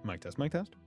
Mic test, mic test.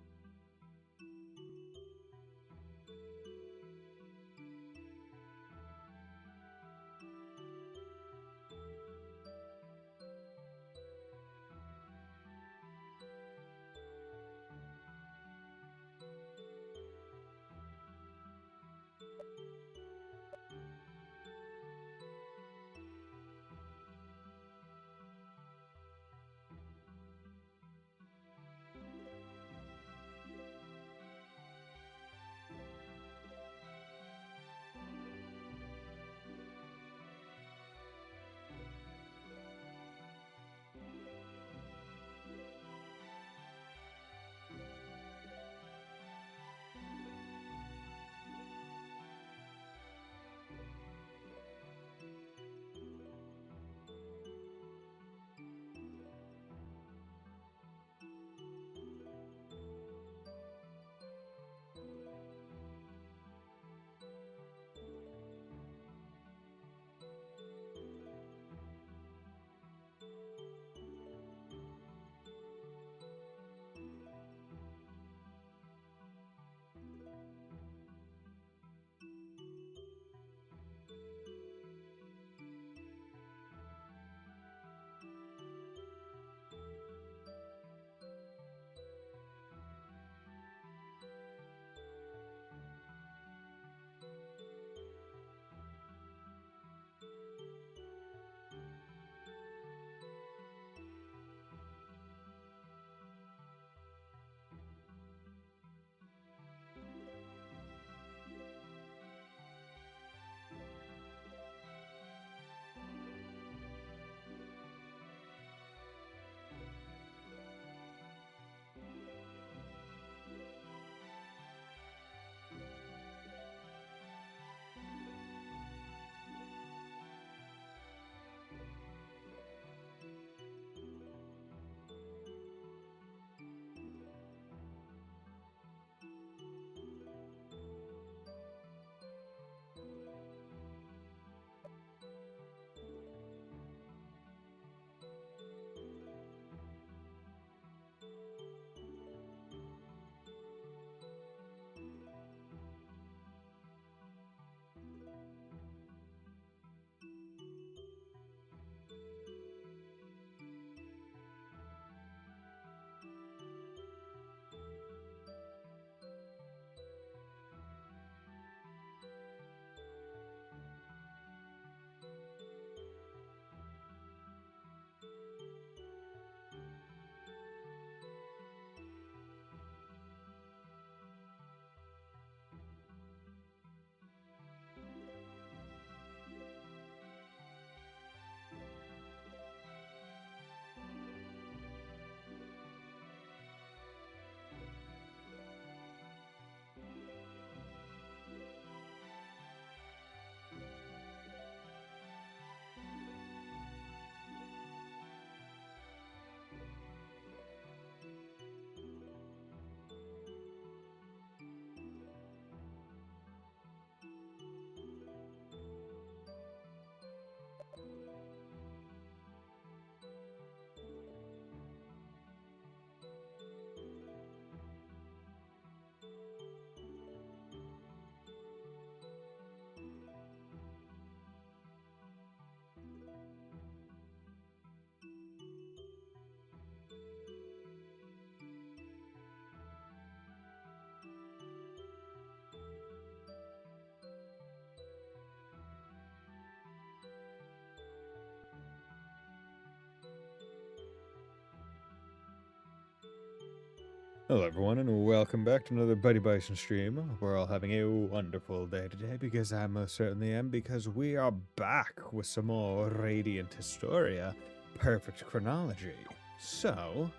Hello everyone and welcome back to another Buddy Bison stream. We're all having a wonderful day today because I most certainly am, because we are back with some more Radiant Historia, Perfect Chronology. So,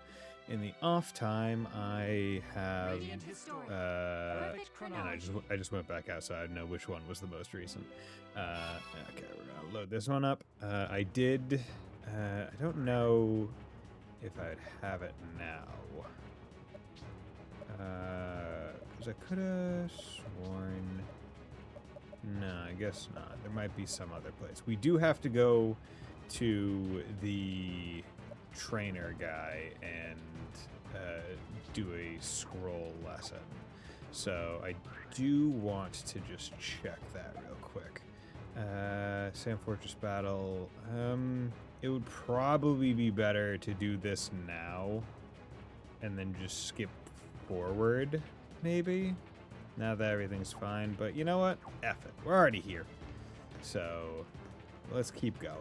in the off time I have, and I just went back outside to know which one was the most recent. Okay, we're gonna load this one up. I don't know if I'd have it now. Because I could have sworn... No, I guess not. There might be some other place. We do have to go to the trainer guy and do a scroll lesson. So I do want to just check that real quick. Sand Fortress Battle. It would probably be better to do this now and then just skip forward, maybe, now that everything's fine. But you know what? F it. We're already here. So let's keep going.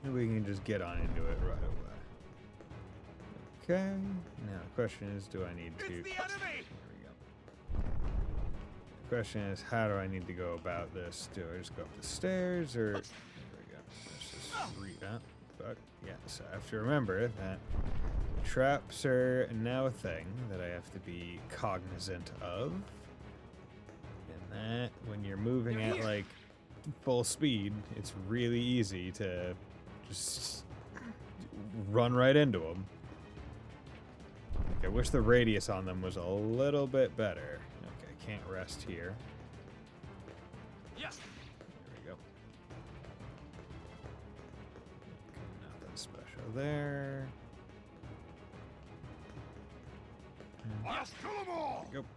And we can just get on into it right away. Okay. Now the question is, do I need to... There we go. The question is, how do I need to go about this? Do I just go up the stairs, or... There we go. Let's just read that. Fuck. Yeah, so I have to remember that traps are now a thing that I have to be cognizant of. And that, when you're moving at, like, full speed, it's really easy to just run right into them. I wish the radius on them was a little bit better. Okay, can't rest here. Yes. There we go. Okay, nothing special there. Yes, kill them all. There we go.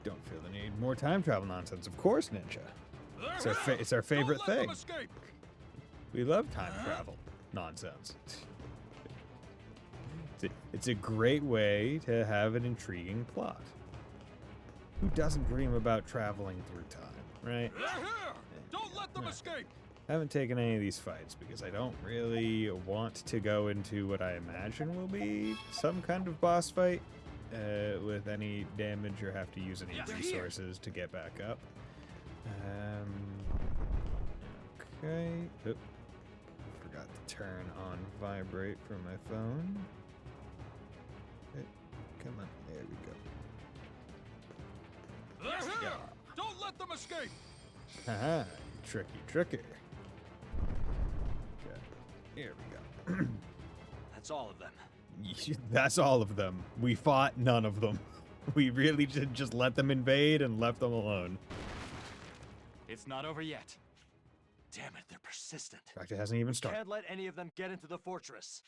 Don't feel the need. More time travel nonsense, of course, Ninja. It's our favorite Don't let thing. them escape. We love time travel nonsense. It's a great way to have an intriguing plot. Who doesn't dream about traveling through time, right? They're here. Don't let them escape. I haven't taken any of these fights because I don't really want to go into what I imagine will be some kind of boss fight with any damage or have to use any resources to get back up. Okay. Oop. Forgot to turn on vibrate from my phone. Come on, there we go. They're here. Don't let them escape. Haha, tricky. Okay, here we go. That's all of them. That's all of them. We fought none of them. We really did just let them invade and left them alone. It's not over yet. Damn it, they're persistent. In fact, it hasn't even started. Can't let any of them get into the fortress.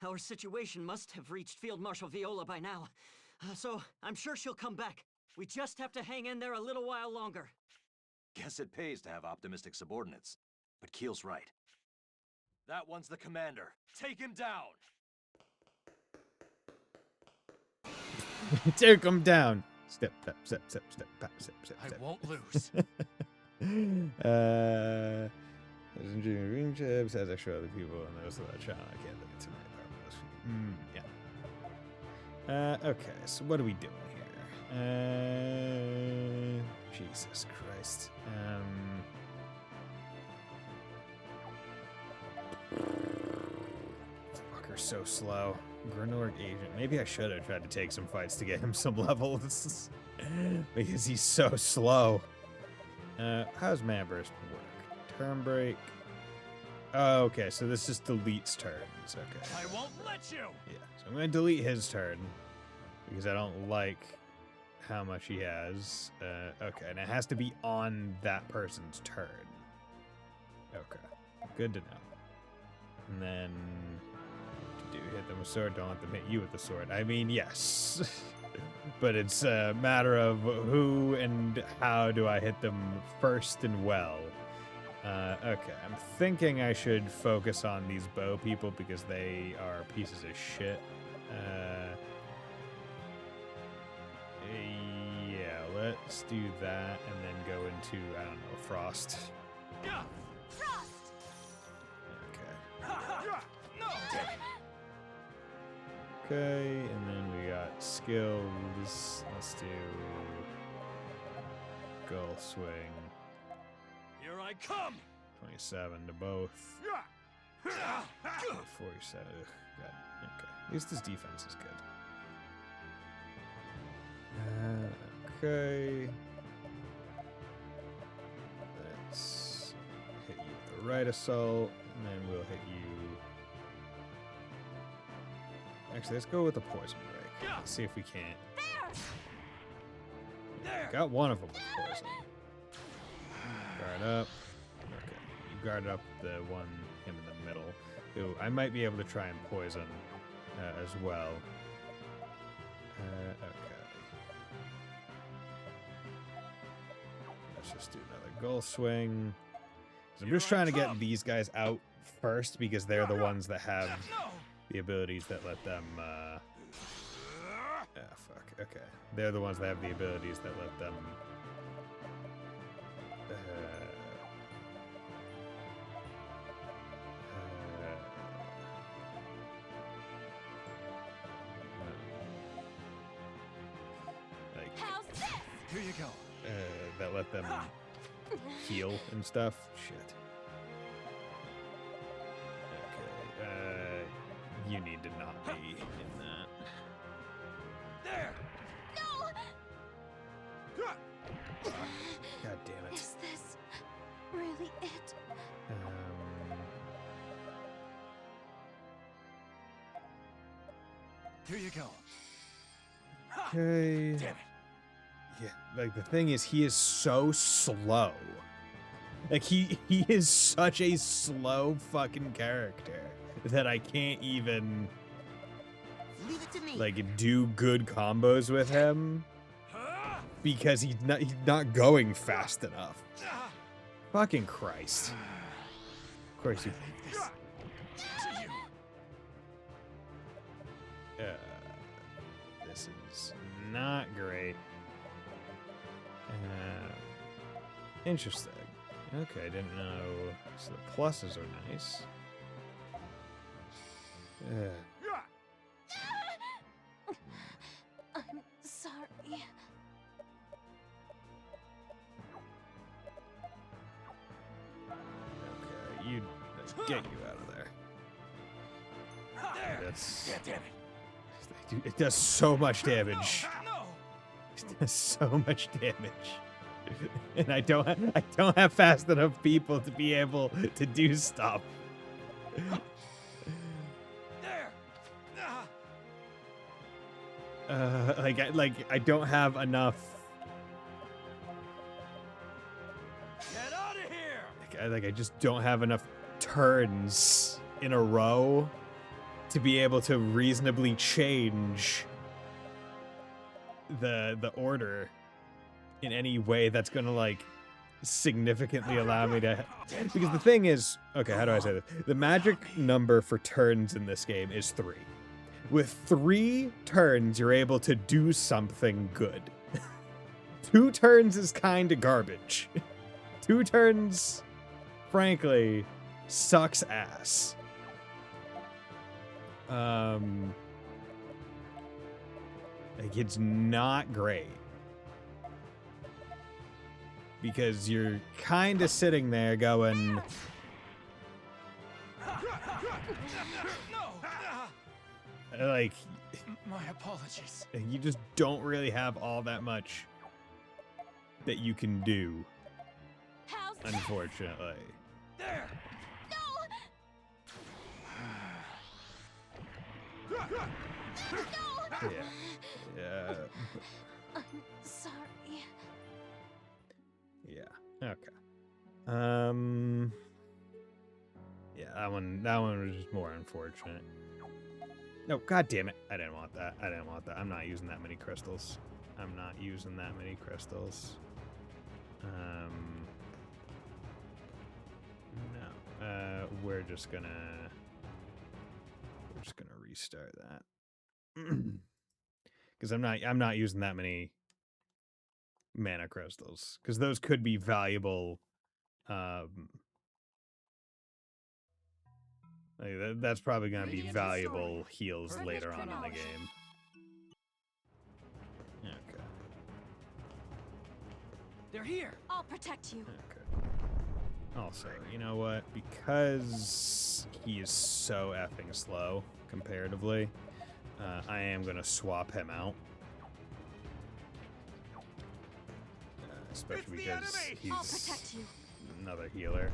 Our situation must have reached Field Marshal Viola by now, so I'm sure she'll come back. We just have to hang in there a little while longer. Guess it pays to have optimistic subordinates. But Keel's right. That one's the commander. Take him down! Take him down! Step. I won't lose. Green chips has extra other people and those of that channel. I can't look at tonight. Yeah. Okay, so what are we doing here? Jesus Christ. Fucker's so slow. Grenorg agent. Maybe I should have tried to take some fights to get him some levels. Because he's so slow. How's Mana Burst work? Turn break. Oh, okay, so this just deletes turns. Okay. I won't let you! Yeah, so I'm going to delete his turn. Because I don't like how much he has. Okay, and it has to be on that person's turn. Okay, good to know. And then... do hit them with sword, don't let them hit you with the sword. I mean, yes. But it's a matter of who and how do I hit them first and well. Okay, I'm thinking I should focus on these bow people because they are pieces of shit. Yeah, let's do that and then go into, I don't know, Frost. Yeah. Frost! Okay. No! Okay, and then we got skills. Let's do Gull Swing. Here I come! 27 to both. 47. Got, okay. At least his defense is good. Okay. Let's hit you with the right assault, and then we'll hit you. Actually, let's go with the poison break. Let's see if we can't. There! Got one of them with poison. Guard up. Okay. You guard up the one him in the middle. Ooh, I might be able to try and poison as well. Okay. Let's just do another goal swing. So I'm just trying to get these guys out first because they're the ones that have the abilities that let them. Ah, fuck. Okay. They're the ones that have the abilities that let them. Here you go. That let them heal and stuff. Shit. Okay. You need to not be in that. There. No! Fuck. God damn it. Is this really it? Here you go. Okay. Damn it. Yeah, like the thing is, he is so slow. Like he is such a slow fucking character that I can't even Leave it to me. like do good combos with him because he's not going fast enough. Fucking Christ. Of course you. This is not great. Interesting. Okay, I didn't know. So the pluses are nice. I'm sorry. Okay, get you out of there. That's. Yeah, damn it. Dude, it does so much damage. No. It does so much damage. And I don't have fast enough people to be able to do stuff. There. I don't have enough. Get out of here. I just don't have enough turns in a row to be able to reasonably change the order in any way that's gonna like significantly allow me to, because the thing is, okay, how do I say this? The magic number for turns in this game is 3. With 3 turns, you're able to do something good. 2 turns is kind of garbage. 2 turns, frankly, sucks ass. Like it's not great. Because you're kind of sitting there going, like, My apologies. you just don't really have all that much that you can do, How's this? unfortunately. There. No! Yeah. Yeah. I'm sorry. Yeah. Okay. Yeah, that one was just more unfortunate. No, god damn it. I didn't want that. I'm not using that many crystals. No. We're just gonna restart that. Because I'm not using that many mana crystals. Because those could be valuable. That's probably gonna be valuable heals later on in the game. Okay. They're here. I'll protect you. Okay. Also, you know what? Because he is so effing slow comparatively, I am gonna swap him out. Especially because I'll he's protect you. another healer.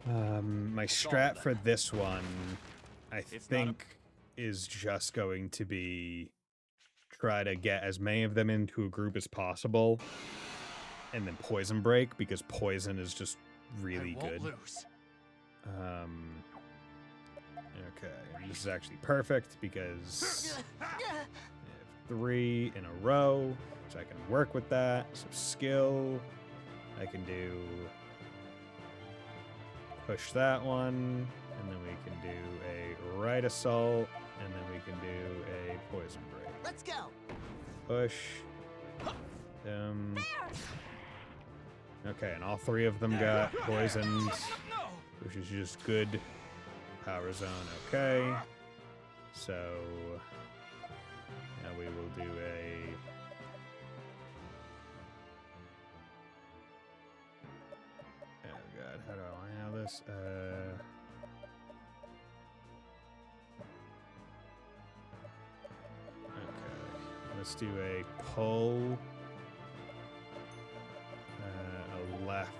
My strat for this one, I think, is just going to be try to get as many of them into a group as possible, and then poison break, because poison is just really good. Lose. Okay, and this is actually perfect because I have 3 in a row, so I can work with that. So skill, I can do push that one, and then we can do a right assault, and then we can do a poison break. Let's go. Push. Okay, and all 3 of them got poisoned, which is just good. Power zone, okay. So now we will do a oh god, how do I handle this? Okay, let's do a pull, a left,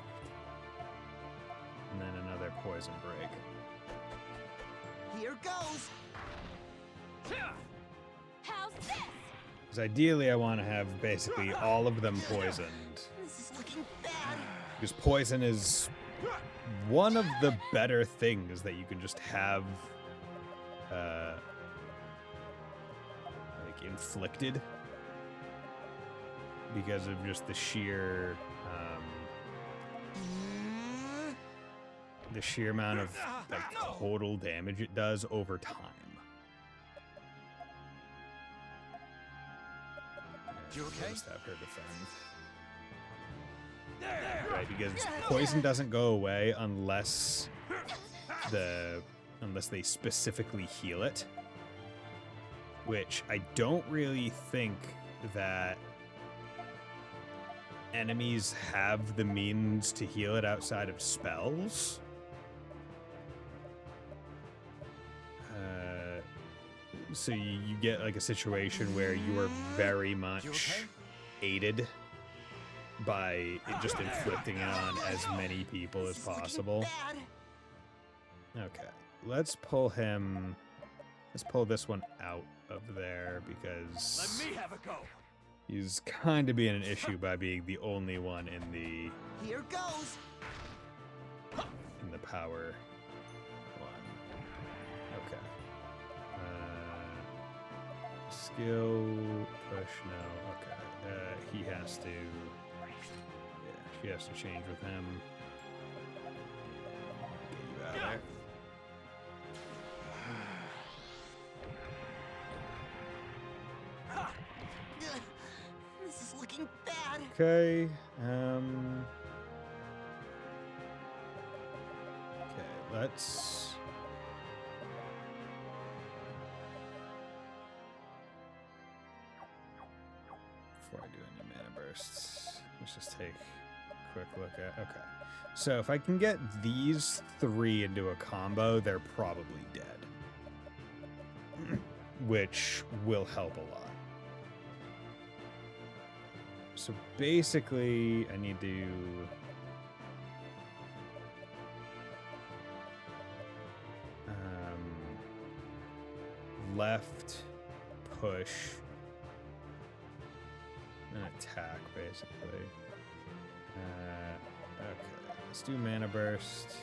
and then another poison break. Here goes. How's this? Because ideally I want to have basically all of them poisoned. This is looking bad. Because poison is one of the better things that you can just have, like, inflicted. Because of just the sheer, amount of, like, total damage it does over time. You okay? Just have her defend. Right, because poison doesn't go away unless they specifically heal it. Which I don't really think that enemies have the means to heal it outside of spells. So you get like a situation where you are very much aided by it just inflicting it on as many people as possible. Okay, let's pull this one out of there because Let me have a go. he's kind of being an issue by being the only one in the Here goes. power one. Okay. Skill push, no. Okay. He has to. Yeah, she has to change with him. Get you out of there. This is looking bad. Okay. Okay, let's. Before I do any mana bursts, let's just take a quick look at. Okay. So if I can get these 3 into a combo, they're probably dead. Which will help a lot. So basically, I need to left push and attack, basically. Okay, let's do mana burst.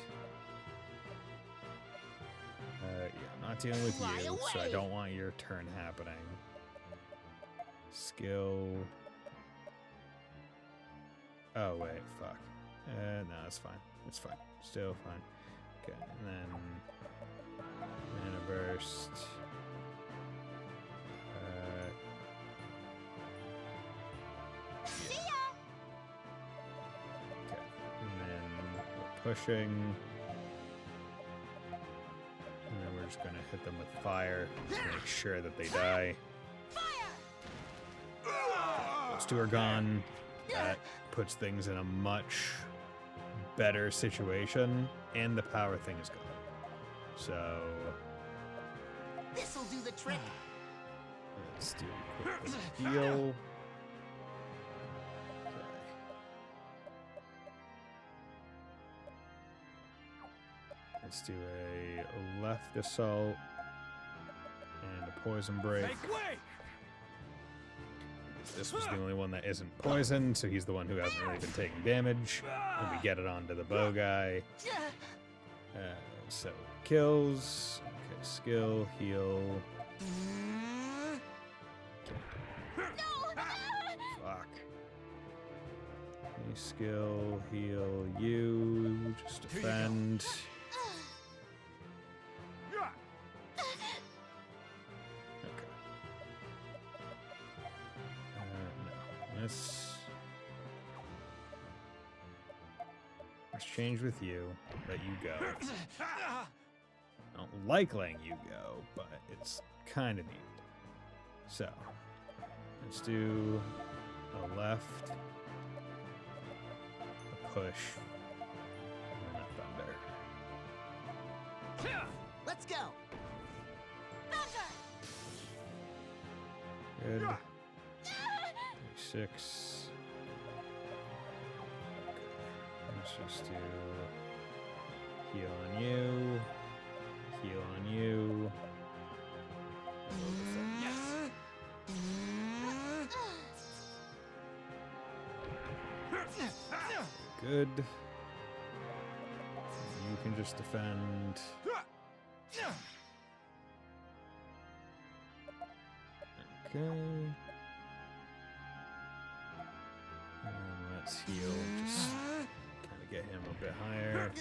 Yeah, I'm not dealing with Fly you, so I away. don't want your turn happening. Skill. Oh, wait, fuck. No, it's fine. It's fine. Still fine. Okay, and then mana burst. See ya. Okay, and then we're pushing. And then we're just gonna hit them with fire to make sure that they die. Those 2 are gone. That puts things in a much better situation, and the power thing is gone. So This'll do the trick. let's do a quick little heal. Okay. Let's do a left assault and a poison break. Make way! This was the only one that isn't poisoned, so he's the one who hasn't really been taking damage. And we get it onto the bow guy. So kills. Okay, skill, heal. Fuck. Any skill, heal you. Just defend. Okay. No. Let's change with you. Let you go. I don't like letting you go, but it's kind of neat. So, let's do a left, a push, and a thunder. Let's go. Good. 6. Let's just do heal on you, heal on you. Good. You can just defend. Okay. And let's heal. Just kind of get him a bit higher.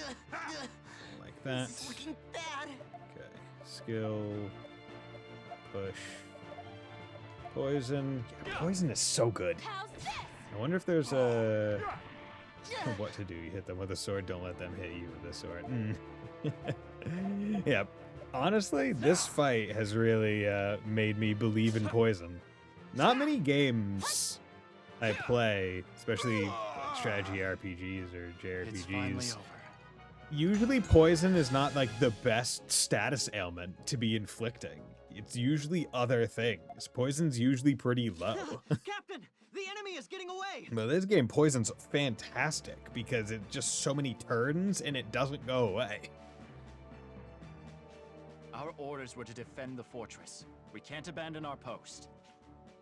Like that. This is looking bad. Okay. Skill. Push. Poison. Yeah, poison is so good. How's this? I wonder if there's a... what to do. You hit them with a sword, don't let them hit you with a sword. Yeah. Honestly, this fight has really made me believe in poison. Not many games I play, especially strategy RPGs or JRPGs. Usually poison is not like the best status ailment to be inflicting. It's usually other things. Poison's usually pretty low. Captain, the enemy is getting away. But this game, poison's fantastic because it's just so many turns and it doesn't go away. Our orders were to defend the fortress. We can't abandon our post.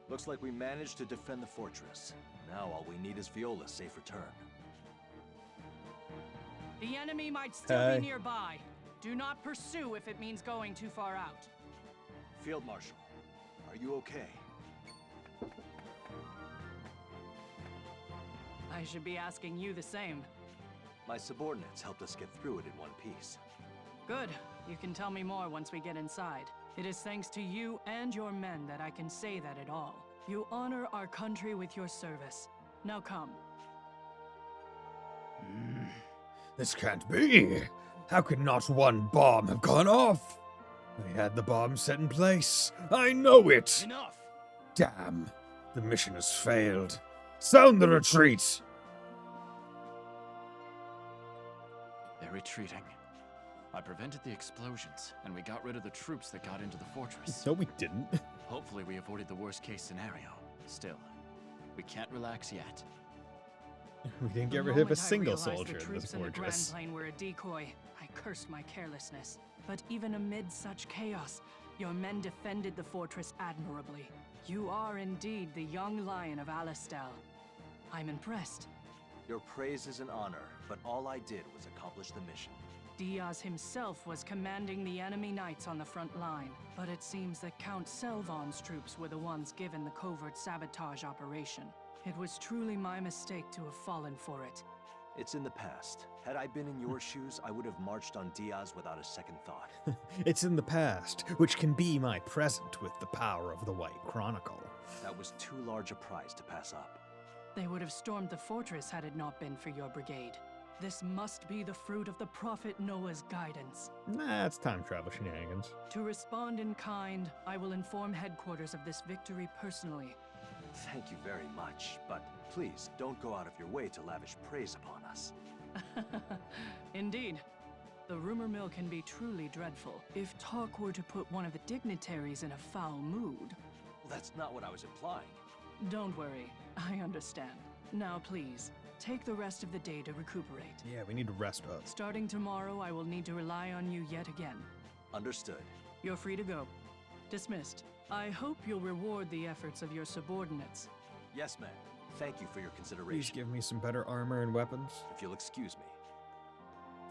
Looks like we managed to defend the fortress. Now all we need is Viola's safe return. The enemy might still be nearby. Do not pursue if it means going too far out. Field Marshal, are you okay? I should be asking you the same. My subordinates helped us get through it in one piece. Good. You can tell me more once we get inside. It is thanks to you and your men that I can say that at all. You honor our country with your service. Now come. This can't be. How could not one bomb have gone off? I had the bomb set in place. I know it. Enough! Damn. The mission has failed. Sound the retreat. They're retreating. I prevented the explosions, and we got rid of the troops that got into the fortress. No, we didn't. Hopefully we avoided the worst case scenario. Still, we can't relax yet. We didn't The get rid of a moment I single realized soldier the in troops this in the Grand fortress. Plain were a decoy. I cursed my carelessness. But even amid such chaos, your men defended the fortress admirably. You are indeed the young lion of Alistel. I'm impressed. Your praise is an honor, but all I did was accomplish the mission. Diaz himself was commanding the enemy knights on the front line, but it seems that Count Selvon's troops were the ones given the covert sabotage operation. It was truly my mistake to have fallen for it. It's in the past. Had I been in your shoes, I would have marched on Diaz without a second thought. It's in the past, which can be my present with the power of the White Chronicle. That was too large a prize to pass up. They would have stormed the fortress had it not been for your brigade. This must be the fruit of the Prophet Noah's guidance. Nah, it's time travel shenanigans. To respond in kind, I will inform headquarters of this victory personally. Thank you very much, but please don't go out of your way to lavish praise upon us. Indeed. The rumor mill can be truly dreadful. If talk were to put one of the dignitaries in a foul mood. That's not what I was implying. Don't worry, I understand. Now please, take the rest of the day to recuperate. Yeah, we need to rest up. Starting tomorrow, I will need to rely on you yet again. Understood. You're free to go. Dismissed. I hope you'll reward the efforts of your subordinates. Yes, ma'am. Thank you for your Please consideration. give me some better armor and weapons. If you'll excuse me.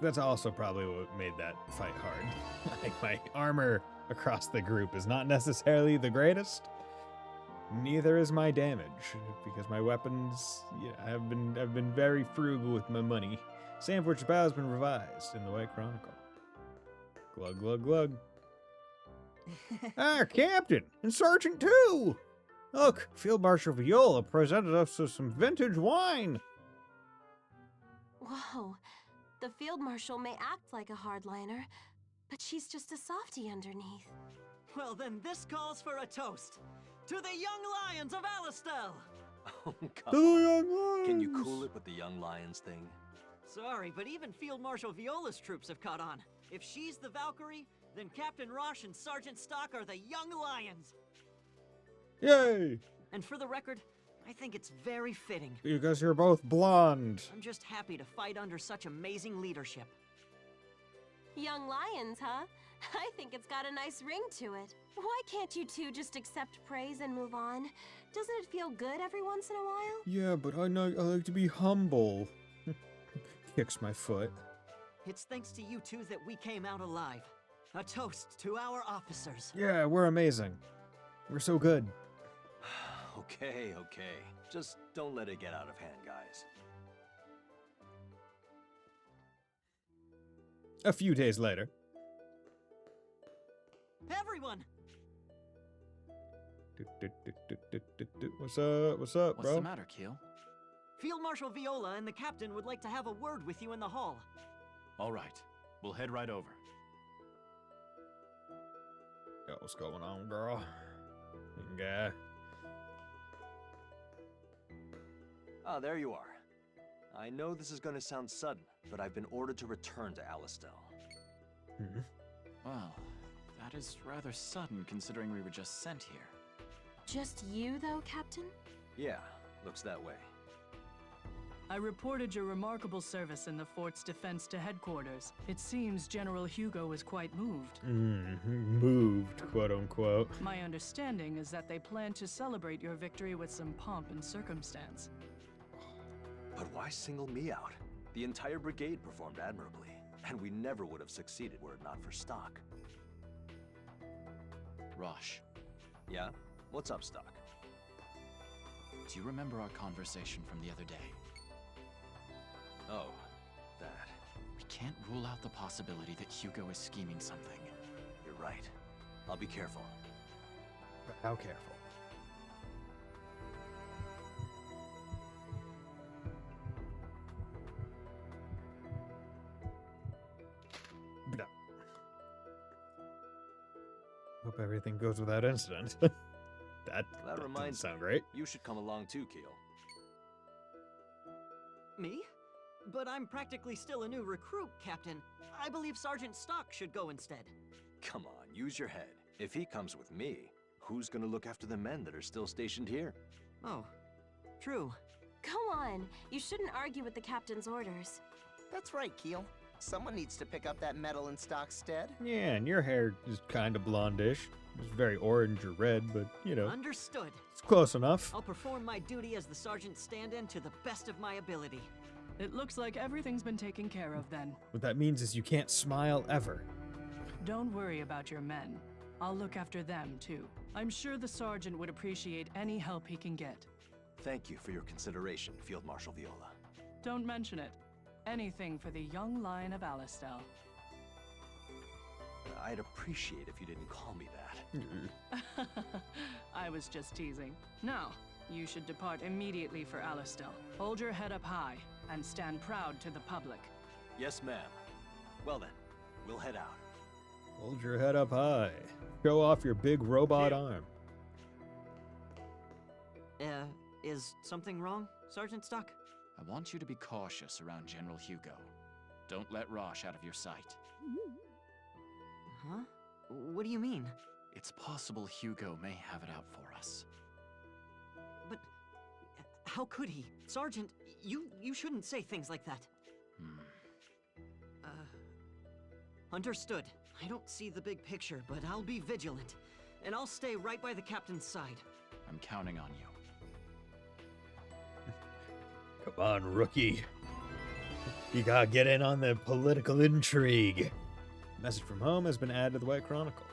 That's also probably what made that fight hard. Like, my armor across the group is not necessarily the greatest. Neither is my damage, because my weapons, have been very frugal with my money. Sandwich Bow has been revised in the White Chronicle. Glug, glug, glug. Ah, Captain! And Sergeant too! Look, Field Marshal Viola presented us with some vintage wine! Whoa. The Field Marshal may act like a hardliner, but she's just a softie underneath. Well, then this calls for a toast. To the young lions of Alistel! Oh, The come on. young Can you lions. cool it with the young lions thing? Sorry, but even Field Marshal Viola's troops have caught on. If she's the Valkyrie, then Captain Rosh and Sergeant Stock are the young lions. Yay! And for the record, I think it's very fitting. Because you're both blonde. I'm just happy to fight under such amazing leadership. Young lions, huh? I think it's got a nice ring to it. Why can't you two just accept praise and move on? Doesn't it feel good every once in a while? Yeah, but I like to be humble. Kicks my foot. It's thanks to you two that we came out alive. A toast to our officers. Yeah, we're amazing. We're so good. Okay. Just don't let it get out of hand, guys. A few days later. Everyone! What's up? What's up, What's bro? the matter, Keel? Field Marshal Viola and the captain would like to have a word with you in the hall. All right, we'll head right over. Yo, what's going on, girl? Guy. Ah, there you are. I know this is going to sound sudden, but I've been ordered to return to Alistel. Well, that is rather sudden considering we were just sent here. Just you, though, Captain? Yeah, looks that way. I reported your remarkable service in the fort's defense to headquarters. It seems General Hugo was quite moved. Moved, quote unquote. My understanding is that they plan to celebrate your victory with some pomp and circumstance. But why single me out? The entire brigade performed admirably, and we never would have succeeded were it not for Stock. Rosh, Yeah? What's up, Stock? do you remember our conversation from the other day? Oh, that. We can't rule out the possibility that Hugo is scheming something. You're right. I'll be careful. But how careful? Blah. Hope everything goes without incident. that doesn't reminds sound me. great. You should come along too, Keel. Me? But I'm practically still a new recruit, Captain. I believe Sergeant Stock should go instead. Come on, use your head. If he comes with me, who's gonna look after the men that are still stationed here? Oh, true. Go on. You shouldn't argue with the captain's orders. That's right, Keel. Someone needs to pick up that medal in Stock's stead. Yeah, and your hair is kind of blondish. It's very orange or red, but, you know, Understood. it's close enough. I'll perform my duty as the sergeant's stand-in to the best of my ability. It looks like everything's been taken care of then. What that means is you can't smile ever. Don't worry about your men. I'll look after them, too. I'm sure the sergeant would appreciate any help he can get. Thank you for your consideration, Field Marshal Viola. Don't mention it. Anything for the young lion of Alistel. I'd appreciate if you didn't call me that. I was just teasing. Now, you should depart immediately for Alistel. Hold your head up high and stand proud to the public. Yes, ma'am. Well then, we'll head out. Hold your head up high. Show off your big robot Yeah. arm. Is something wrong, Sergeant Stock? I want you to be cautious around General Hugo. Don't let Rosh out of your sight. Huh? What do you mean? It's possible Hugo may have it out for us. But how could he? Sergeant, you shouldn't say things like that. Understood. I don't see the big picture, but I'll be vigilant. And I'll stay right by the captain's side. I'm counting on you. Come on, rookie. You gotta get in on the political intrigue. Message from home has been added to the White Chronicle.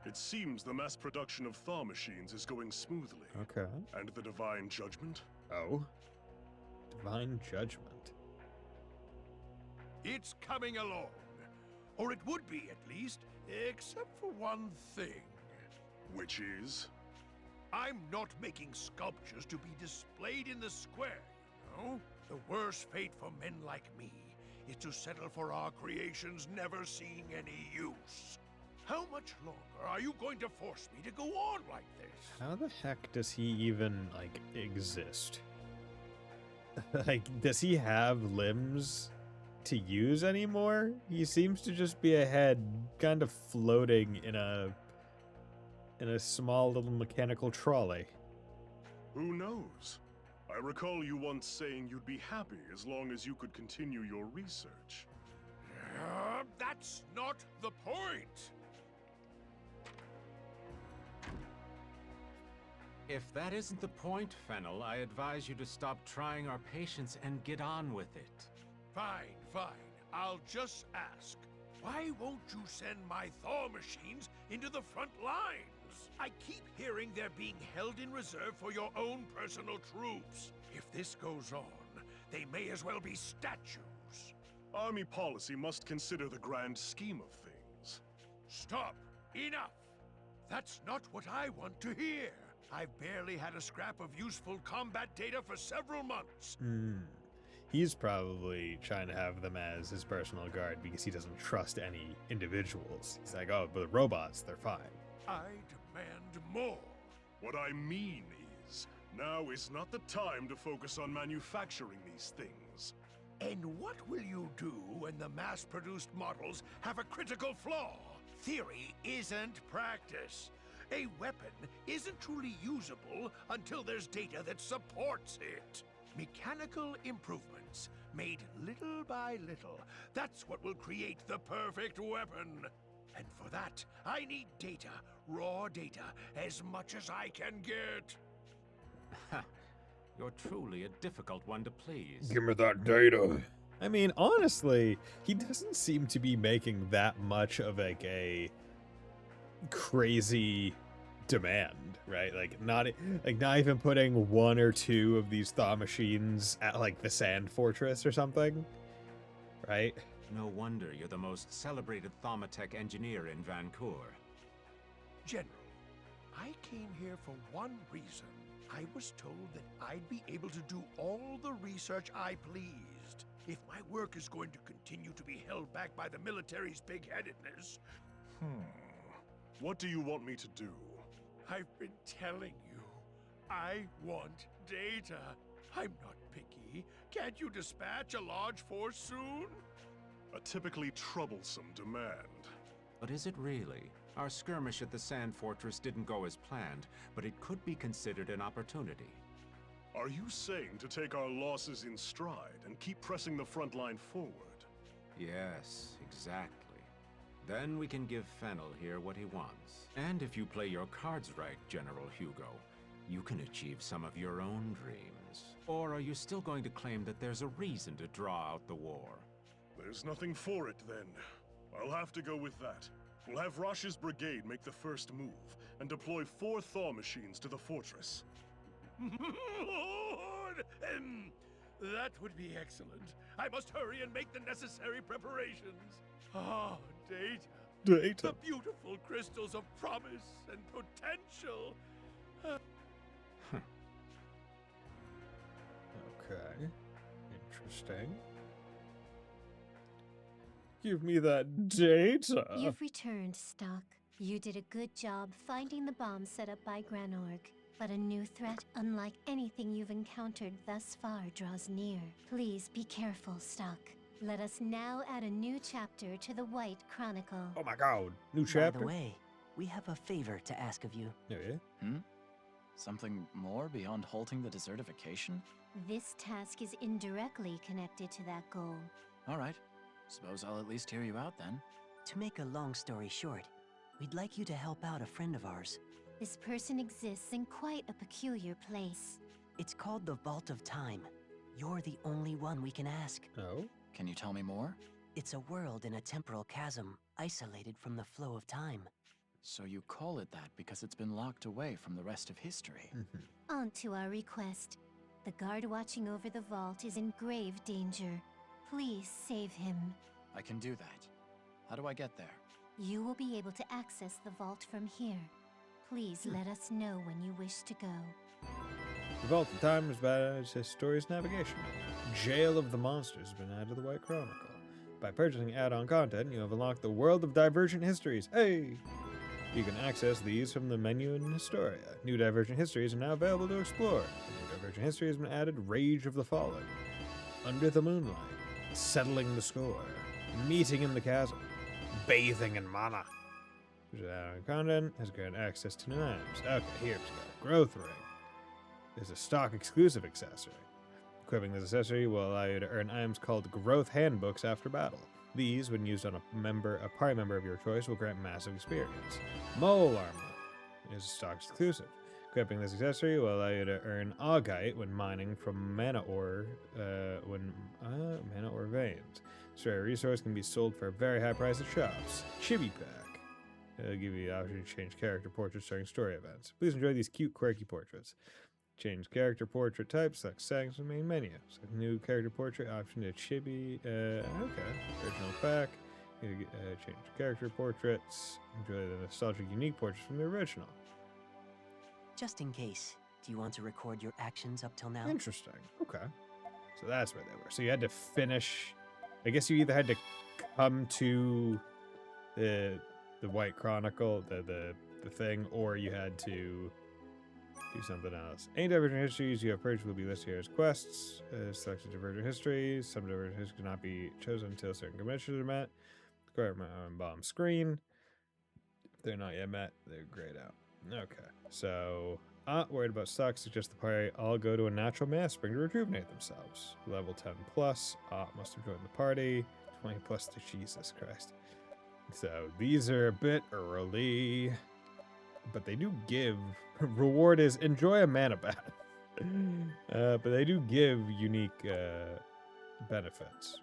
It seems the mass production of Thaw machines is going smoothly. Okay. And the Divine Judgment? Oh. Divine Judgment. It's coming along. Or it would be, at least, except for one thing. Which is? I'm not making sculptures to be displayed in the square, you know? The worst fate for men like me is to settle for our creations never seeing any use. How much longer are you going to force me to go on like this? How the heck does he even, like, exist? Like, does he have limbs to use anymore? He seems to just be a head kind of floating in a small little mechanical trolley. Who knows? I recall you once saying you'd be happy as long as you could continue your research. That's not the point! If that isn't the point, Fennel, I advise you to stop trying our patience and get on with it. Fine, fine. I'll just ask. Why won't you send my Thaw machines into the front lines? I keep hearing they're being held in reserve for your own personal troops. If this goes on, they may as well be statues. Army policy must consider the grand scheme of things. Stop! Enough! That's not what I want to hear. I've barely had a scrap of useful combat data for several months. He's probably trying to have them as his personal guard because he doesn't trust any individuals. He's like, oh, but the robots, they're fine. I demand more. What I mean is, now is not the time to focus on manufacturing these things. And what will you do when the mass-produced models have a critical flaw? Theory isn't practice. A weapon isn't truly usable until there's data that supports it. Mechanical improvements, made little by little, that's what will create the perfect weapon. And for that, I need data, raw data, as much as I can get. You're truly a difficult one to please. Give me that data. I mean, honestly, he doesn't seem to be making that much of like a crazy demand, right? Like not even putting one or two of these Thaw machines at like the Sand Fortress or something, right? No wonder you're the most celebrated Thaumatech engineer in Vancour. General, I came here for one reason. I was told that I'd be able to do all the research I pleased. If my work is going to continue to be held back by the military's big-headedness... What do you want me to do? I've been telling you, I want data. I'm not picky. Can't you dispatch a large force soon? A typically troublesome demand. But is it really? Our skirmish at the Sand Fortress didn't go as planned, but it could be considered an opportunity. Are you saying to take our losses in stride and keep pressing the front line forward? Yes, exactly. Then we can give Fennel here what he wants. And if you play your cards right, General Hugo, you can achieve some of your own dreams. Or are you still going to claim that there's a reason to draw out the war? There's nothing for it, then. I'll have to go with that. We'll have Rosh's brigade make the first move, and deploy 4 Thaw machines to the fortress. Lord! That would be excellent. I must hurry and make the necessary preparations. Ah, data. Data. The beautiful crystals of promise and potential. Okay. Interesting. Give me that data. You've returned, Stock. You did a good job finding the bomb set up by Granorg. But a new threat, unlike anything you've encountered thus far, draws near. Please be careful, Stock. Let us now add a new chapter to the White Chronicle. Oh my god. New chapter? By the way, we have a favor to ask of you. Yeah. Something more beyond halting the desertification? This task is indirectly connected to that goal. All right. Suppose I'll at least hear you out then. To make a long story short, we'd like you to help out a friend of ours. This person exists in quite a peculiar place. It's called the Vault of Time. You're the only one we can ask. Oh? Can you tell me more? It's a world in a temporal chasm, isolated from the flow of time. So you call it that because it's been locked away from the rest of history. On to our request. The guard watching over the vault is in grave danger. Please save him. I can do that. How do I get there? You will be able to access the vault from here. Please let us know when you wish to go. The Vault of Time is bad as Historia's navigation menu. Jail of the Monsters has been added to the White Chronicle. By purchasing add-on content, you have unlocked the World of Divergent Histories. Hey! You can access these from the menu in Historia. New Divergent Histories are now available to explore. The new Divergent History has been added Rage of the Fallen, Under the Moonlight, Settling the Score, Meeting in the Chasm, Bathing in Mana. Which add-on content has granted access to new items. Okay, here's go. Growth Ring is a stock exclusive accessory. Equipping this accessory will allow you to earn items called Growth Handbooks after battle. These, when used on a party member of your choice, will grant massive experience. Mole Armor is a stock exclusive. Equipping this accessory will allow you to earn Augite when mining from mana ore veins. This rare resource can be sold for a very high price at shops. Chibi Pack. It'll give you the option to change character portraits during story events. Please enjoy these cute, quirky portraits. Change character portrait type, select settings from the main menu. Select new character portrait option to chibi. Okay. Original pack. Change character portraits. Enjoy the nostalgic, unique portraits from the original. Just in case, do you want to record your actions up till now? Interesting. Okay. So that's where they were. So you had to finish. I guess you either had to come to the White Chronicle, the thing, or you had to do something else. Any Divergent Histories you have purchased will be listed here as quests. Selected Divergent Histories. Some Divergent Histories cannot be chosen until certain conventions are met. Square on bottom screen. If they're not yet met, they're grayed out. Okay, so worried about stock. Suggest the party all go to a natural mana spring to rejuvenate themselves. Level 10 plus. Must have joined the party. 20 plus to Jesus Christ. So these are a bit early, but they do give. Reward is enjoy a mana bath. But they do give unique benefits.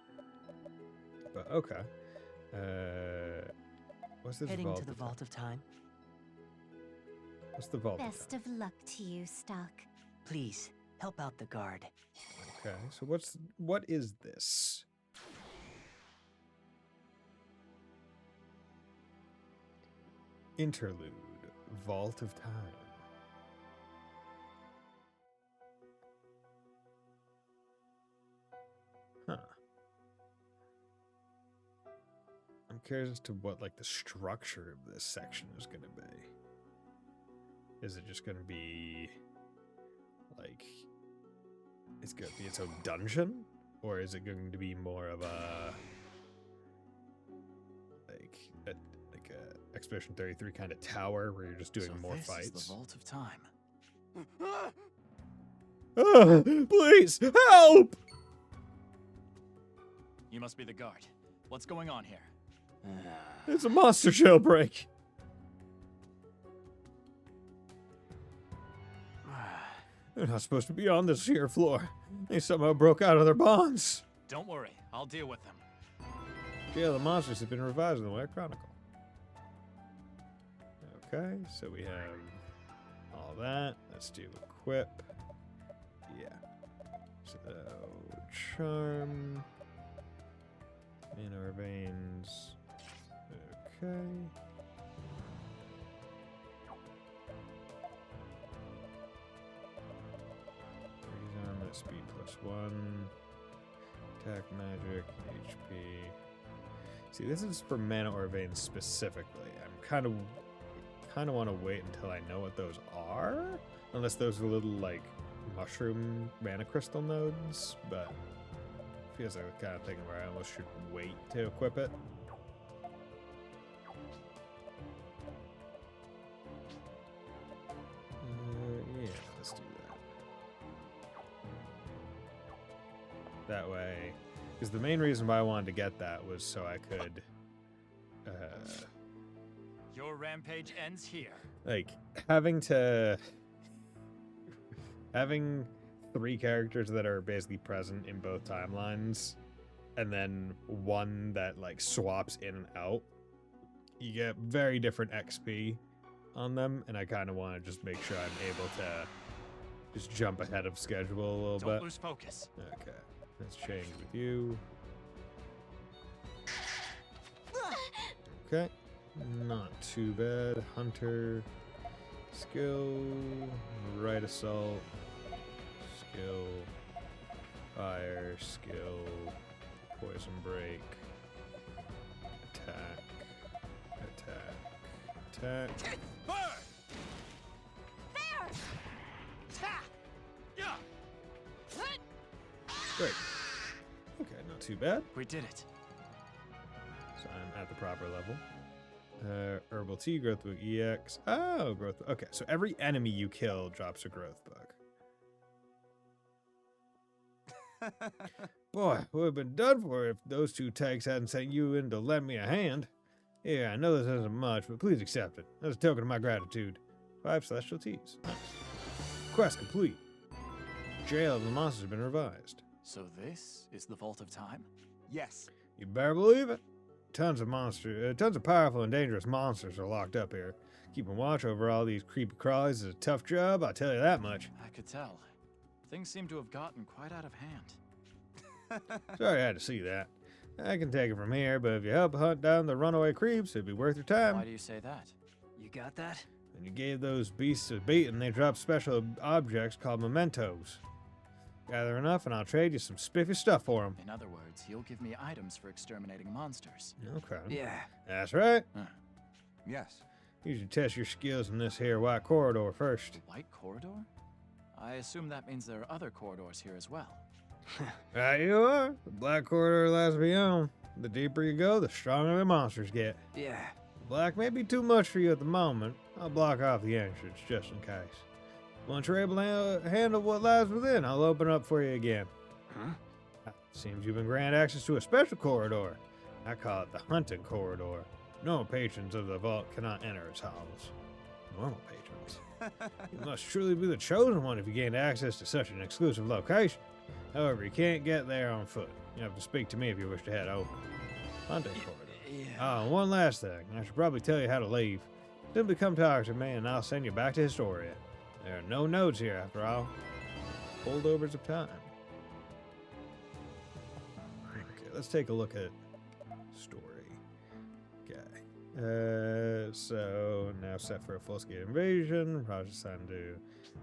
But okay. What's this Heading vault to the Vault of Time. What's the vault? Best of luck to you, Stock. Please, help out the guard. Okay, so what is this? Interlude, Vault of Time. Huh. I'm curious as to what like the structure of this section is going to be. Is it just going to be like it's going to be its own dungeon, or is it going to be more of a Expedition 33 kind of tower where you're just doing more fights? This is the Vault of Time. Please help! You must be the guard. What's going on here? It's a monster jailbreak. They're not supposed to be on this here floor. They somehow broke out of their bonds. Don't worry, I'll deal with them. Jail of Monsters has been revised in the White Chronicle. Okay, so we have all that. Let's do equip. Yeah. So, charm. In our veins. Okay. Reason, that's speed +1. Attack magic, HP. See, this is for mana or veins specifically. I'm kind of want to wait until I know what those are, unless those are little like mushroom mana crystal nodes. But it feels like the kind of thing where I almost should wait to equip it. Yeah, let's do that. That way, because the main reason why I wanted to get that was so I could. Your rampage ends here. Like having 3 characters that are basically present in both timelines, and then one that like swaps in and out, you get very different XP on them, and I kind of want to just make sure I'm able to just jump ahead of schedule a little bit. Don't lose focus. Okay, let's change with you. Okay, not too bad. Hunter, skill, right assault, skill, fire, skill, poison break, attack, attack, attack. Great. Okay, not too bad. We did it. So I'm at the proper level. Herbal tea, growth book EX. Oh, growth. Okay, so every enemy you kill drops a growth book. Boy, would have been done for if those 2 tanks hadn't sent you in to lend me a hand. Yeah, I know this isn't much, but please accept it. As a token of my gratitude. 5 celestial teas. Nice. Quest complete. Jail of the monsters has been revised. So this is the Vault of Time? Yes. You better believe it. Tons of powerful and dangerous monsters are locked up here. Keeping watch over all these creepy crawlies is a tough job, I'll tell you that much. I could tell. Things seem to have gotten quite out of hand. Sorry I had to see that. I can take it from here, but if you help hunt down the runaway creeps, it'd be worth your time. Why do you say that? You got that? When you gave those beasts a beating, they dropped special objects called mementos. Gather enough and I'll trade you some spiffy stuff for them. In other words, you'll give me items for exterminating monsters. Okay. Yeah. That's right. Yes. You should test your skills in this here white corridor first. White corridor? I assume that means there are other corridors here as well. Right you are. The black corridor lies beyond. The deeper you go, the stronger the monsters get. Yeah. Black may be too much for you at the moment. I'll block off the entrance just in case. Once you're able to handle what lies within, I'll open up for you again. Huh? Seems you've been granted access to a special corridor. I call it the hunting corridor. Normal patrons of the vault cannot enter its halls. Normal patrons? You must truly be the chosen one if you gain access to such an exclusive location. However, you can't get there on foot. You have to speak to me if you wish to head over. Hunting corridor. Yeah. And one last thing. I should probably tell you how to leave. Simply come talk to me and I'll send you back to Historia. There are no nodes here after all. Holdovers of time. Okay, let's take a look at story. Okay. So now set for a full-scale invasion. Project assigned to.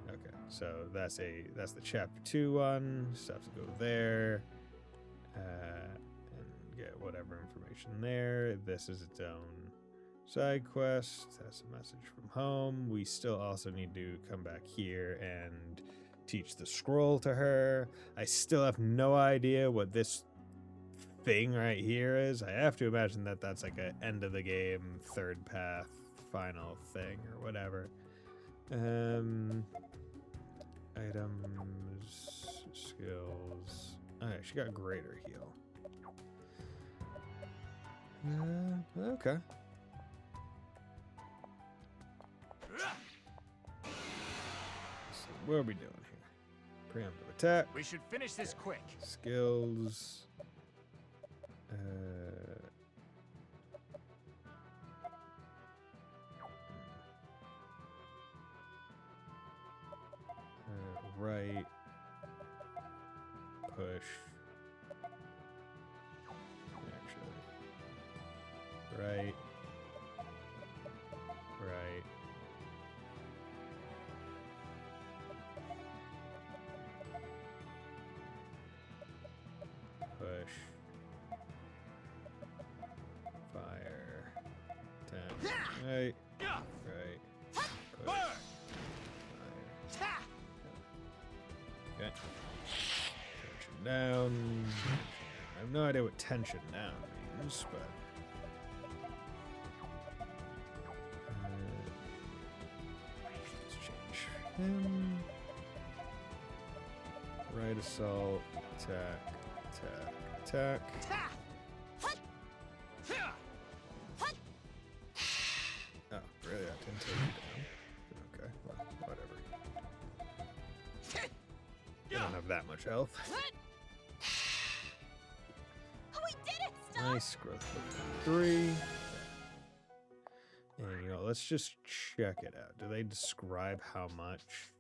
Okay, so that's the chapter 2 one. Stuff to go there. And get whatever information there. This is its own side quest. That's a message from home. We still also need to come back here and teach the scroll to her. I still have no idea what this thing right here is. I have to imagine that that's like a end of the game, third path, final thing or whatever. Items, skills. Alright, she got greater heal. Okay. So what are we doing here? Preemptive attack. We should finish this quick. Skills. Right. Push. Actually. Right. Right. Push. Fire. Tap. Right. Right. Push. Fire. Okay. Tension down. I have no idea what tension down means, but. Let's change him. Right assault. Attack. Attack. Attack. Oh, really? I didn't take you down. Okay, well, whatever. that much health. We did it, Stuck! Nice growth book 3. And you know, let's just check it out. Do they describe how much?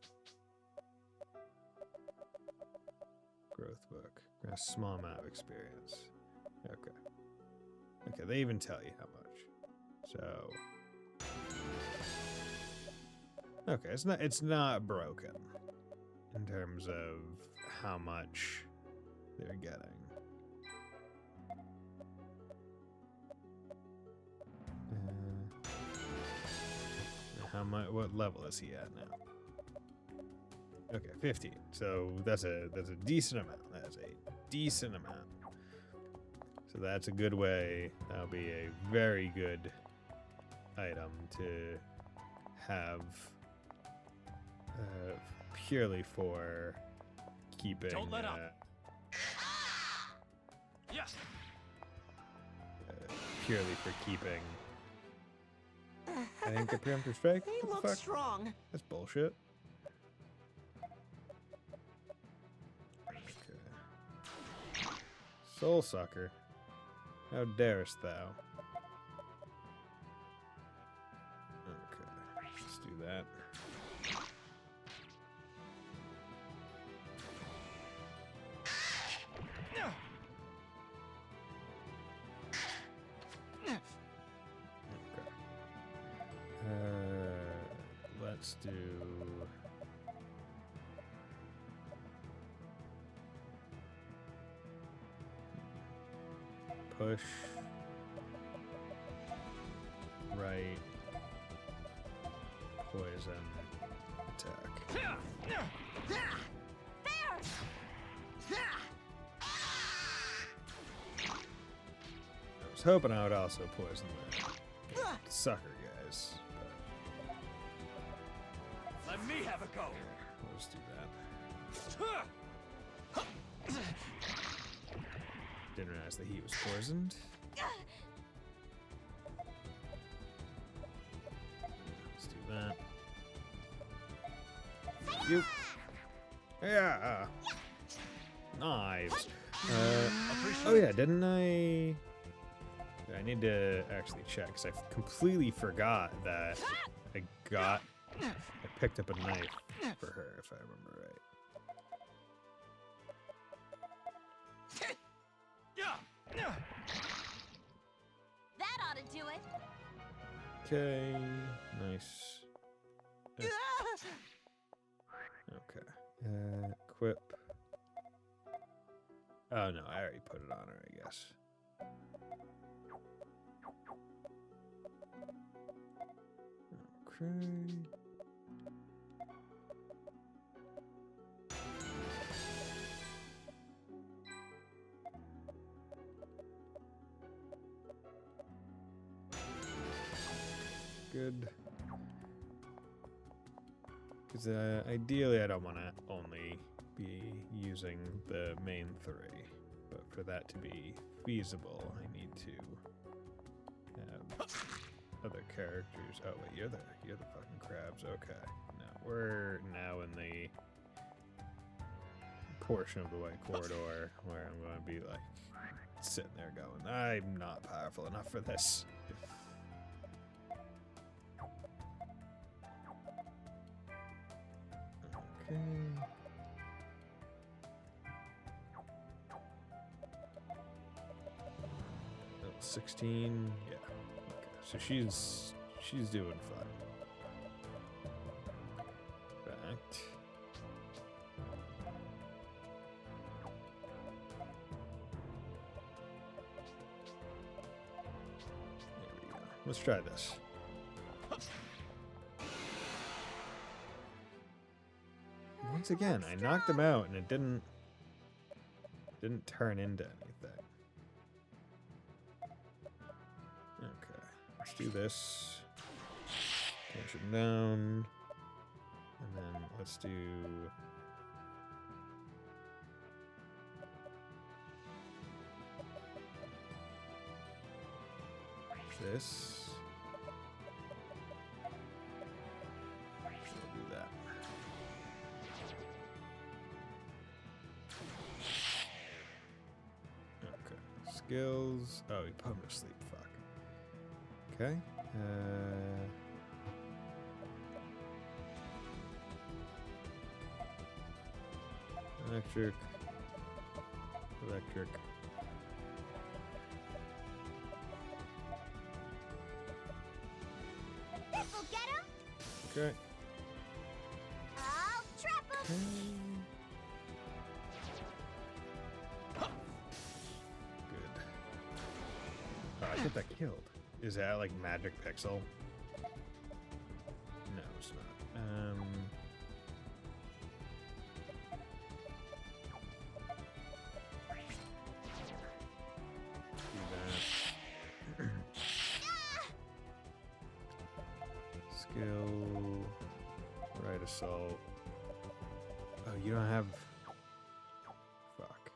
Growth book. A small amount of experience. Okay. Okay, they even tell you how much. So. Okay, it's not broken in terms of how much they're getting. How much? What level is he at now? Okay, 15. So that's a decent amount. That's a decent amount. So that's a good way. That'll be a very good item to have, purely for keeping. Don't let up. Yes. Purely for keeping. I think the preemptive strike. He What the looks fuck? strong. That's bullshit. Okay. Soul sucker. How darest thou? Okay, let's do that. Let's do push right poison attack. I was hoping I would also poison the sucker guys. Let me have a go. Let's do that. Didn't realize that he was poisoned. Let's do that. You. Yeah. Knives. Oh yeah, didn't I? I need to actually check because I completely forgot that I picked up a knife for her, if I remember right. That ought to do it. Okay, nice. Okay, equip. Oh no, I already put it on her, I guess. Okay. Good. Because ideally I don't want to only be using the main 3, but for that to be feasible, I need to have other characters. Oh wait, you're the fucking crabs. Okay, no, we're now in the portion of the white corridor where I'm going to be like sitting there going, I'm not powerful enough for this. Okay. 16, yeah. Okay. So she's doing fine. Fact. There we go. Let's try this. Once again, I knocked him out and it didn't turn into anything. Okay, let's do this. Tension down. And then let's do this. We'll do that. skills. Oh, he put him to sleep. Fuck. Okay. Electric. Electric. This'll get him. Okay. I'll trap him. Good. Oh, I get that killed. Is that like magic pixel? No, it's not. Do that. Skill. Right assault. Oh, you don't have. Fuck.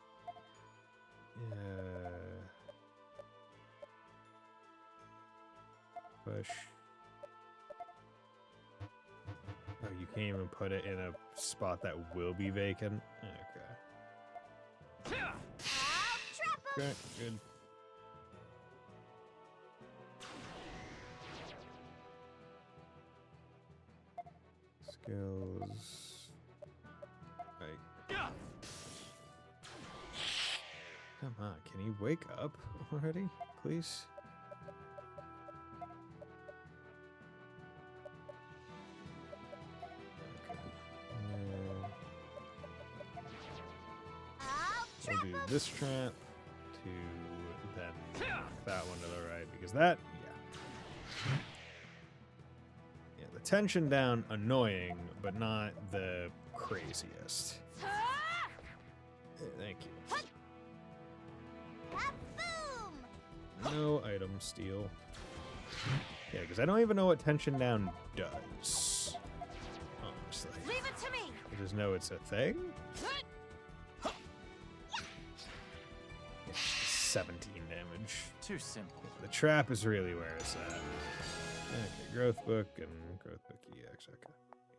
Push. Oh, you can't even put it in a spot that will be vacant? Okay. Okay, good. Skills. Right. Come on, can you wake up already, please? We'll do this trap to then knock that one to the right because that, yeah, the tension down annoying, but not the craziest. Thank you. No item steal. Yeah, because I don't even know what tension down does. Honestly. Leave it to me. I just know it's a thing. 17 damage. Too simple. The trap is really where it's at. Okay, growth book and growth book EX. Okay.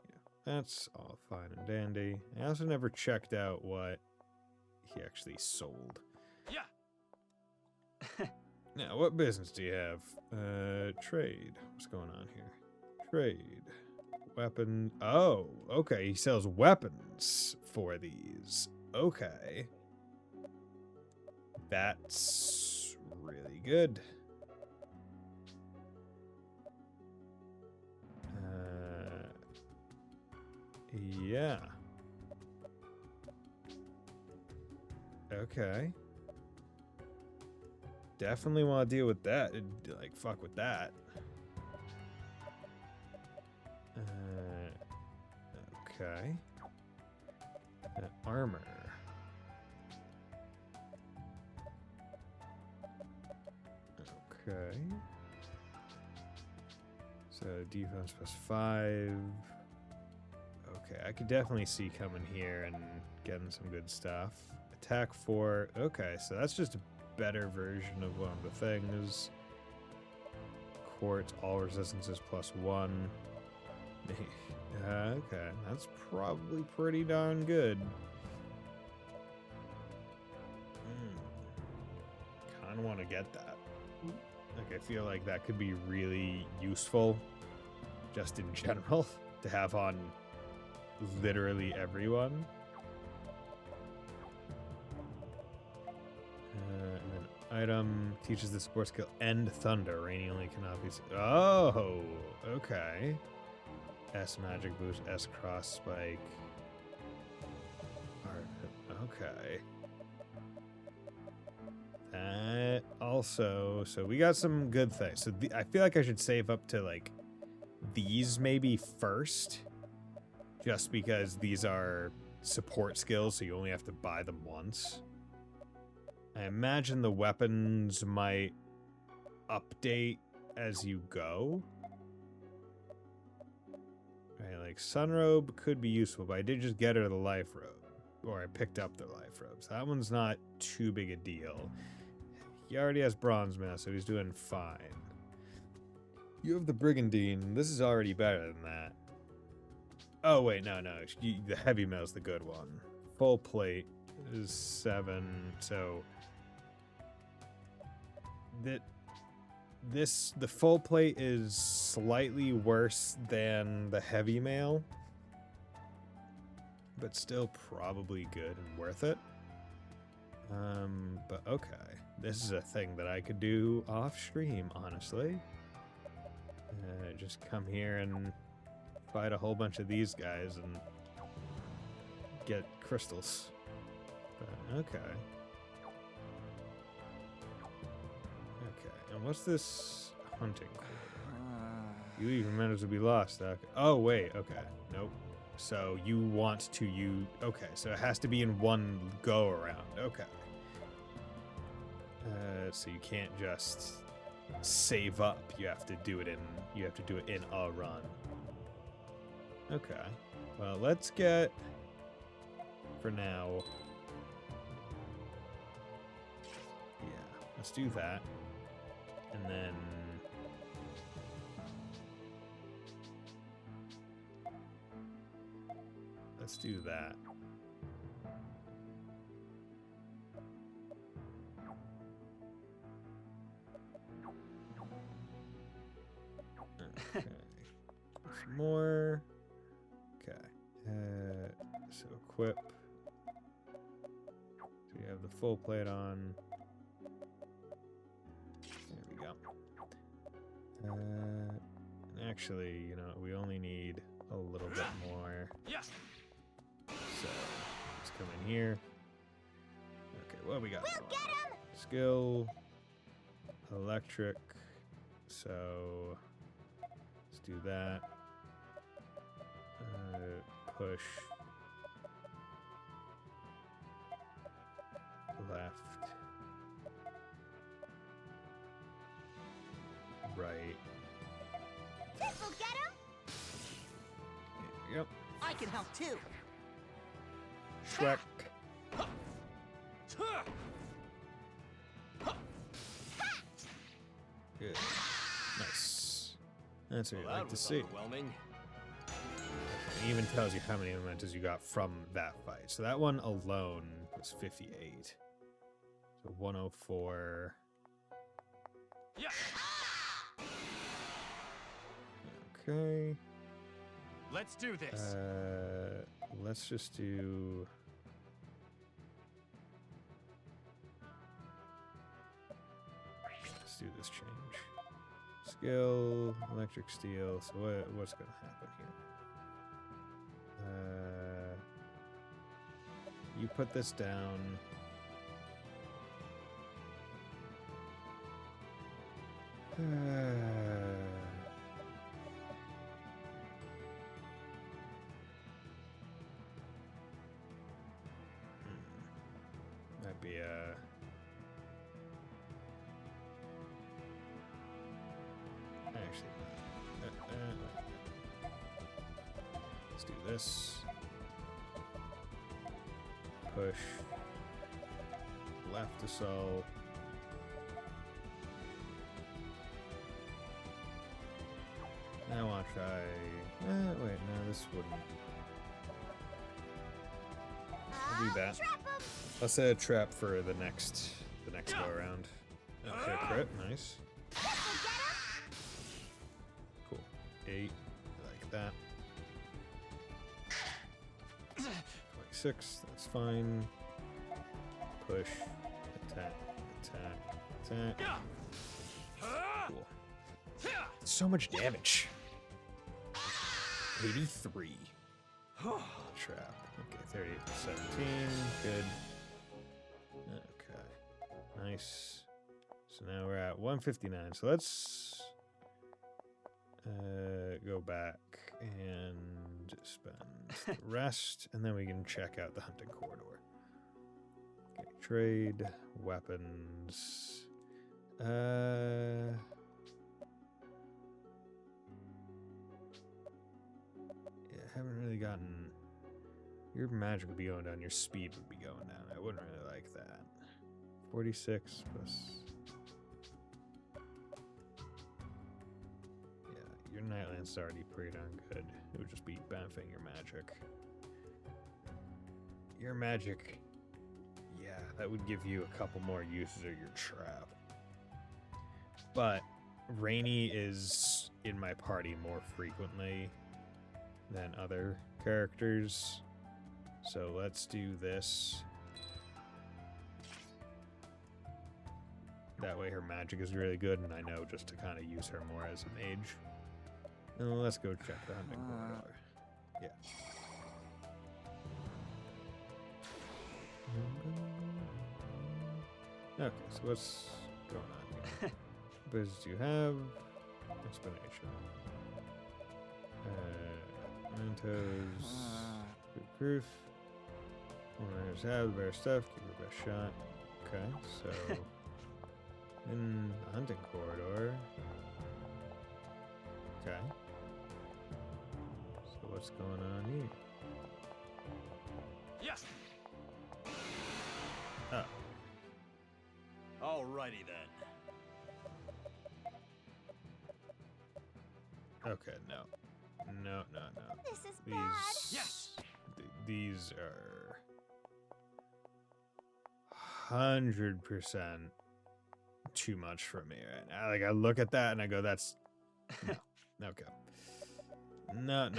Yeah, that's all fine and dandy. I also never checked out what he actually sold. Yeah. Now, what business do you have? Trade. What's going on here? Trade. Weapon. Oh, okay. He sells weapons for these. Okay. That's really good. Yeah. Okay. Definitely want to deal with that. Like, fuck with that. Okay. Armor. Okay. So defense +5. Okay, I could definitely see coming here and getting some good stuff. Attack 4. Okay, so that's just a better version of one of the things. Quartz, all resistances +1. Okay, that's probably pretty darn good. Kind of want to get that. Like, I feel like that could be really useful, just in general, to have on literally everyone. And then item teaches the support skill End Thunder. Rainy only cannot be. Oh, okay. S magic boost, S cross spike. Okay. That also, so we got some good things. So I feel like I should save up to like these maybe first, just because these are support skills, so you only have to buy them once. I imagine the weapons might update as you go. Right, like Sunrobe could be useful, but I did just get her the life robe, or I picked up the life robe, so that one's not too big a deal. He already has bronze mail, so he's doing fine. You have the brigandine. This is already better than that. Oh wait, no, the heavy mail's the good one. Full plate is 7, so the full plate is slightly worse than the heavy mail, but still probably good and worth it. But okay, this is a thing that I could do off stream, honestly. Just come here and fight a whole bunch of these guys and get crystals. But okay. Okay, and what's this hunting corridor? You even managed to be lost. Okay. Oh, wait, okay. Nope. So you want to use... Okay, so it has to be in one go around. Okay. So you can't just save up. You have to do it in a run. Okay. Well, let's get... For now... Yeah, let's do that. And then... Let's do that. Okay. Some more. Okay. So equip. So you have the full plate on. There we go. Actually, you know, we only need a little bit more. So let's come in here. Okay, what we got? We'll get him! Skill, electric. So let's do that. Push. Left. Right. This'll get him! There we go. I can help too. Shrek. Good. Nice. That's what you like to see. Overwhelming. It even tells you how many mementos you got from that fight. So that one alone was 58. So 104. Yeah. Okay. Let's do this. Let's just do... Let's do this change. Skill, electric steel. So what's going to happen here? You put this down. Might be actually, let's do this. Push. Left assault. I want to try... wait, no, this wouldn't. I'll do that. I'll set a trap for the next go around. Okay, crit, nice. Cool. 8, like that. 26, that's fine. Push, attack, attack, attack. Cool. So much damage. 83. Trap. Okay, 38 to 17. Good. Okay. Nice. So now we're at 159. So let's go back and spend the rest, and then we can check out the hunting corridor. Okay, trade, weapons. Haven't really gotten... Your magic would be going down, your speed would be going down. I wouldn't really like that. 46 plus... Yeah, your Nightland's already pretty darn good. It would just be benefiting your magic. Your magic... Yeah, that would give you a couple more uses of your trap. but Rainy is in my party more frequently than other characters. So let's do this. That way her magic is really good, and I know just to kind of use her more as a mage. And let's go check the hunting corridor. Yeah. Okay, so what's going on here? Business you have. Explanation. Mementos. Proof. Owners have better stuff. Keep your best shot. Okay, so in the hunting corridor. Okay. So what's going on here? Yes. Oh. Alrighty then. Okay, no. No. This is These, bad. Yes. These are 100% too much for me right now. Like, I look at that and I go, that's no. Okay. No.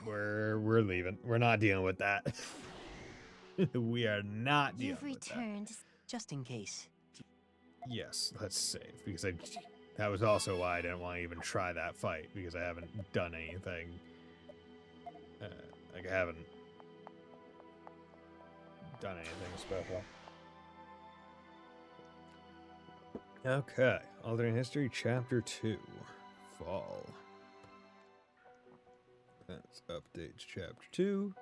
We're leaving. We're not dealing with that. We are not dealing You've with that. returned, just in case. Yes, let's save, because that was also why I didn't want to even try that fight, because I haven't done anything. Like, I haven't done anything special. Okay, Alternate History, Chapter 2, Fall. That's updates Chapter 2.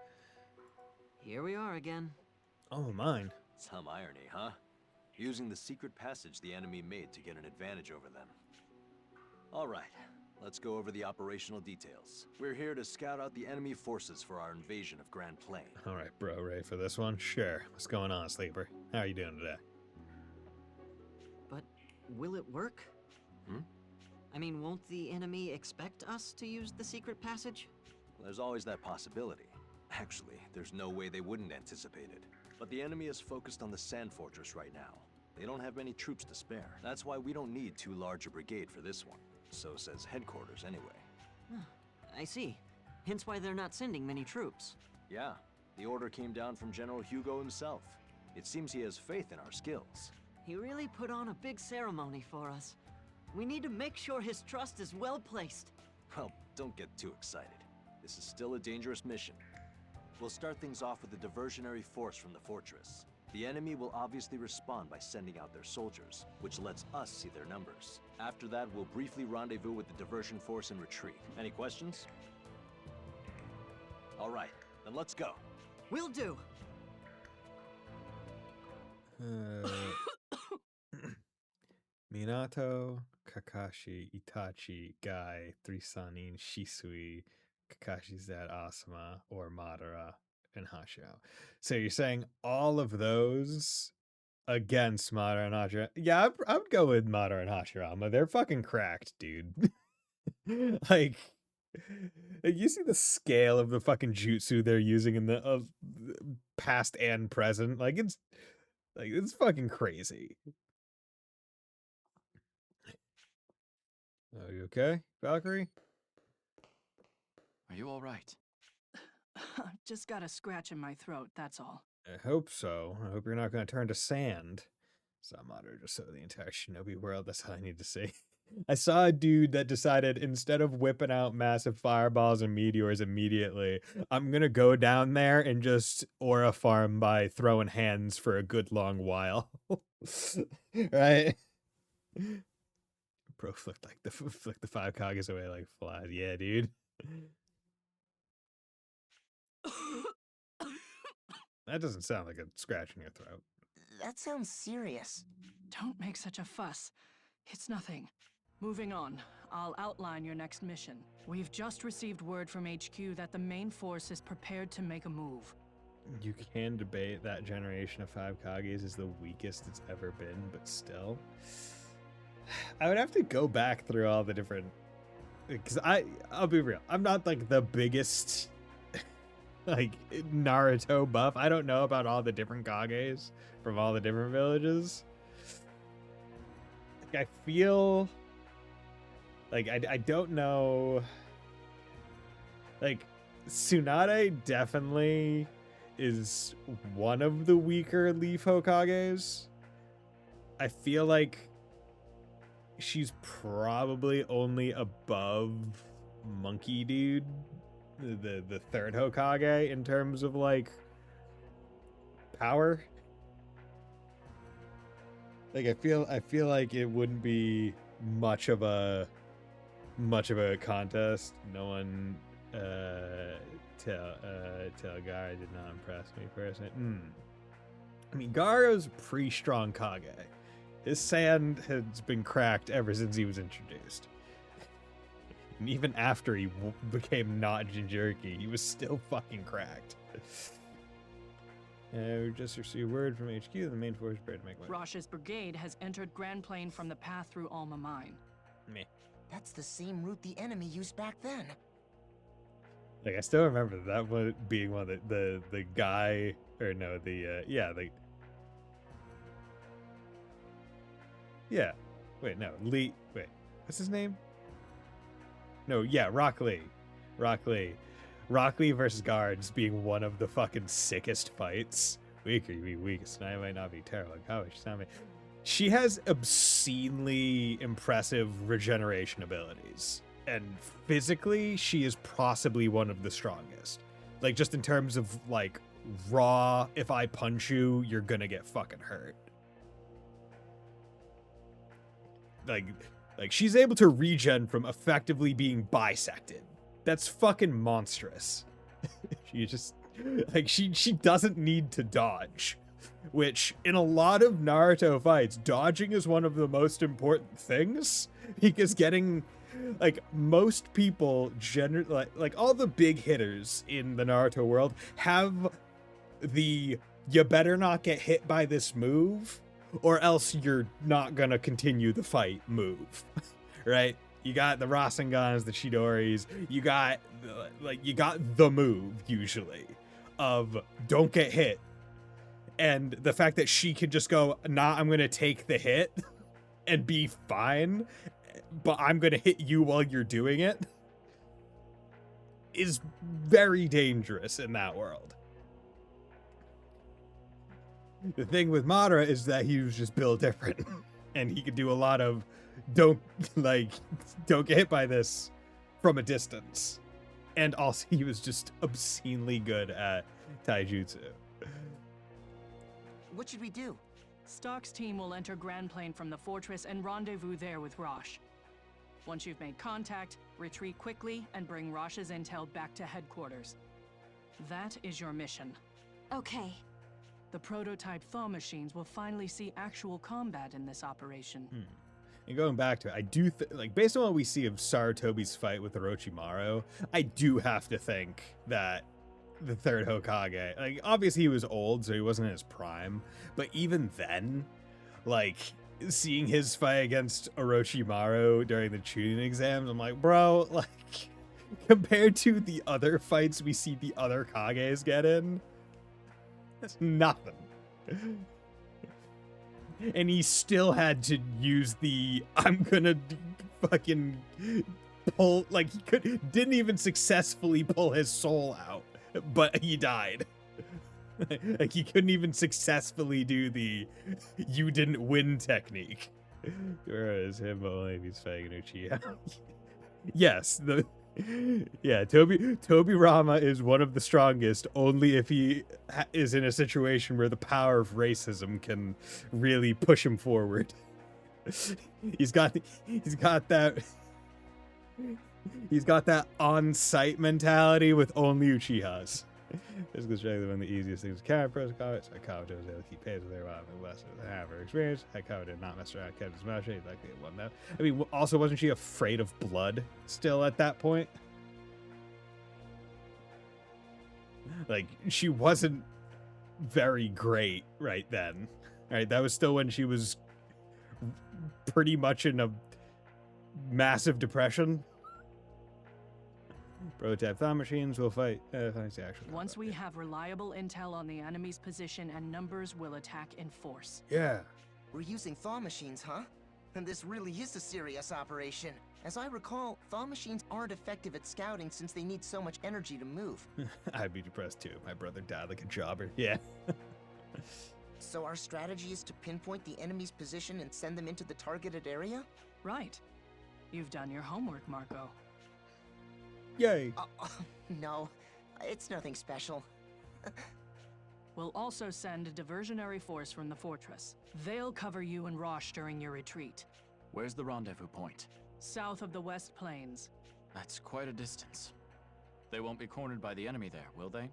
Here we are again. Oh, mine. Some irony, huh? Using the secret passage the enemy made to get an advantage over them. All right, let's go over the operational details. We're here to scout out the enemy forces for our invasion of Grand Plain. All right, bro, ready for this one? Sure. What's going on, Sleeper? How are you doing today? But will it work? Hmm? I mean, won't the enemy expect us to use the secret passage? There's always that possibility. Actually, there's no way they wouldn't anticipate it. But the enemy is focused on the Sand Fortress right now. They don't have many troops to spare. That's why we don't need too large a brigade for this one. So says headquarters anyway. I see. Hence why they're not sending many troops. Yeah, the order came down from General Hugo himself. It seems he has faith in our skills. He really put on a big ceremony for us. We need to make sure his trust is well placed. Well, don't get too excited. This is still a dangerous mission. We'll start things off with a diversionary force from the fortress. The enemy will obviously respond by sending out their soldiers, which lets us see their numbers. After that, we'll briefly rendezvous with the diversion force and retreat. Any questions? All right, then let's go. Will do. Minato, Kakashi, Itachi, Gai, 3 Sanin, Shisui, Kakashi's dad, Asuma, or Madara, and Hashirama. So you're saying all of those against Madara and Hashirama? Yeah, I would go with Madara and Hashirama. They're fucking cracked, dude. like, you see the scale of the fucking jutsu they're using in the past and present. It's fucking crazy. Are you okay, Valkyrie? Are you all right? Just got a scratch in my throat, that's all. I hope so. I hope you're not going to turn to sand. Samato just saw the entire shinobi world. That's all I need to say. I saw a dude that decided instead of whipping out massive fireballs and meteors immediately, I'm going to go down there and just aura farm by throwing hands for a good long while. Right? Bro flicked the 5 Kages away like flies. Yeah, dude. That doesn't sound like a scratch in your throat. That sounds serious. Don't make such a fuss. It's nothing. Moving on, I'll outline your next mission. We've just received word from HQ that the main force is prepared to make a move. You can debate that generation of 5 Kages is the weakest it's ever been, but still. I would have to go back through all the different... Because I'll be real, I'm not like the biggest like Naruto buff. I don't know about all the different Kages from all the different villages. I feel like I don't know. Like, Tsunade definitely is one of the weaker Leaf Hokages. I feel like she's probably only above Monkey Dude, the third Hokage, in terms of like power. Like I feel like it wouldn't be much of a contest. No one tell Gara did not impress me personally. I mean, Gara's a pretty strong Kage. His sand has been cracked ever since he was introduced. And even after he became not Jinchuriki, he was still fucking cracked. We just received word from HQ the main force prepared to make way. Rosh's brigade has entered Grand Plain from the path through Alma Mine. Meh. That's the same route the enemy used back then. Like, I still remember that one being one of the guy, or no, Lee, wait, what's his name? No, yeah, Rock Lee. Rock Lee versus Guards being one of the fucking sickest fights. Weaker, you be weakest, and I might not be terrible. How she's not me. She has obscenely impressive regeneration abilities. And physically, she is possibly one of the strongest. Like, just in terms of, like, raw, if I punch you, you're gonna get fucking hurt. Like she's able to regen from effectively being bisected. That's fucking monstrous. She just, like, she doesn't need to dodge. Which, in a lot of Naruto fights, dodging is one of the most important things. Because getting, like, most people, like all the big hitters in the Naruto world have the, you better not get hit by this move, or else you're not gonna continue the fight move. Right? You got the Rasengans, the Chidoris, you got the move, usually, of don't get hit. And the fact that she can just go, nah, I'm gonna take the hit and be fine, but I'm gonna hit you while you're doing it, is very dangerous in that world. The thing with Madara is that he was just built different, and he could do a lot of don't get hit by this from a distance. And also he was just obscenely good at taijutsu. What should we do? Stock's team will enter Grand Plain from the fortress and rendezvous there with Rosh. Once you've made contact, retreat quickly and bring Rosh's intel back to headquarters. That is your mission. Okay. The prototype thaw machines will finally see actual combat in this operation. And going back to it, I do like, based on what we see of Sarutobi's fight with Orochimaru, I do have to think that the third Hokage, like, obviously he was old, so he wasn't in his prime, but even then, like, seeing his fight against Orochimaru during the Chunin exams, I'm like, bro, like, compared to the other fights we see the other Kages get in, that's nothing. And he still had to use the, I'm gonna fucking pull, like, didn't even successfully pull his soul out, but he died. Like, he couldn't even successfully do the you didn't win technique. Whereas him only if he's fighting Uchiha. Yes, Tobi Rama is one of the strongest only if he is in a situation where the power of racism can really push him forward. He's got that on-site mentality with only Uchihas. Physical strength is one of the easiest things to carry. Protocol, so Kabuto was able to keep pace with their wild and less than half her experience. Kabuto did not mess around, kept his mouth shut, likely it won that. I mean, also, wasn't she afraid of blood still at that point? Like, she wasn't very great right then. Right, that was still when she was pretty much in a massive depression. Prototype thaw machines will fight. Once we have reliable intel on the enemy's position and numbers, will attack in force. Yeah. We're using thaw machines, huh? And this really is a serious operation. As I recall, thaw machines aren't effective at scouting since they need so much energy to move. I'd be depressed too. My brother died like a jobber. Yeah. So our strategy is to pinpoint the enemy's position and send them into the targeted area? Right. You've done your homework, Marco. Yay. No, it's nothing special. We'll also send a diversionary force from the fortress. They'll cover you and Rosh during your retreat. Where's the rendezvous point? South of the West Plains. That's quite a distance. They won't be cornered by the enemy there, will they?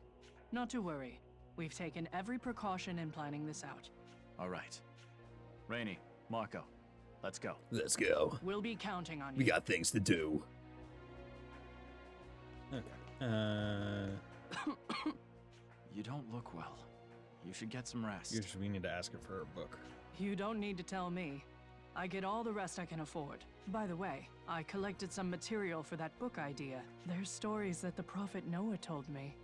Not to worry. We've taken every precaution in planning this out. All right. Rainey, Marco, let's go. Let's go. We'll be counting on you. We got things to do. Okay. You don't look well. You should get some rest. We need to ask her for her book. You don't need to tell me. I get all the rest I can afford. By the way, I collected some material for that book idea. There's stories that the Prophet Noah told me.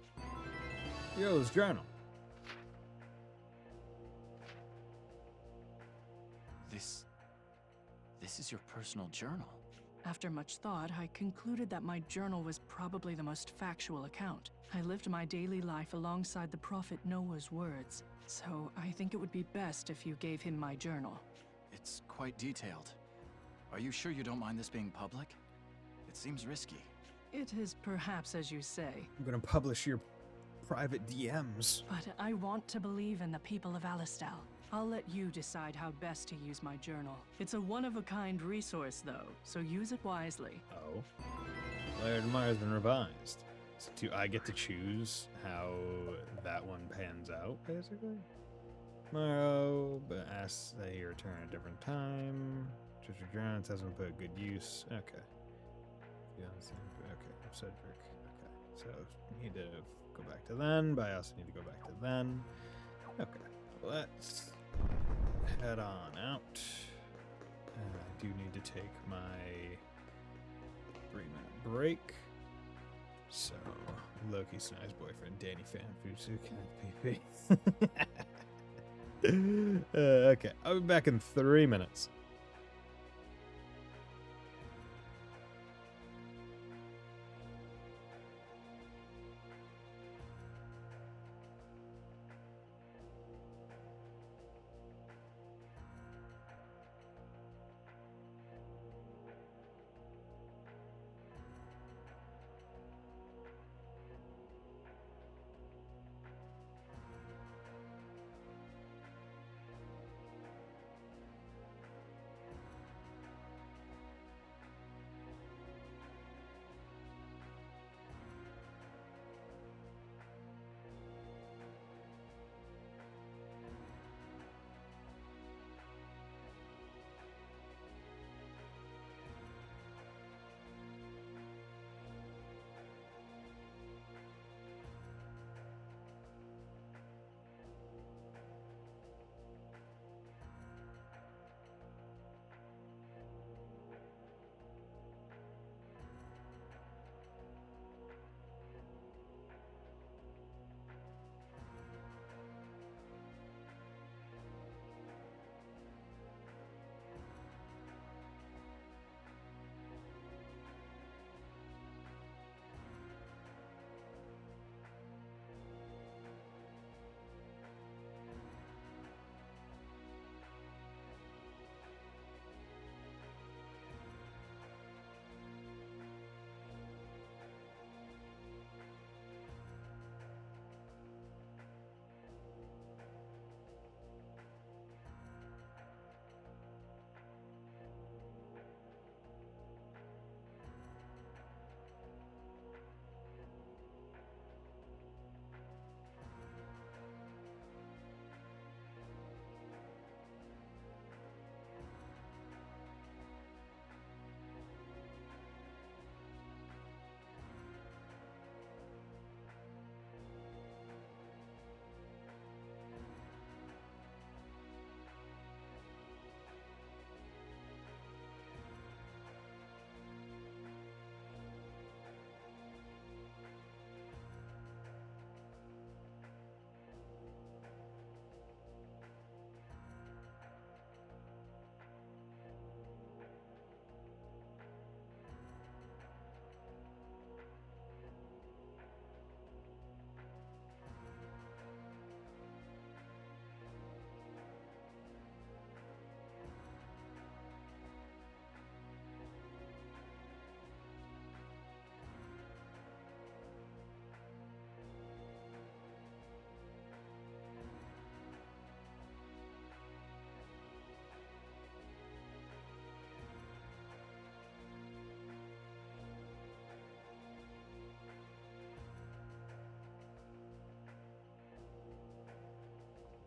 Yo's journal. This is your personal journal. After much thought, I concluded that my journal was probably the most factual account. I lived my daily life alongside the Prophet Noah's words, so I think it would be best if you gave him my journal. It's quite detailed. Are you sure you don't mind this being public? It seems risky. It is perhaps as you say. I'm gonna publish your private DMs. But I want to believe in the people of Alistal. I'll let you decide how best to use my journal. It's a one-of-a-kind resource, though, so use it wisely. Oh. Laird Tomorrow's been revised. So I get to choose how that one pans out, basically? Tomorrow, but asks that he return at a different time. Just return, it hasn't put good use. Okay. Yeah, okay, Cedric. Okay. So I need to go back to then, but I also need to go back to then. Okay. Let's head on out. I do need to take my 3-minute break. So, Loki Snide's boyfriend, Danny Fanfusu, can't PP. Okay, I'll be back in 3 minutes.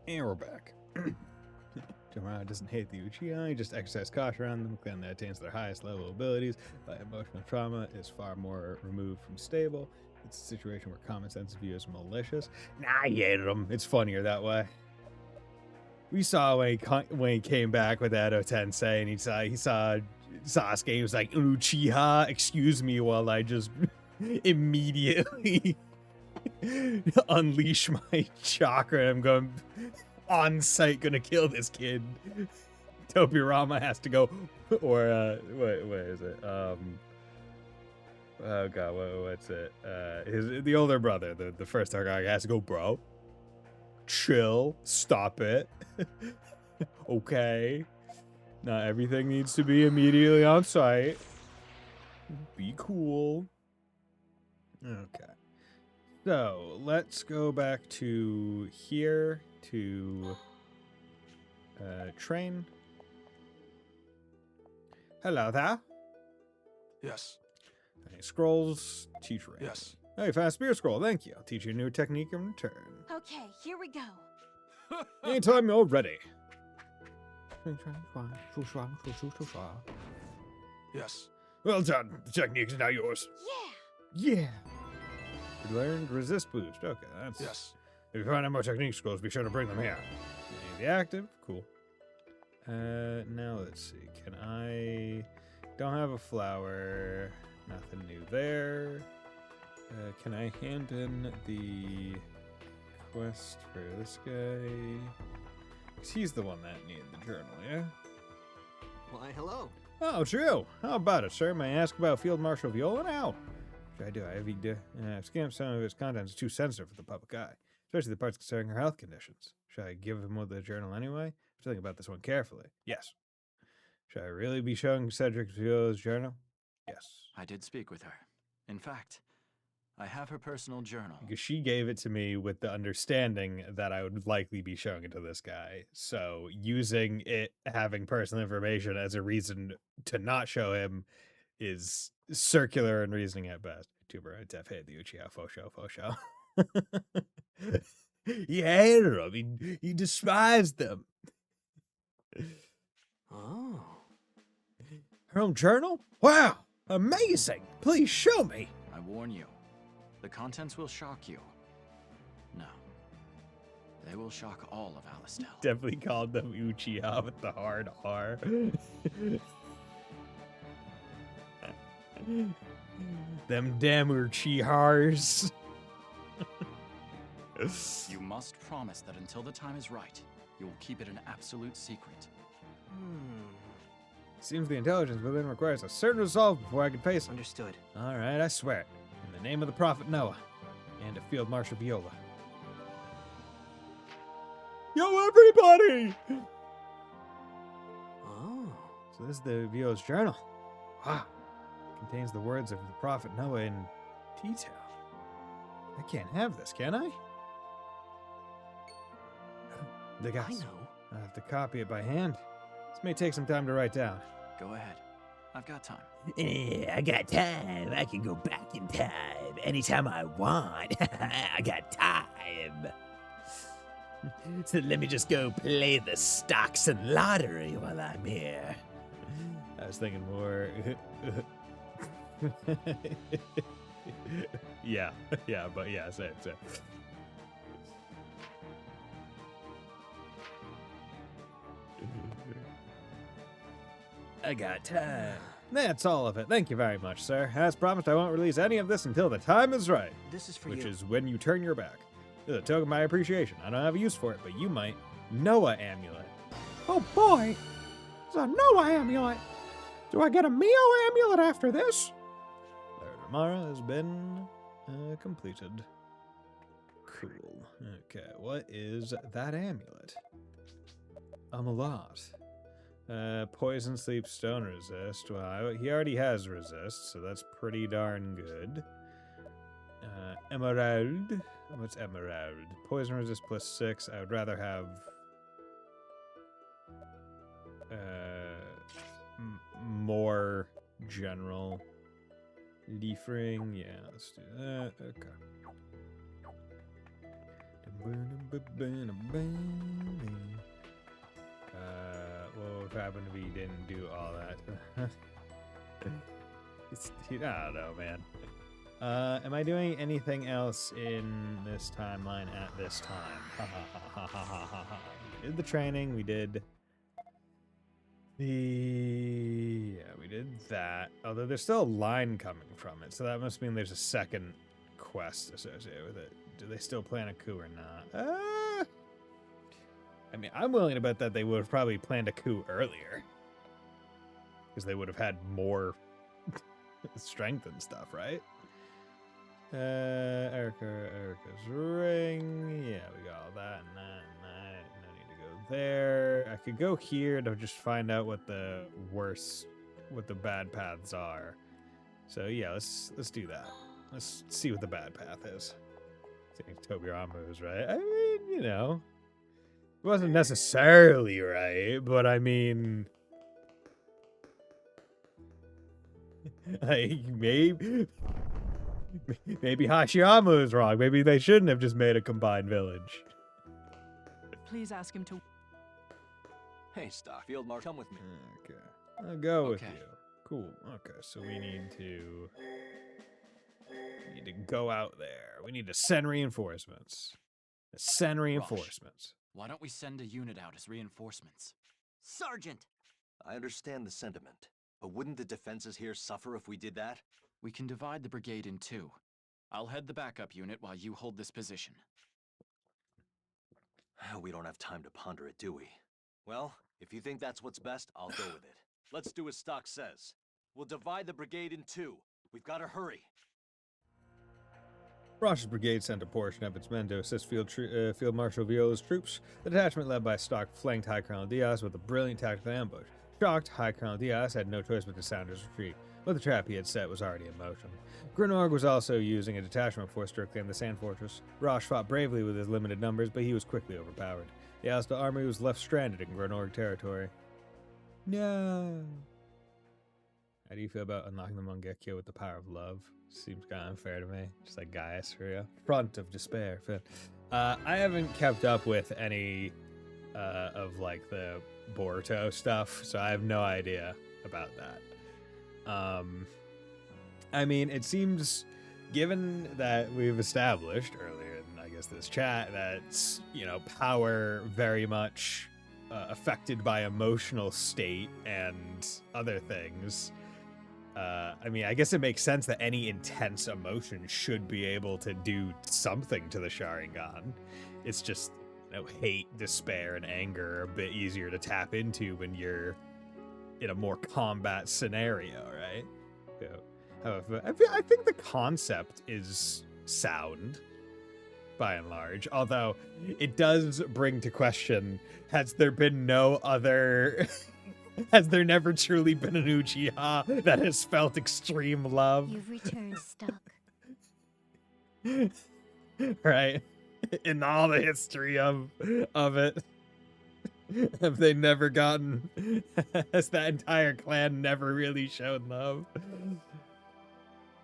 And we're back. Tomorrow doesn't hate the Uchiha, just exercise caution around them, clan that attains their highest level abilities. Emotional trauma is far more removed from stable. It's a situation where common sense view is malicious. Nah, I hated him. It's funnier that way. We saw when he came back with Edo Tensei, and he saw Sasuke. He was like, Uchiha, excuse me, while I just immediately unleash my chakra. And I'm going on site, gonna kill this kid. Tobirama has to go, or what is it? Oh god, what's it? The older brother, the first Hokage, has to go, bro. Chill, stop it. Okay, not everything needs to be immediately on site. Be cool. Okay, so let's go back to here to train. Hello there. Yes. Any scrolls? Teach rank. Yes. Hey, fast spear scroll. Thank you. I'll teach you a new technique in return. Okay, here we go. Anytime you're ready. Yes. Well done. The technique is now yours. Yeah. Yeah. You learned resist boost. Okay, that's... Yes. If you find out more technique scrolls, be sure to bring them here. You need the active. Cool. Now let's see. Can I... Don't have a flower. Nothing new there. Can I hand in the quest for this guy? 'Cause he's the one that needed the journal, yeah? Why, hello. Oh, true. How about it, sir? May I ask about Field Marshal Viola now? Should I do? I've scanned some of its contents. Too sensitive for the public eye, especially the parts concerning her health conditions. Should I give him the journal anyway? I'm thinking about this one carefully. Yes. Should I really be showing Cedric Viola's journal? Yes. I did speak with her. In fact, I have her personal journal. Because she gave it to me with the understanding that I would likely be showing it to this guy. So using it having personal information as a reason to not show him is circular and reasoning at best. Tuber and Def hate the Uchiha faux show. He hated them. He despised them. Oh. Her own journal? Wow, amazing. Please show me. I warn you, the contents will shock you. No, they will shock all of Alistel. Definitely called them Uchiha with the hard R. Them damn Uchihas. You must promise that until the time is right, you will keep it an absolute secret. Seems the intelligence within requires a certain resolve before I can face it. Understood. All right, I swear it. In the name of the Prophet Noah and of Field Marshal Viola. Yo, everybody! Oh. So this is the Viola's journal. Wow. Contains the words of the Prophet Noah in detail. I can't have this, can I? The guys. I know. I have to copy it by hand. This may take some time to write down. Go ahead. I've got time. I got time. I can go back in time anytime I want. I got time. So let me just go play the stocks and lottery while I'm here. I was thinking more... yeah, but yeah, same. I got time. That's all of it. Thank you very much, sir. As promised, I won't release any of this until the time is right. This is for which you. is when you turn your back. It's a token of my appreciation. I don't have a use for it, but you might. Noah amulet. Oh boy! It's a Noah amulet! Do I get a Mio amulet after this? Laramara has been completed. Cool. Okay, what is that amulet? A lot. Poison, sleep, stone resist. Well, he already has resist, so that's pretty darn good. Emerald. What's emerald? Poison resist plus 6. I would rather have more general. Leaf ring. Yeah, let's do that. Okay. would have happened if he didn't do all that. I don't know, man. Am I doing anything else in this timeline at this time? We did the training. We did we did that. Although there's still a line coming from it, so that must mean there's a second quest associated with it. Do they still plan a coup or not? I mean, I'm willing to bet that they would have probably planned a coup earlier, because they would have had more strength and stuff, right? Erica's ring. Yeah, we got all that and that and that. No need to go there. I could go here to just find out what the bad paths are. So yeah, let's do that. Let's see what the bad path is. I think Tobirama was right. I mean, you know, it wasn't necessarily right, but I mean, like maybe Hashiyama is wrong. Maybe they shouldn't have just made a combined village. Please ask him to... Hey, Stock. Field Marshal, come with me. Okay. I'll go with you. Cool. Okay, so we need to go out there. We need to send reinforcements. Send reinforcements. Why don't we send a unit out as reinforcements? Sergeant! I understand the sentiment, but wouldn't the defenses here suffer if we did that? We can divide the brigade in two. I'll head the backup unit while you hold this position. We don't have time to ponder it, do we? Well, if you think that's what's best, I'll go with it. Let's do as Stock says. We'll divide the brigade in two. We've got to hurry. Rosh's brigade sent a portion of its men to assist Field Marshal Viola's troops. The detachment led by Stock flanked High Colonel Diaz with a brilliant tactical ambush. Shocked, High Colonel Diaz had no choice but to sound his retreat, but the trap he had set was already in motion. Grenorg was also using a detachment force to reclaim the Sand Fortress. Rosh fought bravely with his limited numbers, but he was quickly overpowered. The Alsta army was left stranded in Grenorg territory. No. How do you feel about unlocking the Mangekyo with the power of love? Seems kind of unfair to me. Just like Gaius for real. Front of despair. I haven't kept up with any of like the Boruto stuff, so I have no idea about that. I mean, it seems, given that we've established earlier in, I guess, this chat, that, you know, power very much affected by emotional state and other things. I mean, I guess it makes sense that any intense emotion should be able to do something to the Sharingan. It's just, you know, hate, despair, and anger are a bit easier to tap into when you're in a more combat scenario, right? So, I think the concept is sound, by and large, although it does bring to question, has there been no other... Has there never truly been an Uchiha that has felt extreme love? You've returned, Stock. Right? In all the history of it. Have they never gotten... Has that entire clan never really shown love?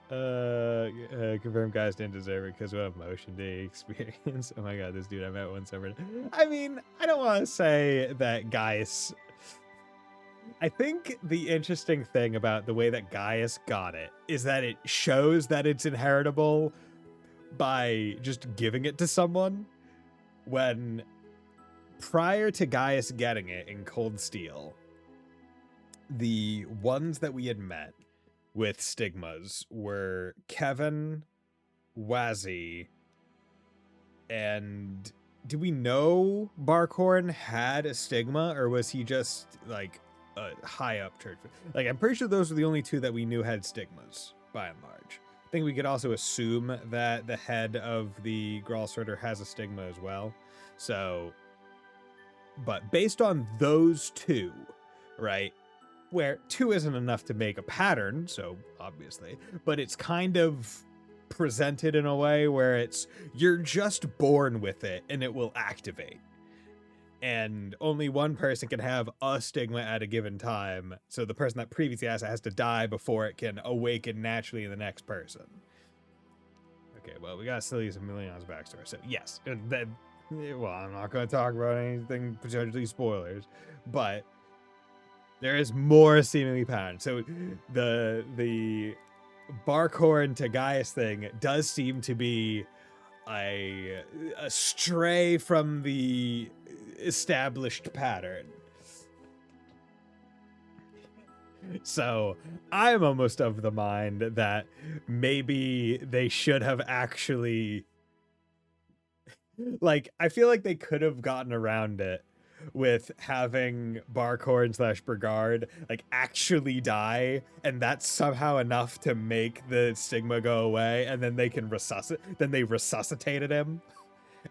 Confirmed guys didn't deserve it because what emotion did he experience? Oh my god, this dude I met once over... I mean, I don't want to say that Gaius... I think the interesting thing about the way that Gaius got it is that it shows that it's inheritable by just giving it to someone, when prior to Gaius getting it in Cold Steel, the ones that we had met with stigmas were Kevin, Wazzy, and do we know Barkhorn had a stigma, or was he just like a high up church? Like, I'm pretty sure those were the only two that we knew had stigmas, by and large. I think we could also assume that the head of the Gralsorter has a stigma as well. So, but based on those two, right, where two isn't enough to make a pattern, so obviously, but it's kind of presented in a way where it's, you're just born with it and it will activate. And only one person can have a stigma at a given time, so the person that previously has to die before it can awaken naturally in the next person. Okay, well, we gotta still use Emilion's backstory, so yes. Well, I'm not gonna talk about anything potentially spoilers, but There is more seemingly pattern. So the Barkhorn to Gaius thing does seem to be a stray from the established pattern. So I'm almost of the mind that maybe they should have actually, like, I feel like they could have gotten around it with having Barkhorn / Brigard like actually die, and that's somehow enough to make the stigma go away, and then they can resuscitated him,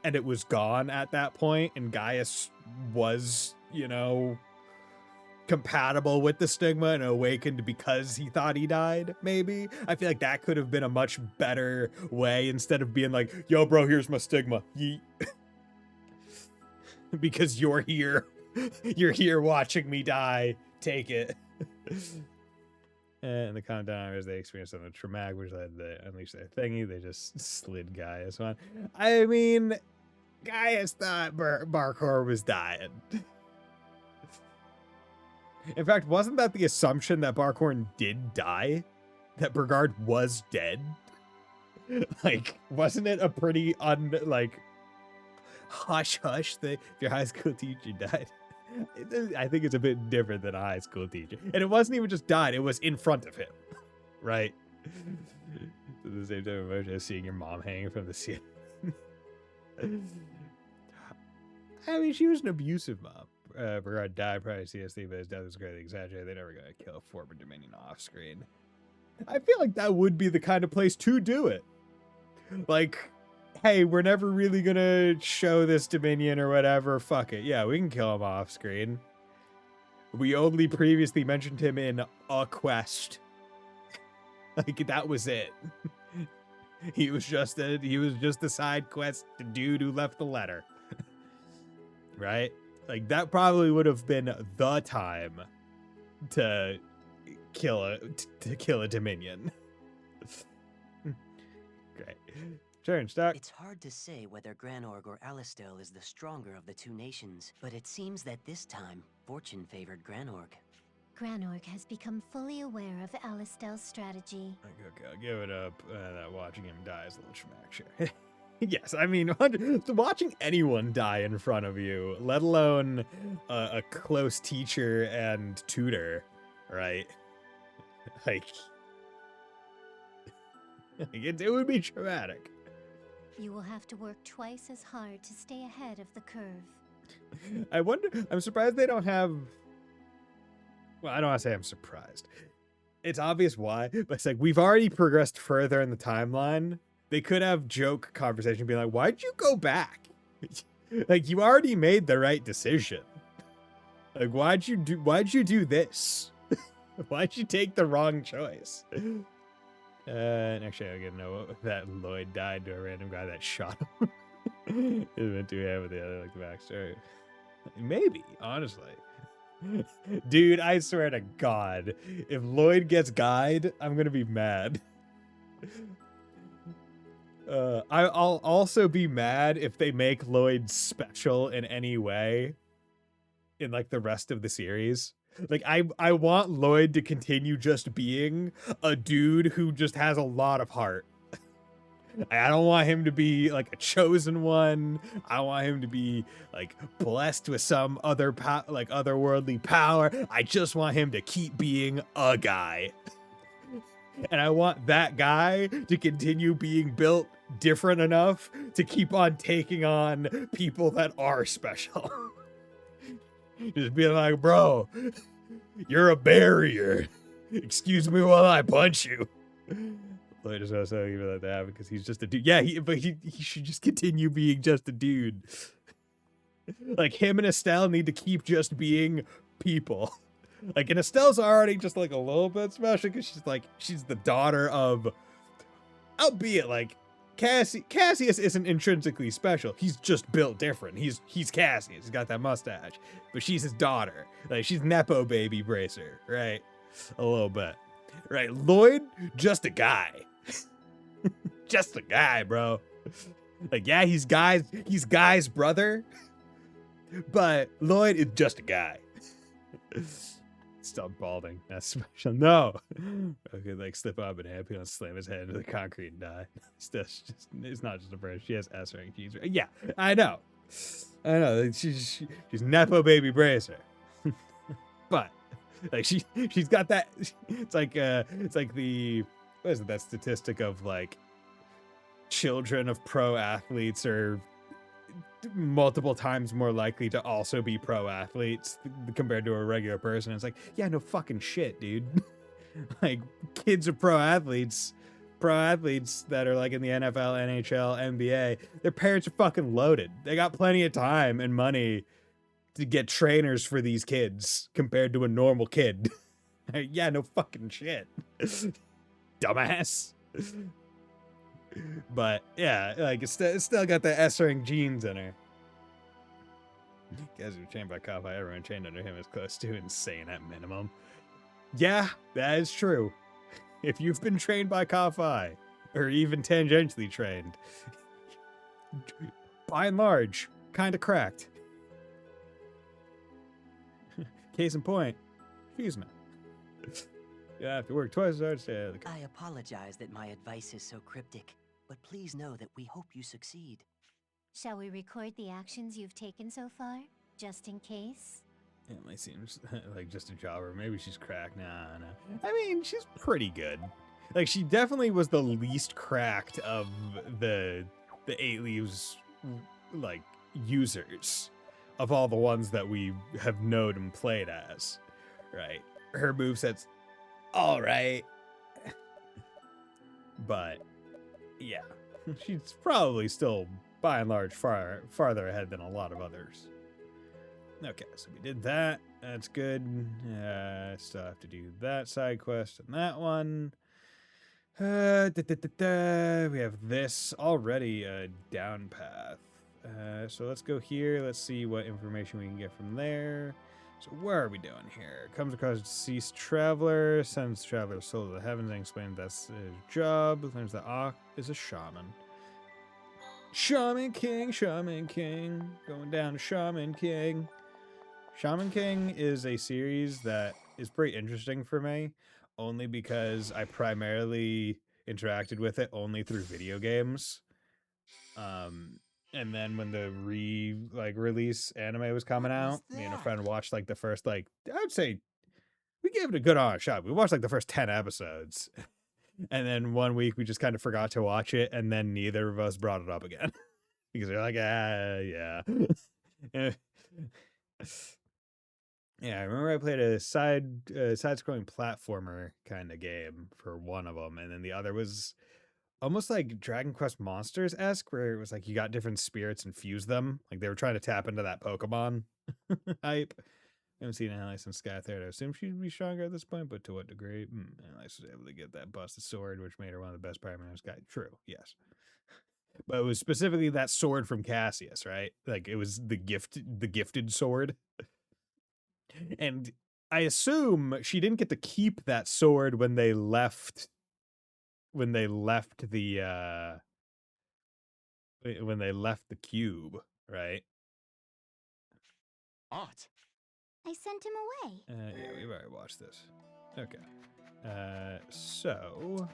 and it was gone at that point, and Gaius was, you know, compatible with the stigma and awakened because he thought he died. Maybe I feel like that could have been a much better way, instead of being like, yo bro, here's my stigma, yeet. Because you're here watching me die, take it. And the countdown as they experienced something traumatic, which led to unleash their thingy. They just slid Gaius on. I mean, Gaius thought Barkhor was dying. In fact, wasn't that the assumption that Barkhorn did die? That Brigard was dead? Like, wasn't it a pretty hush thing? If your high school teacher died. I think it's a bit different than a high school teacher. And it wasn't even just died, it was in front of him. Right? The same type of emotion as seeing your mom hanging from the ceiling. I mean, she was an abusive mom. Brigard died probably CSD, but his death was greatly exaggerated. They're never going to kill a former Dominion off screen. I feel like that would be the kind of place to do it. Like, hey, we're never really going to show this Dominion or whatever. Fuck it. Yeah, we can kill him off screen. We only previously mentioned him in a quest. Like, that was it. He was just the side quest dude who left the letter. Right? Like, that probably would have been the time to kill a Dominion. Great. Turn, Stark. It's hard to say whether Granorg or Alistel is the stronger of the two nations, but it seems that this time, fortune favored Granorg. Granorg has become fully aware of Alistel's strategy. Okay, I'll give it up. That watching him die is a little schmack, sure. Yes, I mean, watching anyone die in front of you, let alone a close teacher and tutor, right? Like, it would be traumatic. You will have to work twice as hard to stay ahead of the curve. I'm surprised they don't have... Well, I don't want to say I'm surprised. It's obvious why, but it's like, we've already progressed further in the timeline. They could have joke conversation being like, why'd you go back? Like, you already made the right decision. Like, why'd you do this? Why'd you take the wrong choice? And actually, I gotta know that Lloyd died to a random guy that shot him. It went too heavy with the other, like, the backstory. Maybe, honestly. Dude, I swear to God, if Lloyd gets guyed, I'm gonna be mad. I'll also be mad if they make Lloyd special in any way in, like, the rest of the series. Like, I want Lloyd to continue just being a dude who just has a lot of heart. I don't want him to be, like, a chosen one. I want him to be, like, blessed with some otherworldly power. I just want him to keep being a guy. And I want that guy to continue being built different enough to keep on taking on people that are special. Just being like, bro, you're a barrier. Excuse me while I punch you. I just want to give that to happen because he's just a dude. Yeah, but he should just continue being just a dude. Like, him and Estelle need to keep just being people. Like, and Estelle's already just, like, a little bit special because she's the daughter of, albeit, like, Cassius isn't intrinsically special. He's just built different. He's Cassius. He's got that mustache. But she's his daughter. Like, she's Nepo baby bracer, right? A little bit. Right, Lloyd, just a guy. Just a guy, bro. Like, yeah, he's Guy's brother. But Lloyd is just a guy. Still balding. That's special. No. Okay, like slip on a banana peel and slam his head into the concrete and die. It's not just a bird. She has S rank G's. Yeah, I know. She's Nepo baby Bracer. But like she's got that. It's like the, what is it, that statistic of like children of pro athletes are multiple times more likely to also be pro athletes compared to a regular person. It's like, yeah, no fucking shit, dude. Like kids of pro athletes that are like in the NFL, NHL, NBA, their parents are fucking loaded. They got plenty of time and money to get trainers for these kids compared to a normal kid. Yeah, no fucking shit. Dumbass. But yeah, like it's still got the S rank genes in her. Guys who were trained by Kafai, everyone trained under him is close to insane at minimum. Yeah, that is true. If you've been trained by Kafai, or even tangentially trained, by and large, kind of cracked. Case in point, Fusma. You have to work twice as hard to stay out of the I apologize that my advice is so cryptic, but please know that we hope you succeed. Shall we record the actions you've taken so far, just in case? It only seems like just a jobber. Maybe she's cracked. Nah. I mean, she's pretty good. Like, she definitely was the least cracked of the 8 Leaves, like, users of all the ones that we have known and played as, right? Her moveset's all right. But, yeah. She's probably still, by and large, farther ahead than a lot of others. Okay, so we did that. That's good. Still have to do that side quest and that one. We have this already, a down path. So let's go here. Let's see what information we can get from there. So where are we doing here? Comes across a deceased traveler, sends traveler's soul to the heavens and explains that's his job. Learns that Ak is a shaman. Shaman King. Going down to Shaman King. Shaman King is a series that is pretty interesting for me, only because I primarily interacted with it only through video games. And then when the release anime was coming out, me and a friend watched like the first, like, I would say we gave it a good honest shot. We watched like the first 10 episodes. And then one week we just kind of forgot to watch it, and then neither of us brought it up again. Because they're like, yeah. Yeah, I remember I played a side-scrolling platformer kind of game for one of them, and then the other was almost like Dragon Quest Monsters-esque, where it was like you got different spirits and fuse them. Like they were trying to tap into that Pokemon hype. I haven't seen Annalise and Skythird. I assume she'd be stronger at this point, but to what degree? Annalise was able to get that busted sword, which made her one of the best primaries. True, yes. But it was specifically that sword from Cassius, right? Like it was the gifted sword. And I assume she didn't get to keep that sword when they left the cube, right? Ot. I sent him away. Yeah, we've already watched this. Okay. So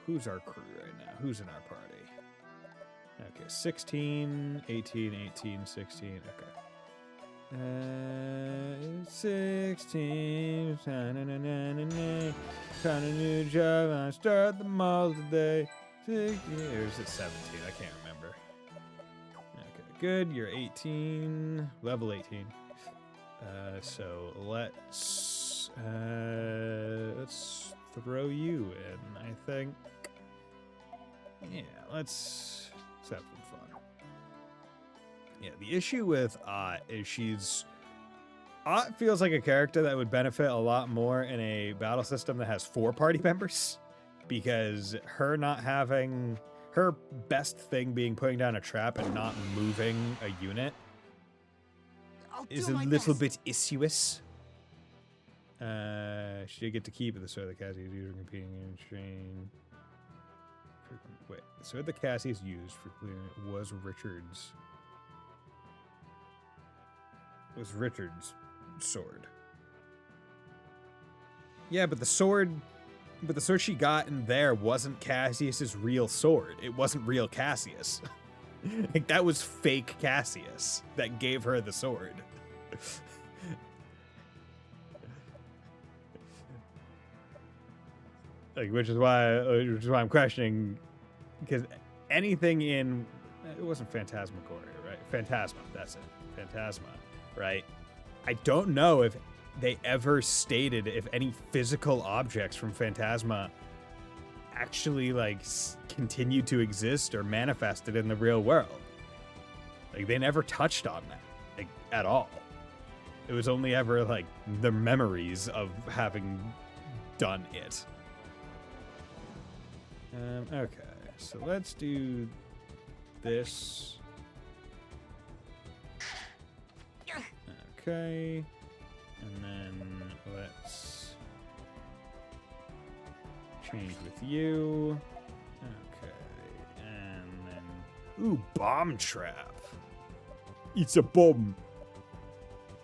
who's our crew right now? Who's in our party? Okay, 16, 18, 18, 16. Okay. 16. Trying a new job. I start the mall today. 16. Or is it 17? I can't remember. Okay, good. You're 18. Level 18. So let's throw you in, I think. Yeah, let's have some fun. Yeah, the issue with Ott is Ott feels like a character that would benefit a lot more in a battle system that has 4 party members, because her not having her best thing being putting down a trap and not moving a unit is a little bit issuous. She did get to keep the sword that Cassie's using competing in train. Wait, the sword that Cassie's used for clearing it was Richard's. was Richard's sword. Yeah, but the sword she got in there wasn't Cassius's real sword. It wasn't real Cassius. Like, that was fake Cassius that gave her the sword. Like, which is why I'm questioning, because anything in, it wasn't Phantasmagoria, right? Phantasma, that's it. Phantasma, right? I don't know if they ever stated if any physical objects from Phantasma actually, like, continued to exist or manifested in the real world. Like, they never touched on that, like, at all. It was only ever, like, the memories of having done it. Okay, so let's do this. Okay, and then let's change with you. Okay, and then, ooh, bomb trap. It's a bomb.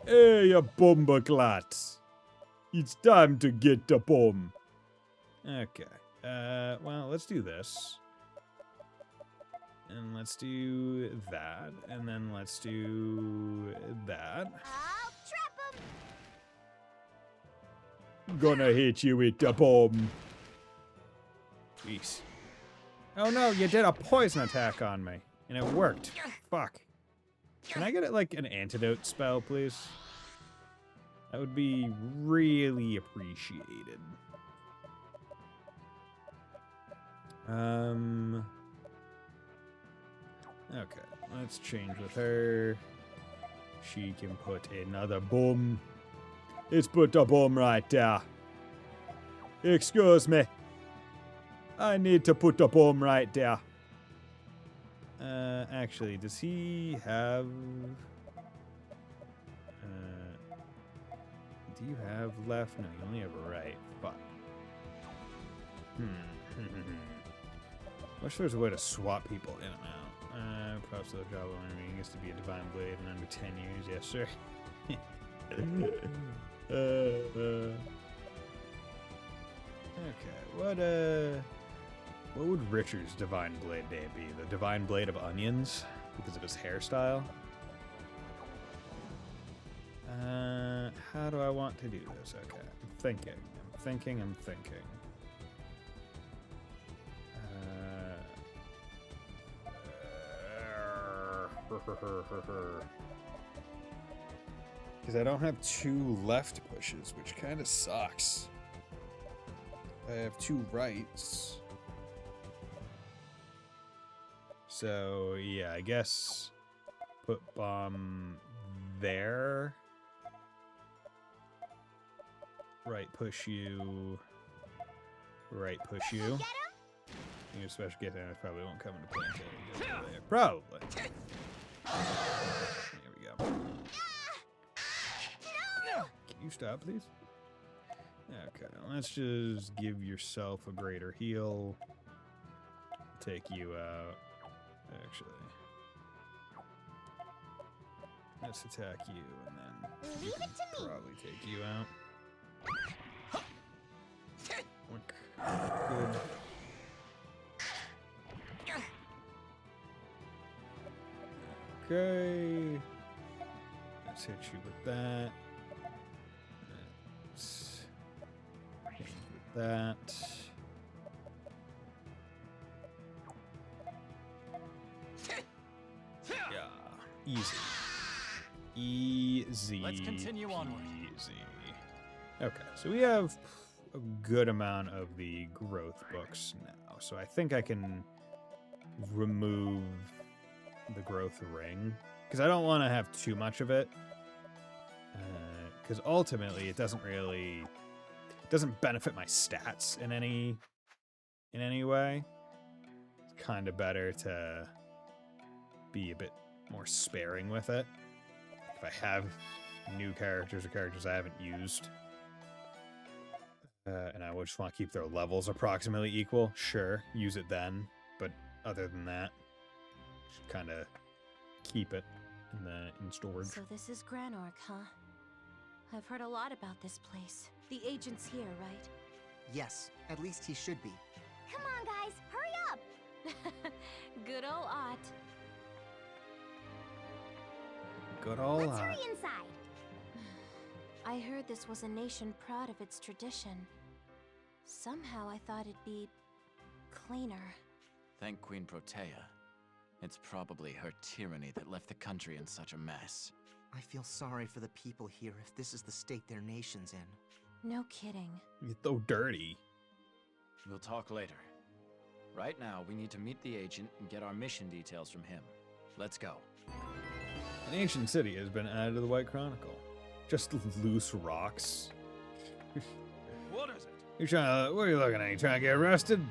Hey, a bombaclat. It's time to get the bomb. Okay. Well, let's do this. And let's do that. And then let's do that. I'll trap him. Gonna hit you with the bomb. Jeez. Oh no, you did a poison attack on me. And it worked. Fuck. Can I get it like an antidote spell, please? That would be really appreciated. Okay, let's change with her. She can put another bomb. Let's put a bomb right there. Excuse me. I need to put a bomb right there. Actually, does he have... do you have left? No, you only have a right. Fuck. Wish there was a way to swap people in and out. Props to the job of enemy gets to be a divine blade in under 10 years. Yes, sir. Okay, what would Richard's divine blade day be? The divine blade of onions because of his hairstyle. How do I want to do this? Okay, I'm thinking. Because I don't have 2 left pushes, which kind of sucks. I have 2 rights. So, yeah, I guess put bomb there. Right push you. Right push you. Your special get there probably won't come into play until you get over there. Probably. There we go. Can you stop, please? Okay, let's just give yourself a greater heal. Take you out. Actually. Let's attack you, and then we can probably take you out. Good. Okay. Let's hit you with that. Let's hit you with that. Yeah. Easy. Let's continue onward. Easy. Okay, so we have a good amount of the growth books now. So I think I can remove the growth ring, because I don't want to have too much of it, because ultimately it doesn't benefit my stats in any way. It's kind of better to be a bit more sparing with it if I have new characters or characters I haven't used, and I just want to keep their levels approximately equal. Sure, use it then, but other than that, kind of keep it in storage. So this is Granorg, huh? I've heard a lot about this place. The agent's here, right? Yes, at least he should be. Come on, guys, hurry up! Good ol' Ott. Good old Let's Ott. hurry inside. I heard this was a nation proud of its tradition. Somehow I thought it'd be cleaner. Thank Queen Protea. It's probably her tyranny that left the country in such a mess. I feel sorry for the people here if this is the state their nation's in. No kidding. You're so dirty. We'll talk later. Right now, we need to meet the agent and get our mission details from him. Let's go. An ancient city has been added to the White Chronicle. Just loose rocks. What is it? What are you looking at? You trying to get arrested?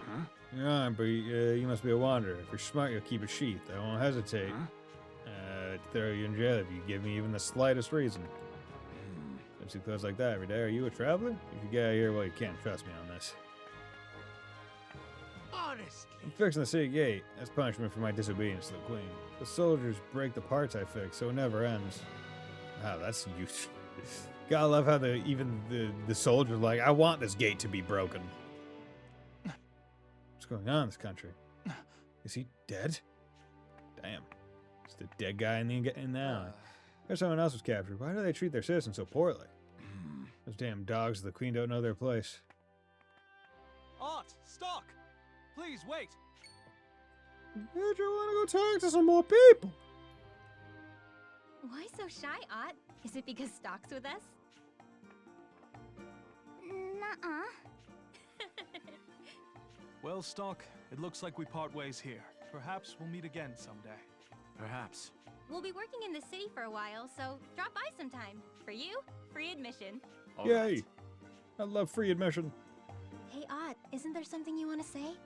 Huh? You aren't, but you must be a wanderer. If you're smart, you'll keep it sheathed. I won't hesitate to throw you in jail if you give me even the slightest reason. Don't see clothes like that every day. Are you a traveler? If you get out of here, well, you can't trust me on this. Honestly. I'm fixing the city gate as punishment for my disobedience to the queen. The soldiers break the parts I fix, so it never ends. Wow, that's useful. Gotta love how even the soldiers are like, I want this gate to be broken. What's going on in this country? Is he dead? Damn. It's the dead guy in the alley. There's someone else was captured. Why do they treat their citizens so poorly? Those damn dogs of the queen don't know their place. Ott, stop! Please wait. Did you want to go talk to some more people? Why so shy, Ott? Is it because Stock's with us? Nuh-uh. Well, Stock, it looks like we part ways here. Perhaps we'll meet again someday. Perhaps. We'll be working in the city for a while, so drop by sometime. For you, free admission. All Yay! right. I love free admission. Hey, Ott, isn't there something you want to say?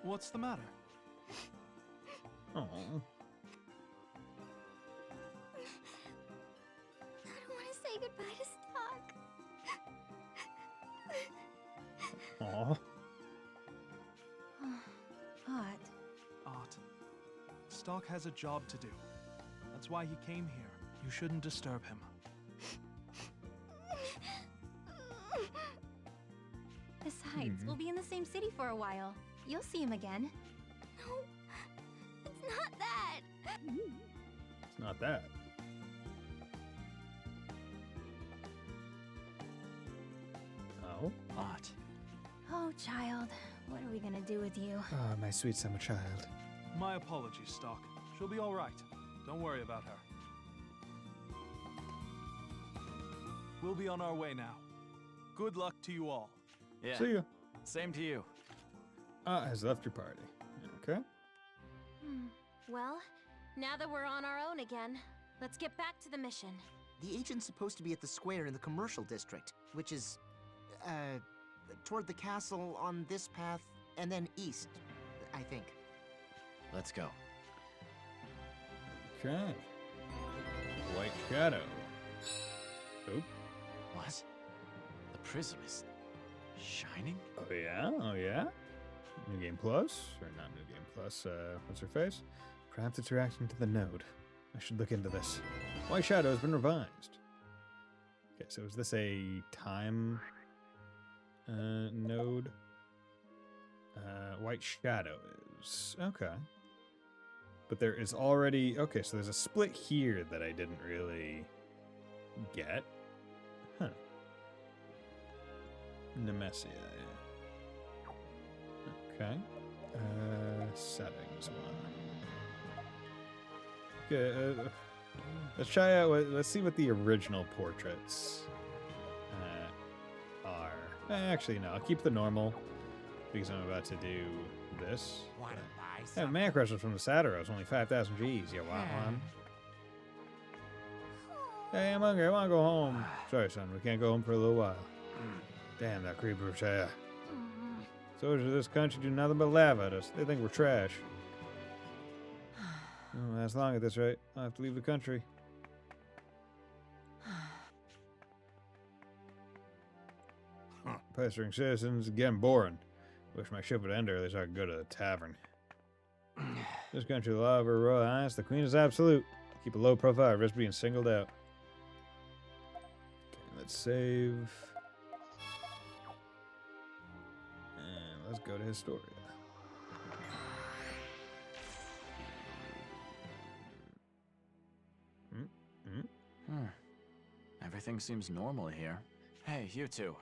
What's the matter? Oh. I don't want to say goodbye to Stock. Aw. Ott. Ott. Stock has a job to do. That's why he came here. You shouldn't disturb him. Besides, we'll be in the same city for a while. You'll see him again. No, it's not that. It's not that. Oh? Ott. Oh, child, what are we gonna do with you? Ah, my sweet summer child. My apologies, Stock. She'll be all right. Don't worry about her. We'll be on our way now. Good luck to you all. Yeah. See ya. Same to you. Has left your party. Okay. Well, now that we're on our own again, let's get back to the mission. The agent's supposed to be at the square in the commercial district, which is, toward the castle on this path, and then east, I think. Let's go. Okay. White Shadow. Oop. What? The prism is shining? Oh yeah? Oh yeah? New Game Plus? Or not New Game Plus, what's her face? Perhaps it's reacting to the node. I should look into this. White Shadow has been revised. Okay, so is this a time node? White Shadow is. Okay. But there is already... Okay, so there's a split here that I didn't really get. Huh. Nemesia. Okay. Settings one. Okay, let's try out let's see what the original portraits are. Actually, no, I'll keep the normal because I'm about to do this. Wanna buy Yeah, some? Man Crush was from the Satiros, only 5,000 G's. You want one? Hey, I'm hungry. I want to go home. Sorry, son. We can't go home for a little while. Damn, that creeper Protea. Soldiers of this country do nothing but laugh at us. They think we're trash. Won't last long at this rate. I'll have to leave the country. Pestering citizens, getting boring. Wish my ship would end early so I could go to the tavern. This country law of her royal highness, the queen is absolute. Keep a low profile, risk being singled out. Okay, let's save. And let's go to Historia. Everything seems normal here. Hey, you two.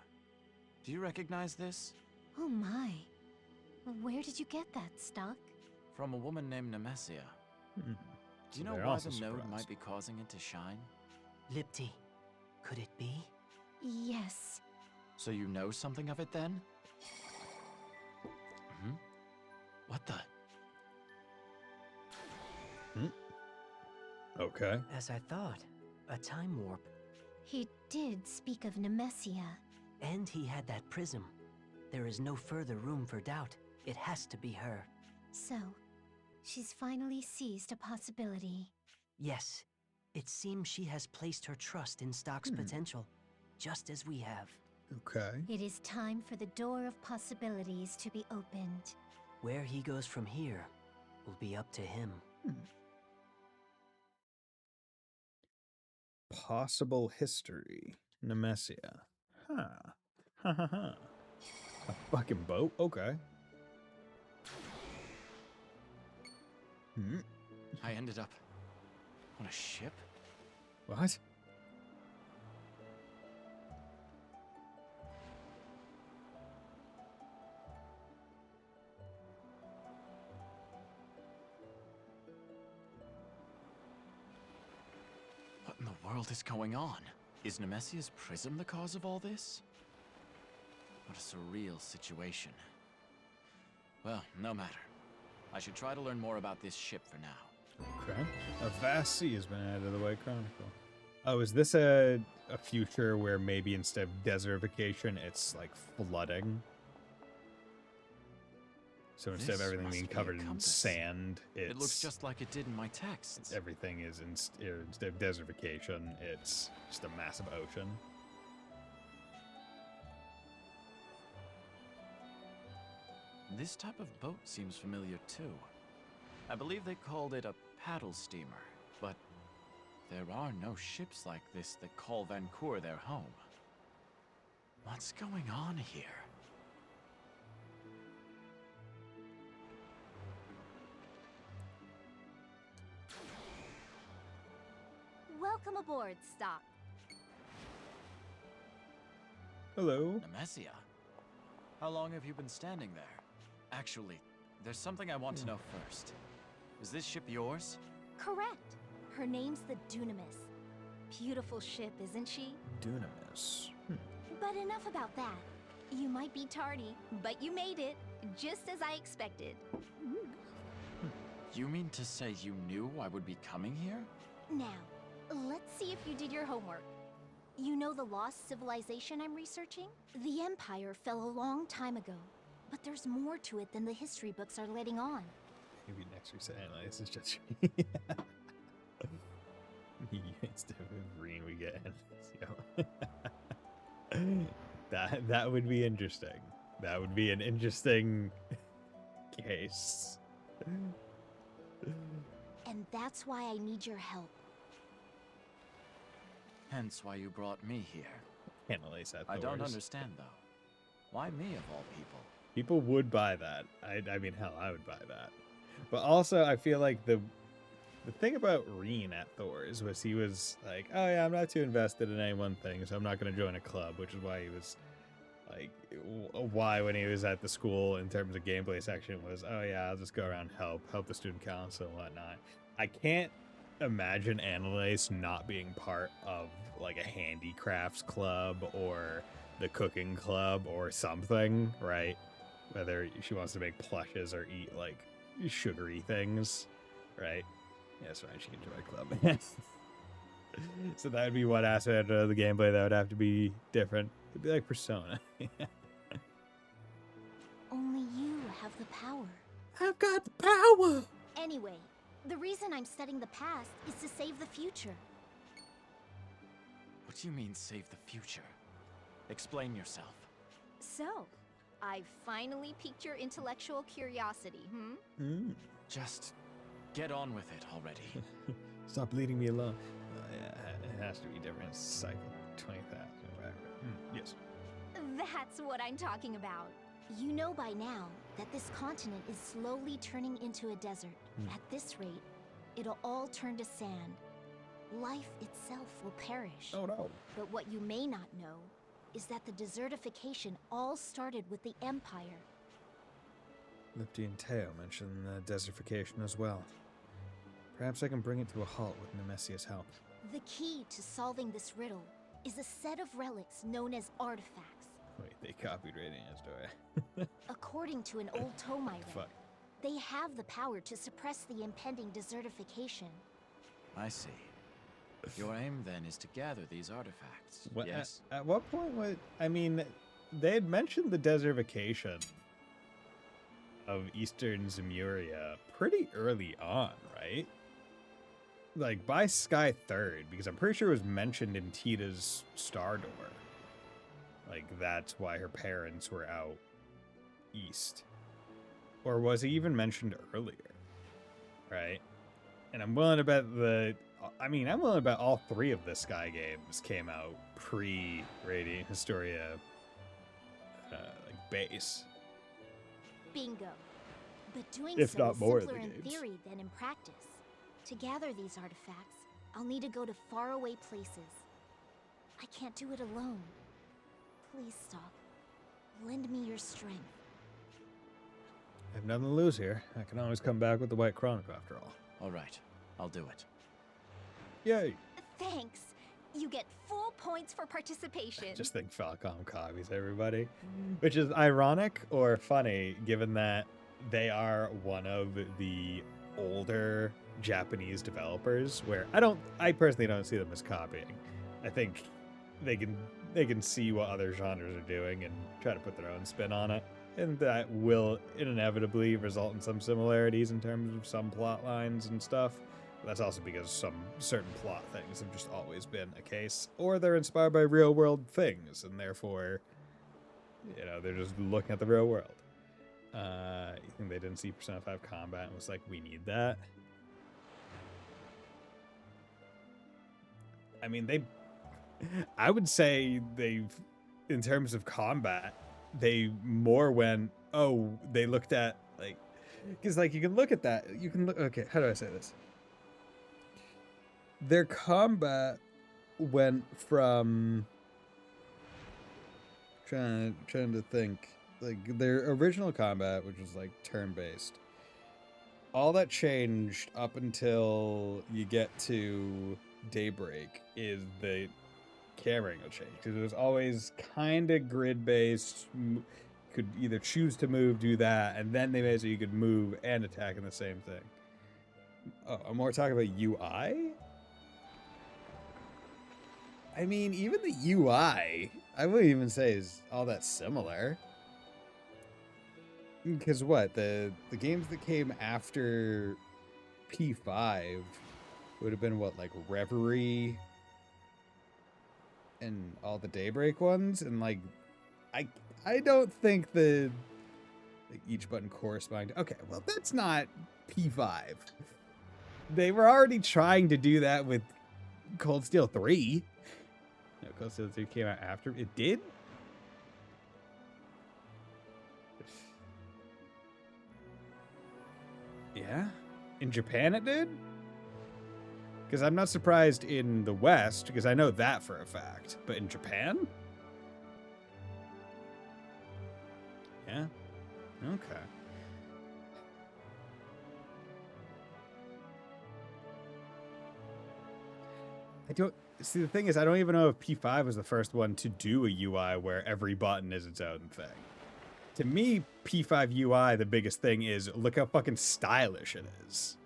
Do you recognize this? Oh my. Where did you get that, Stock? From a woman named Nemesia. Hmm. Do you know they're why also the node surprised. might be causing it to shine? Lipti, could it be? Yes. So you know something of it then? What the? Okay. As I thought, a time warp. He did speak of Nemesia. And he had that prism. There is no further room for doubt. It has to be her. So, she's finally seized a possibility. Yes. It seems she has placed her trust in Stock's potential, just as we have. Okay. It is time for the door of possibilities to be opened. Where he goes from here will be up to him. Possible history. Nemesia. Huh. Ha ha ha. A fucking boat? Okay. I ended up on a ship? What? What in the world is going on? Is Nemesia's prism the cause of all this? What a surreal situation. Well, no matter. I should try to learn more about this ship for now. Okay. A vast sea has been added to the White Chronicle. Oh, is this a future where maybe instead of desertification, it's like flooding? So instead of This everything must being be a covered in compass. sand, It looks just like it did in my texts. everything is instead of desertification, it's just a massive ocean. This type of boat seems familiar too. I believe they called it a paddle steamer, but there are no ships like this that call Vancour their home. What's going on here? Welcome aboard, Stock. Hello. Nemesia? How long have you been standing there? Actually, there's something I want to know first. Is this ship yours? Correct. Her name's the Dunamis. Beautiful ship, isn't she? Dunamis. But enough about that. You might be tardy, but you made it, just as I expected. You mean to say you knew I would be coming here? Now, let's see if you did your homework. You know the lost civilization I'm researching? The Empire fell a long time ago, but there's more to it than the history books are letting on. Maybe next week's analyze is just instead of green we get that would be interesting. That would be an interesting case. And that's why I need your help. Hence why you brought me here. Analyze that. I don't understand though. Why me of all people? People would buy that. I mean, hell, I would buy that. But also, I feel like the thing about Reen at Thor's was he was like, oh yeah, I'm not too invested in any one thing, so I'm not going to join a club, which is why he was like, why when he was at the school in terms of gameplay section was, oh yeah, I'll just go around help the student council and whatnot. I can't imagine Annalise not being part of like a handicrafts club or the cooking club or something, right? Whether she wants to make plushes or eat like sugary things, right? Yeah, that's right, she can join a club. So that would be one aspect of the gameplay that would have to be different. It'd be like Persona. Only you have the power. I've got the power! Anyway, the reason I'm studying the past is to save the future. What do you mean save the future? Explain yourself. So, I finally piqued your intellectual curiosity, hmm? Just get on with it already. Stop leading me along. Yeah, it has to be different. It's cycle 20,000 or whatever. Yes. That's what I'm talking about. You know by now that this continent is slowly turning into a desert. At this rate, it'll all turn to sand. Life itself will perish. Oh no. But what you may not know is that the desertification all started with the Empire. Lipty and Teo mentioned the desertification as well. Perhaps I can bring it to a halt with Nemesia's help. The key to solving this riddle is a set of relics known as artifacts. Wait, they copied Radiant Historia. According to an old tome I read, Fuck. they have the power to suppress the impending desertification. I see. Your aim then is to gather these artifacts. What, yes. At what point was... I mean, they had mentioned the desertification of Eastern Zemuria pretty early on, right? Like, by Sky 3rd, because I'm pretty sure it was mentioned in Tita's Star Door. Like, that's why her parents were out east. Or was it even mentioned earlier? Right? And I'm willing to bet I'm willing to bet all 3 of the Sky games came out pre-Radiant Historia, like, base. Bingo. But doing If so not is more of the simpler in games. theory than in practice. To gather these artifacts, I'll need to go to faraway places. I can't do it alone. Please stop. Lend me your strength. I have nothing to lose here. I can always come back with the White Chronicle after all. All right, I'll do it. Yay! Thanks. You get full points for participation. Just think Falcom copies everybody. Which is ironic or funny, given that they are one of the older Japanese developers where I personally don't see them as copying. I think they can see what other genres are doing and try to put their own spin on it. And that will inevitably result in some similarities in terms of some plot lines and stuff. But that's also because some certain plot things have just always been a case. Or they're inspired by real world things, and therefore, they're just looking at the real world. You think they didn't see Persona 5 combat and was like, we need that? I mean, I would say in terms of combat, they more went, they looked at, like, because, like, you can look at that, okay, how do I say this? Their combat went from, trying to think, like, their original combat, which was, like, turn-based, all that changed up until you get to Daybreak is the camera angle change, because it was always kind of grid-based. You could either choose to move, do that, and then they made it so you could move and attack in the same thing. Oh, I'm more talking about UI? I mean, even the UI, I wouldn't even say is all that similar. Because what, the games that came after P5 would have been what, like Reverie and all the Daybreak ones, and like I don't think like each button corresponding to, okay, well, that's not P5. They were already trying to do that with Cold Steel 3. No, Cold Steel 3 came out after it did. Yeah, in Japan it did. Because I'm not surprised in the West, because I know that for a fact. But in Japan? Yeah. Okay. I don't... See, the thing is, I don't even know if P5 was the first one to do a UI where every button is its own thing. To me, P5 UI, the biggest thing is, look how fucking stylish it is.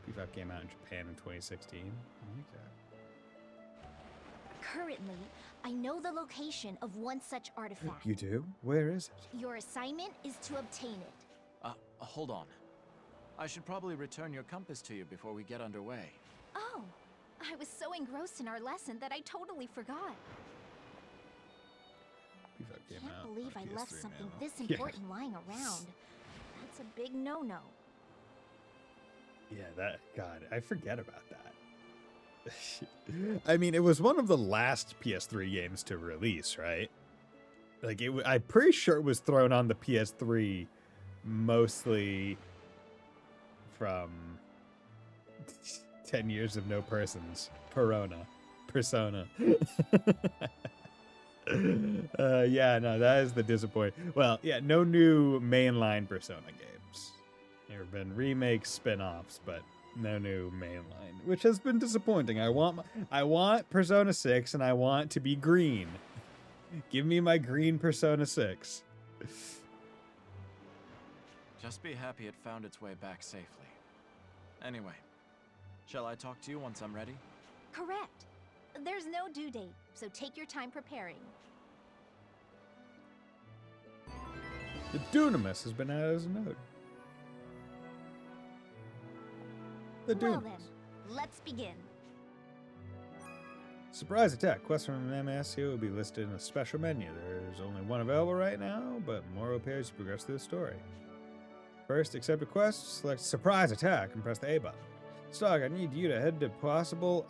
P5 came out in Japan in 2016. Okay. Currently, I know the location of one such artifact. You do? Where is it? Your assignment is to obtain it. Hold on. I should probably return your compass to you before we get underway. Oh, I was so engrossed in our lesson that I totally forgot. Can't believe I left something this important lying around. That's a big no-no. Yeah, God, I forget about that. I mean, it was one of the last PS3 games to release, right? Like, I'm pretty sure it was thrown on the PS3 mostly from 10 Years of No Persons. Persona. Yeah, no, that is the disappointing. Well, yeah, no new mainline Persona games. There have been remakes, spin-offs, but no new mainline, which has been disappointing. I want Persona 6, and I want to be green. Give me my green Persona 6. Just be happy it found its way back safely. Anyway, shall I talk to you once I'm ready? Correct. There's no due date, so take your time preparing. The Dunamis has been added as a node. The Dunamis. Well then, let's begin. Surprise attack. Quests from an MSU will be listed in a special menu. There's only one available right now, but more will appear as you progress through the story. First, accept a quest, select surprise attack, and press the A button. Stog, I need you to head to a possible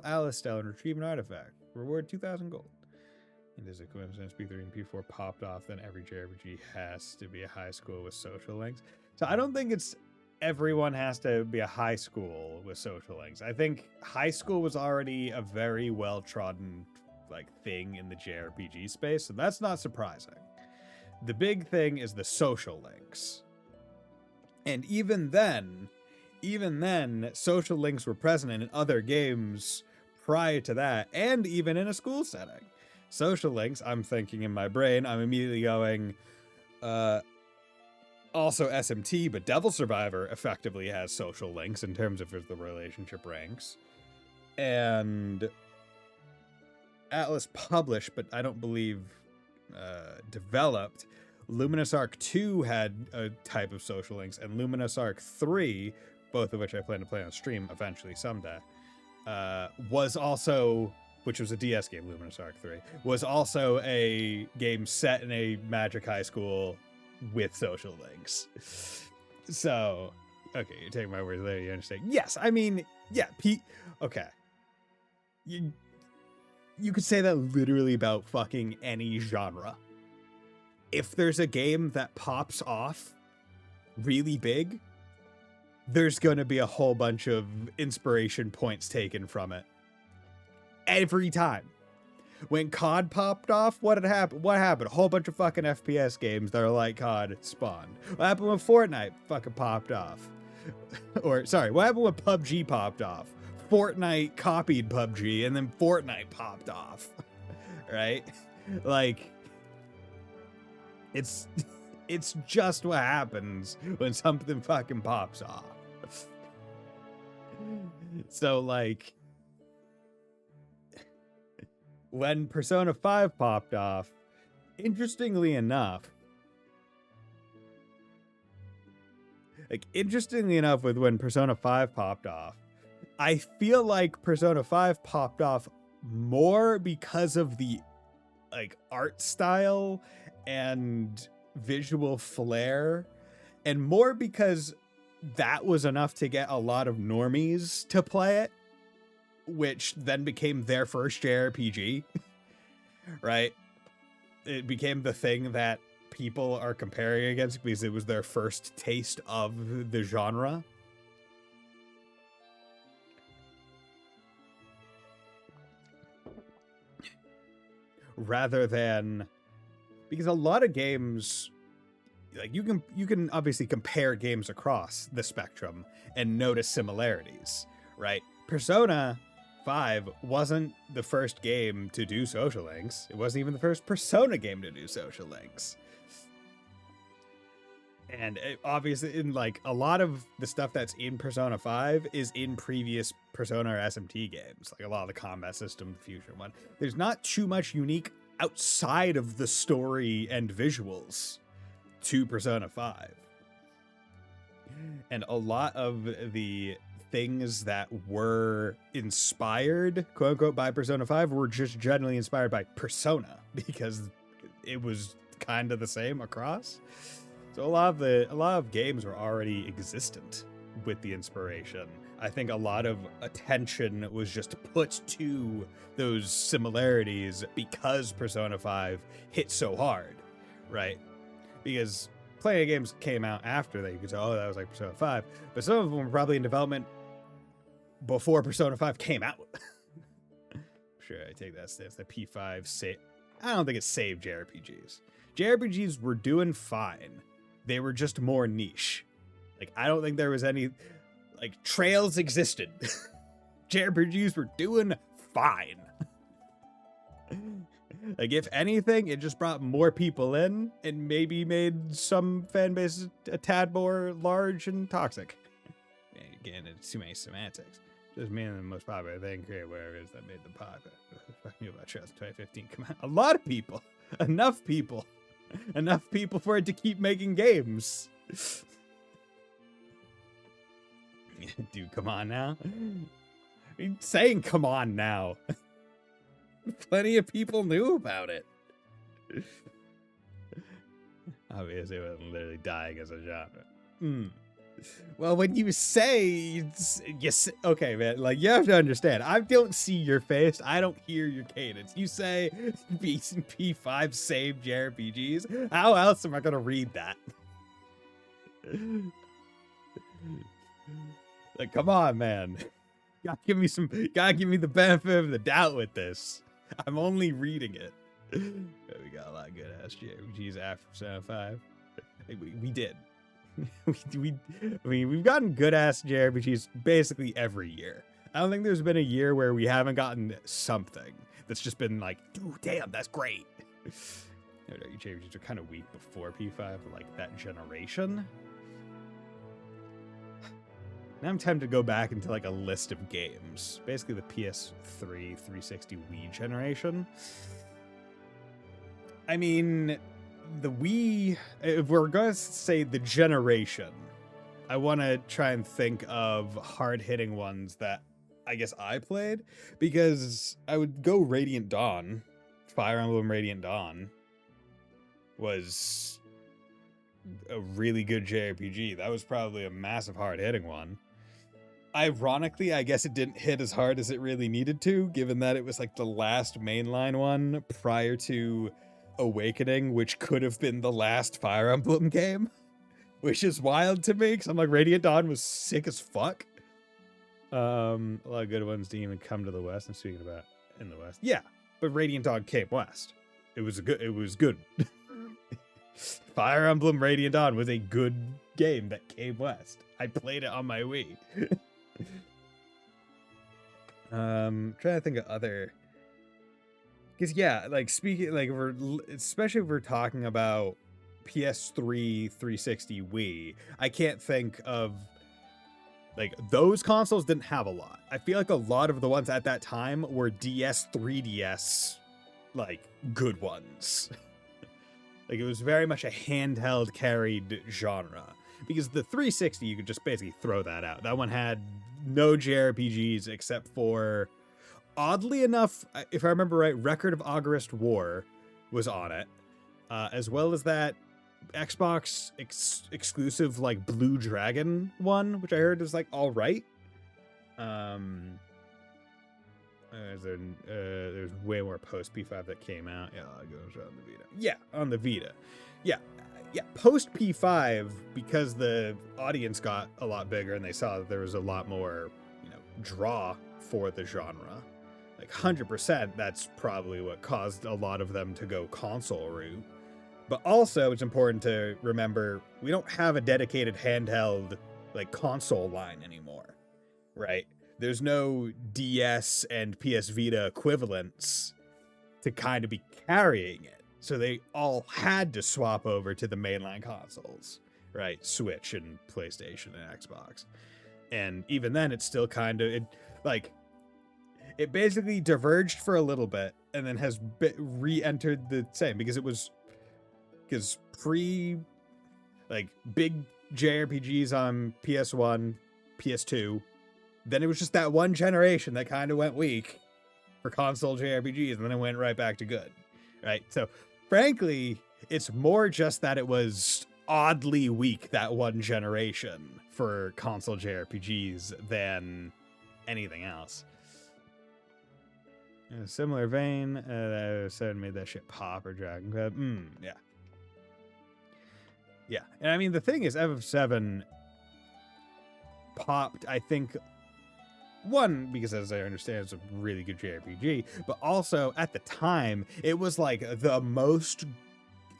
Alistel and retrieve an artifact. Reward 2,000 gold. It is a coincidence P3 and P4 popped off, then every JRPG has to be a high school with social links. So I don't think it's everyone has to be a high school with social links. I think high school was already a very well-trodden thing in the JRPG space, so that's not surprising. The big thing is the social links. And even then, social links were present in other games prior to that, and even in a school setting. Social links, I'm thinking in my brain, I'm immediately going, also SMT, but Devil Survivor effectively has social links in terms of the relationship ranks. And Atlas published, but I don't believe developed. Luminous Arc 2 had a type of social links, and Luminous Arc 3, both of which I plan to play on stream eventually someday, was also, which was a DS game, Luminous Arc 3, was also a game set in a Magic High School with social links. So, okay, you're taking my words there, you understand. Yes, I mean, yeah, okay. You could say that literally about fucking any genre. If there's a game that pops off really big, there's going to be a whole bunch of inspiration points taken from it. Every time. When COD popped off, what happened? A whole bunch of fucking FPS games that are like COD spawned. What happened when Fortnite fucking popped off? Or, sorry, what happened when PUBG popped off? Fortnite copied PUBG, and then Fortnite popped off. Right? Like, it's just what happens when something fucking pops off. So, like, when Persona 5 popped off, interestingly enough, with when Persona 5 popped off, I feel like Persona 5 popped off more because of the art style and visual flair, and more because that was enough to get a lot of normies to play it, which then became their first JRPG, right? It became the thing that people are comparing against because it was their first taste of the genre. Rather than, because a lot of games, like, you can obviously compare games across the spectrum and notice similarities, right? Persona 5 wasn't the first game to do social links. It wasn't even the first Persona game to do social links. And obviously, in a lot of the stuff that's in Persona 5 is in previous Persona or SMT games, like a lot of the combat system, the fusion one. There's not too much unique outside of the story and visuals to Persona 5. And a lot of the things that were inspired, quote unquote, by Persona 5 were just generally inspired by Persona because it was kind of the same across. So a lot of games were already existent with the inspiration. I think a lot of attention was just put to those similarities because Persona 5 hit so hard, right? Because plenty of games came out after that. You could say, oh, that was like Persona 5. But some of them were probably in development before Persona 5 came out. Sure, I take that stance. The P5 I don't think it saved JRPGs. JRPGs were doing fine. They were just more niche. Like, I don't think there was any... Like, trails existed. JRPGs were doing fine. Like, if anything, it just brought more people in and maybe made some fan bases a tad more large and toxic. Again, it's too many semantics. Just meaning the most popular thing, create whatever it is that made them popular. Fuck you about Trails 2015. Come on. A lot of people. Enough people. Enough people for it to keep making games. Dude, come on now. I mean, saying come on now. Plenty of people knew about it. Obviously, it wasn't literally dying as a genre. Well, when you say, yes, okay, man, like, you have to understand, I don't see your face, I don't hear your cadence. You say P5 saved JRPGs, how else am I gonna read that? Like, come on, man. Gotta give me the benefit of the doubt with this. I'm only reading it. But we got a lot of good ass JRPGs after Persona 5. We did. We've gotten good ass JRPGs basically every year. I don't think there's been a year where we haven't gotten something that's just been like, dude, damn, that's great. JRPGs are kind of weak before P5, like that generation. Now I'm tempted to go back into like a list of games. Basically the PS3, 360 Wii generation. I mean, the Wii, if we're going to say the generation, I want to try and think of hard-hitting ones that I guess I played, because I would go Radiant Dawn. Fire Emblem Radiant Dawn was a really good JRPG. That was probably a massive hard-hitting one. Ironically, I guess it didn't hit as hard as it really needed to, given that it was like the last mainline one prior to Awakening, which could have been the last Fire Emblem game, which is wild to me, because I'm like, Radiant Dawn was sick as fuck. A lot of good ones didn't even come to the West. I'm speaking about in the West. Yeah, but Radiant Dawn came West. It was good. Fire Emblem Radiant Dawn was a good game that came West. I played it on my Wii. Trying to think of other, because yeah, like speaking, like especially if we're talking about PS3, 360, Wii, I can't think of, like, those consoles didn't have a lot. I feel like a lot of the ones at that time were DS, 3DS, like, good ones. Like, it was very much a handheld carried genre. Because the 360, you could just basically throw that out. That one had no JRPGs except for, oddly enough, if I remember right, Record of Augurast War was on it. As well as that Xbox exclusive, like, Blue Dragon one, which I heard is, like, all right. There's way more post P5 that came out. Yeah, it goes on the Vita. Yeah, on the Vita. Yeah, post P5, because the audience got a lot bigger and they saw that there was a lot more, draw for the genre. Like 100%, that's probably what caused a lot of them to go console route. But also, it's important to remember, we don't have a dedicated handheld, like, console line anymore, right? There's no DS and PS Vita equivalents to kind of be carrying it. So they all had to swap over to the mainline consoles, right? Switch and PlayStation and Xbox. And even then, it's still kind of, it basically diverged for a little bit and then has re-entered the same, because big JRPGs on PS1, PS2, then it was just that one generation that kind of went weak for console JRPGs, and then it went right back to good, right? So, frankly, it's more just that it was oddly weak that one generation for console JRPGs than anything else. In a similar vein, Seven made that shit pop or Dragon Quest. Yeah. Yeah. And I mean, the thing is, FF7 popped, I think, one, because as I understand, it's a really good JRPG, but also at the time, it was like the most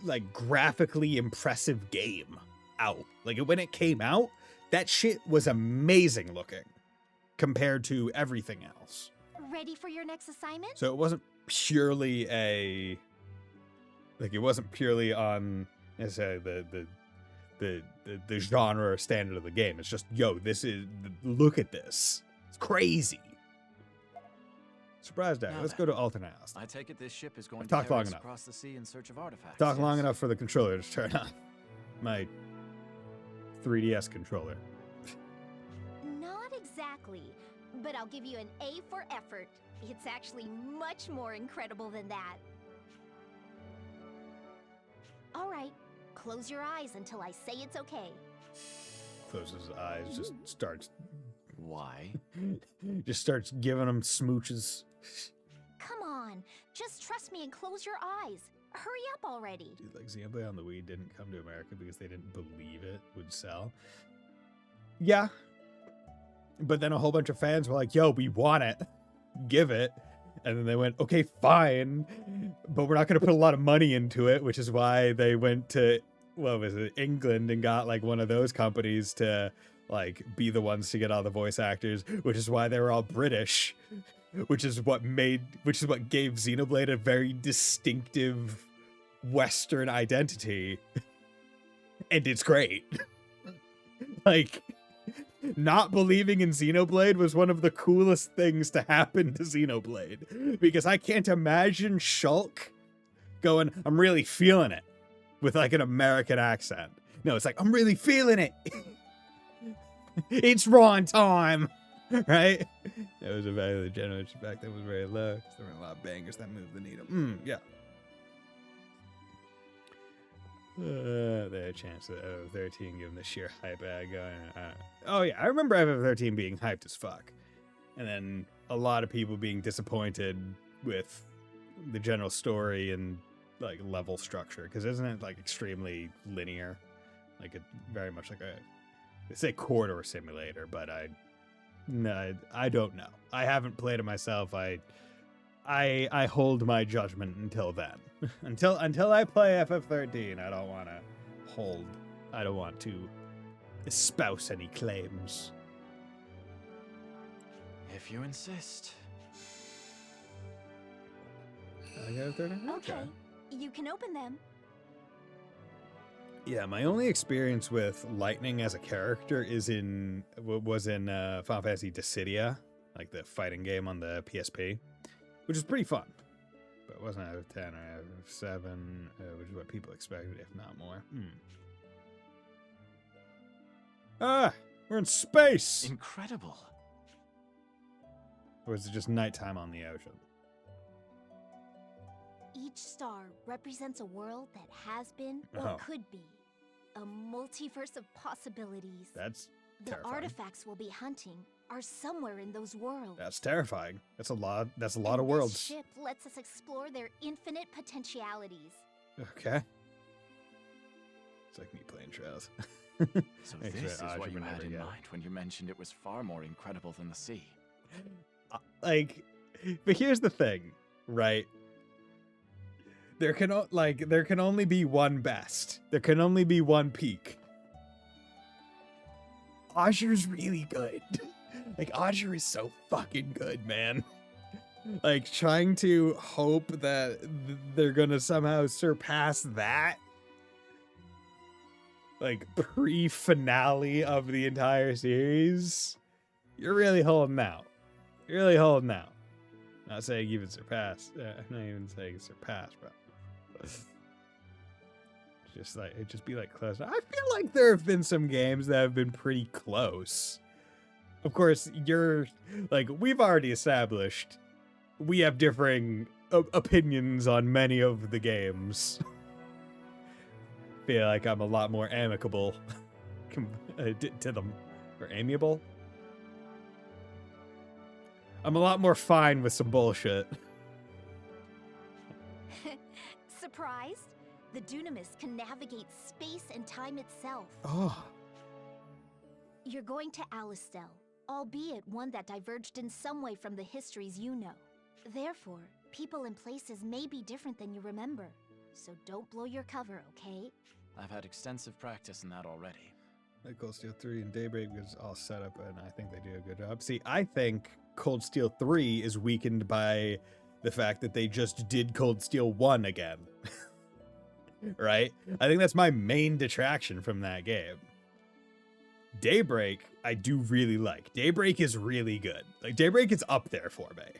like graphically impressive game out. Like when it came out, that shit was amazing looking compared to everything else. Ready for your next assignment? So it wasn't purely it wasn't purely on necessarily the genre or standard of the game. It's just, yo, look at this. It's crazy. Surprise die. Let's go to alternate. I take it this ship is going to carry us enough. across the sea in search of artifacts. Talk long enough for the controller to turn on. My 3DS controller. Not exactly, but I'll give you an A for effort. It's actually much more incredible than that. All right, close your eyes until I say it's okay. Closes his eyes, just starts. Why? Just starts giving him smooches. Come on, just trust me and close your eyes. Hurry up already. Dude, like Xenoblade on the Wii didn't come to America because they didn't believe it would sell. Yeah. But then a whole bunch of fans were like, yo, we want it. Give it. And then they went, okay, fine. But we're not going to put a lot of money into it, which is why they went to, what was it, England and got like one of those companies to like be the ones to get all the voice actors, which is why they were all British, which is what gave Xenoblade a very distinctive Western identity. And it's great. Like, not believing in Xenoblade was one of the coolest things to happen to Xenoblade, because I can't imagine Shulk going, I'm really feeling it, with like an American accent. No, it's like, I'm really feeling it. It's Ron time, right? That was a value of the generation back then was very low. There were a lot of bangers that moved the needle. Yeah. They had a chance at FF13 given the sheer hype I had going. Oh yeah, I remember FF13 being hyped as fuck. And then a lot of people being disappointed with the general story and like level structure, because isn't it like extremely linear? Like it very much like they say corridor simulator, but I don't know. I haven't played it myself. I hold my judgment until then. until I play FF13, I don't want to espouse any claims. If you insist. Okay, you can open them. Yeah, my only experience with Lightning as a character was in Final Fantasy Dissidia, like the fighting game on the PSP, which is pretty fun. But it wasn't out of 10 or out of 7, which is what people expected, if not more. Ah, we're in space! Incredible. Or is it just nighttime on the ocean? Each star represents a world that has been or could be. A multiverse of possibilities. That's the terrifying. Artifacts we'll be hunting are somewhere in those worlds. That's terrifying. That's a lot of worlds. This ship lets us explore their infinite potentialities. Okay. It's like me playing Trails. So this is what you had in mind when you mentioned it was far more incredible than the sea. But here's the thing, right? There can only be one best. There can only be one peak. Azur's really good. Like, Azure is so fucking good, man. Like, trying to hope that they're gonna somehow surpass that, like, pre-finale of the entire series, you're really holding out. You're really holding out. Not saying even surpass. Not even saying surpass, but just be like close. I feel like there have been some games that have been pretty close. Of course, we've already established we have differing opinions on many of the games. feel like I'm a lot more amicable to them. Or amiable? I'm a lot more fine with some bullshit. Surprised? The Dunamis can navigate space and time itself. Oh. You're going to Alistel, albeit one that diverged in some way from the histories you know. Therefore, people and places may be different than you remember. So don't blow your cover, okay? I've had extensive practice in that already. Cold Steel 3 and Daybreak is all set up, and I think they do a good job. See, I think Cold Steel 3 is weakened by the fact that they just did Cold Steel 1 again. Right? I think that's my main detraction from that game. Daybreak, I do really like. Daybreak is really good. Like, Daybreak is up there for me.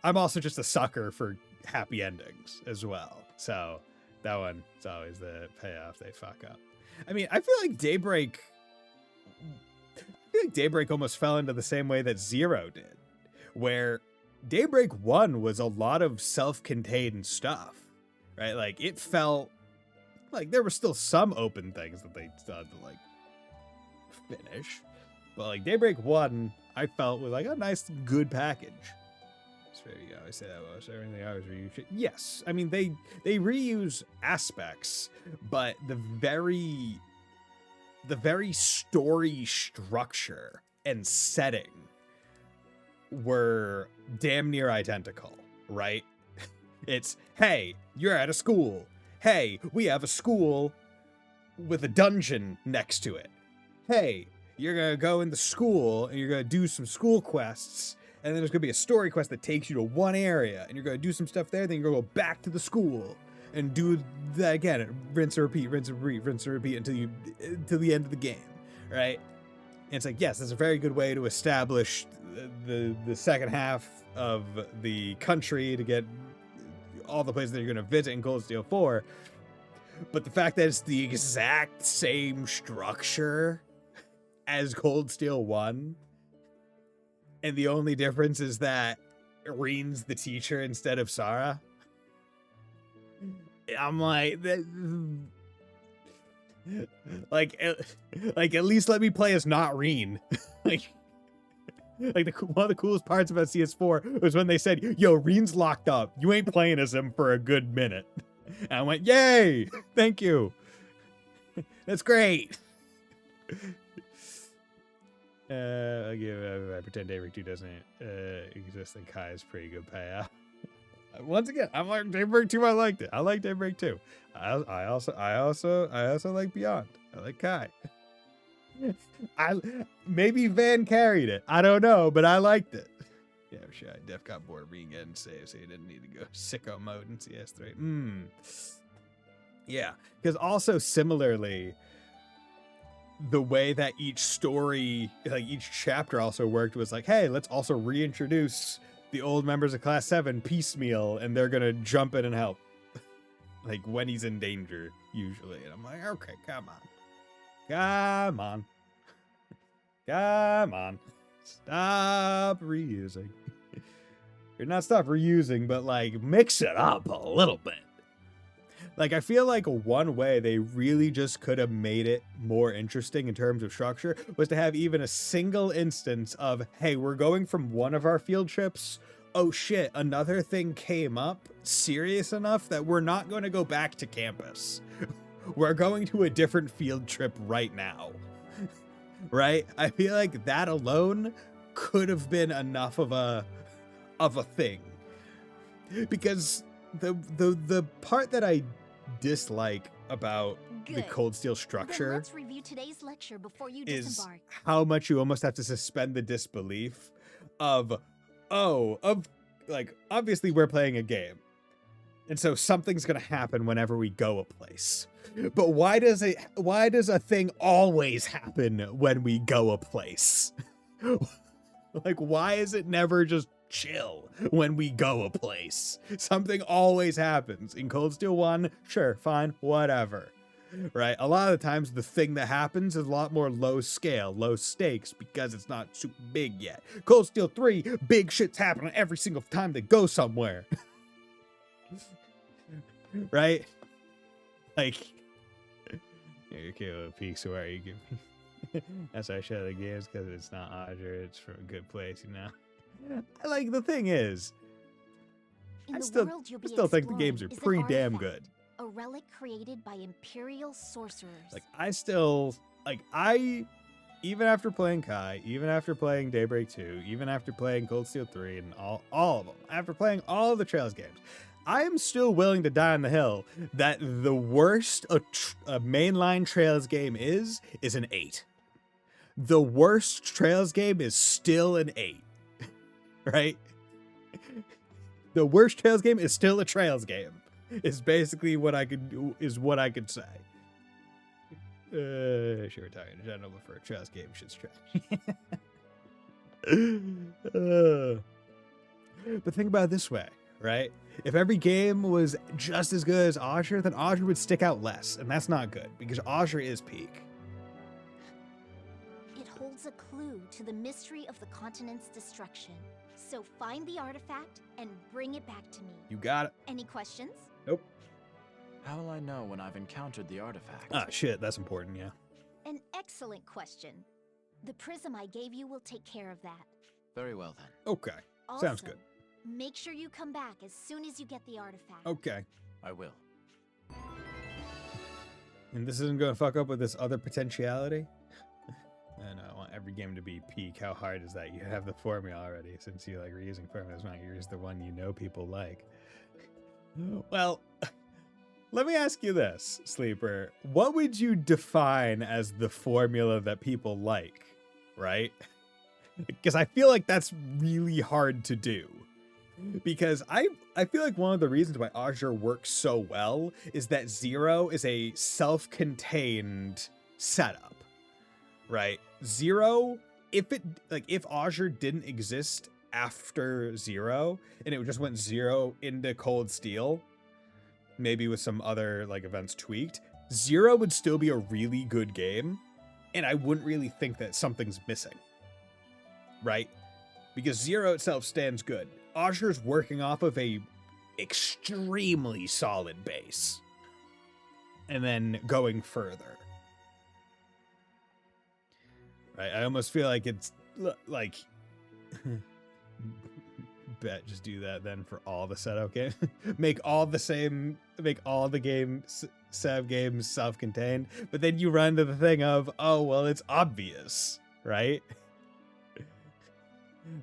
I'm also just a sucker for happy endings as well. So that one is always the payoff they fuck up. I mean, I feel like Daybreak almost fell into the same way that Zero did, where Daybreak 1 was a lot of self-contained stuff, right? Like, it felt like there were still some open things that they still had to, like, finish. But, like, Daybreak 1, I felt was, like, a nice, good package. So you always say that, well, so everything I always reuse shit. Yes, I mean, they reuse aspects, but the very story structure and setting were damn near identical, right? It's, hey, you're at a school. Hey, we have a school with a dungeon next to it. Hey, you're gonna go in the school and you're gonna do some school quests, and then there's gonna be a story quest that takes you to one area, and you're gonna do some stuff there, then you're gonna go back to the school and do that again. Rinse and repeat, rinse and repeat, rinse and repeat until the end of the game, right? And it's like, yes, that's a very good way to establish the second half of the country, to get all the places that you're gonna visit in Cold Steel 4. But the fact that it's the exact same structure as Cold Steel 1, and the only difference is that Reen's the teacher instead of Sarah. I'm like, at least let me play as not Reen. One of the coolest parts about CS4 was when they said, yo, Reen's locked up. You ain't playing as him for a good minute. And I went, yay, thank you. That's great. I pretend Daybreak 2 doesn't exist, and Kai is pretty good payout. Once again, I'm like, Daybreak 2, I liked it. I like Daybreak 2. I also like Beyond. I like Kai. Maybe Van carried it. I don't know, but I liked it. Yeah, sure. I def got bored of being getting saved, so you didn't need to go sicko mode in CS3. Yeah, because also similarly, the way that each story, like each chapter also worked was like, hey, let's also reintroduce the old members of Class 7 piecemeal, and they're gonna jump in and help. Like when he's in danger, usually. And I'm like, okay, come on. Stop reusing. Or not stop reusing, but like mix it up a little bit. Like, I feel like one way they really just could have made it more interesting in terms of structure was to have even a single instance of, hey, we're going from one of our field trips. Oh shit, another thing came up serious enough that we're not going to go back to campus. We're going to a different field trip right now. Right? I feel like that alone could have been enough of a thing. Because the part that I dislike about the Cold Steel structure, then let's review today's lecture before you is disembark. how much you almost have to suspend the disbelief of like, obviously we're playing a game, and so something's gonna happen whenever we go a place. But why does a thing always happen when we go a place? Like, why is it never just chill when we go a place? Something always happens. In Cold Steel 1, sure, fine, whatever. Right? A lot of the times the thing that happens is a lot more low scale, low stakes, because it's not super big yet. Cold Steel 3, big shit's happening every single time they go somewhere. Right? Like, Your kilo peaks where you give me. That's why I share the games, because it's not Audra, it's from a good place, you know? Like, the thing is, In I the still, world you'll I be still think the games are exploring is pretty an damn artifact, good. A relic created by Imperial sorcerers. Like, I still, like, even after playing Kai, even after playing Daybreak 2, even after playing Cold Steel 3 and all of them, after playing all of the Trails games, I am still willing to die on the hill that the worst a mainline Trails game is an 8. The worst Trails game is still an 8. Right? The worst Trails game is still a Trails game. Is basically what I could say. Sure, we're talking in general, but for a Trails game, shit's trash. But think about it this way, right? If every game was just as good as Azure, then Azure would stick out less, and that's not good, because Azure is peak. It holds a clue to the mystery of the continent's destruction. So find the artifact and bring it back to me. You got it. Any questions? Nope. How will I know when I've encountered the artifact? Ah, shit, that's important, yeah. An excellent question. The prism I gave you will take care of that. Very well then. Okay, sounds good. Make sure you come back as soon as you get the artifact. Okay. I will. And this isn't going to fuck up with this other potentiality? I want every game to be peak. How hard is that? You have the formula already, since you like reusing formulas. Not yours, the one you know people like. Well, let me ask you this, Sleeper. What would you define as the formula that people like, right? Because I feel like that's really hard to do. Because I feel like one of the reasons why Azure works so well is that Zero is a self-contained setup, right? Zero, if Azure didn't exist after Zero and it just went Zero into Cold Steel, maybe with some other like events tweaked, Zero would still be a really good game, and I wouldn't really think that something's missing, right? Because Zero itself stands good. Azure's working off of a extremely solid base, and then going further. Right? I almost feel like it's like bet just do that then for all the setup games. make all the games setup games self-contained, but then you run to the thing of, oh well, it's obvious, right?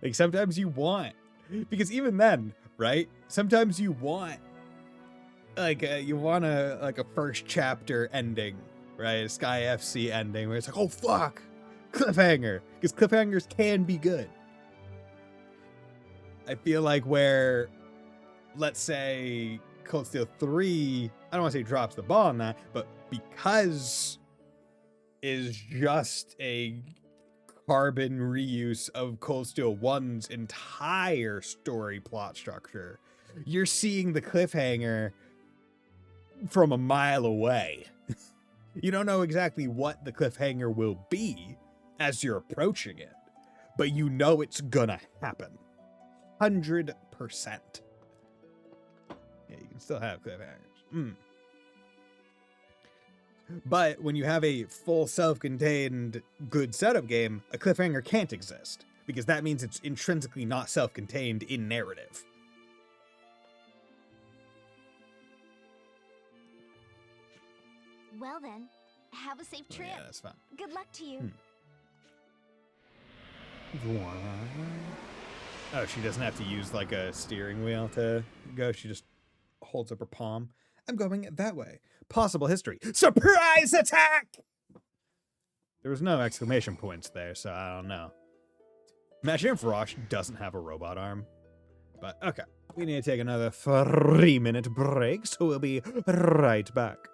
Like sometimes you want, because even then, right? Sometimes you want like a first chapter ending, right? A Sky FC ending where it's like, oh fuck, cliffhanger, because cliffhangers can be good. I feel like where, let's say, Cold Steel 3, I don't want to say drops the ball on that, but because is just a carbon reuse of Cold Steel 1's entire story plot structure, you're seeing the cliffhanger from a mile away. You don't know exactly what the cliffhanger will be as you're approaching it, but you know it's gonna happen. 100%. Yeah, you can still have cliffhangers. But when you have a full self-contained good setup game, a cliffhanger can't exist, because that means it's intrinsically not self-contained in narrative. Well then, have a safe trip. Yeah, that's fine. Good luck to you. Oh, she doesn't have to use like a steering wheel to go. She just holds up her palm. I'm going that way. Possible history. Surprise attack! There was no exclamation points there, so I don't know. Imagine if Rosh doesn't have a robot arm. But okay, we need to take another 3-minute break, so we'll be right back.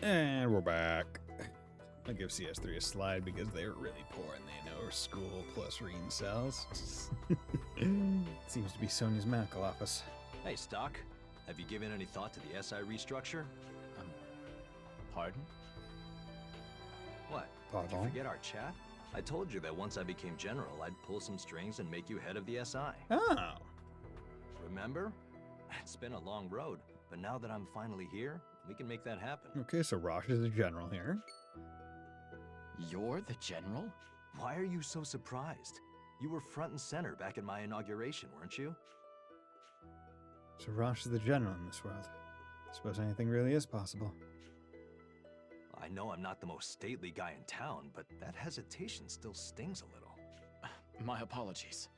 And we're back. I'll give CS3 a slide because they're really poor and they know school plus reading cells. Seems to be Sonia's medical office. Hey, Stock. Have you given any thought to the SI restructure? Pardon? What? Did you forget our chat? I told you that once I became general, I'd pull some strings and make you head of the SI. Oh. Remember? It's been a long road, but now that I'm finally here, we can make that happen. Okay, so Rosh is the general here. You're the general? Why are you so surprised? You were front and center back in my inauguration, weren't you? So Rosh is the general in this world. Suppose anything really is possible. I know I'm not the most stately guy in town, but that hesitation still stings a little. My apologies.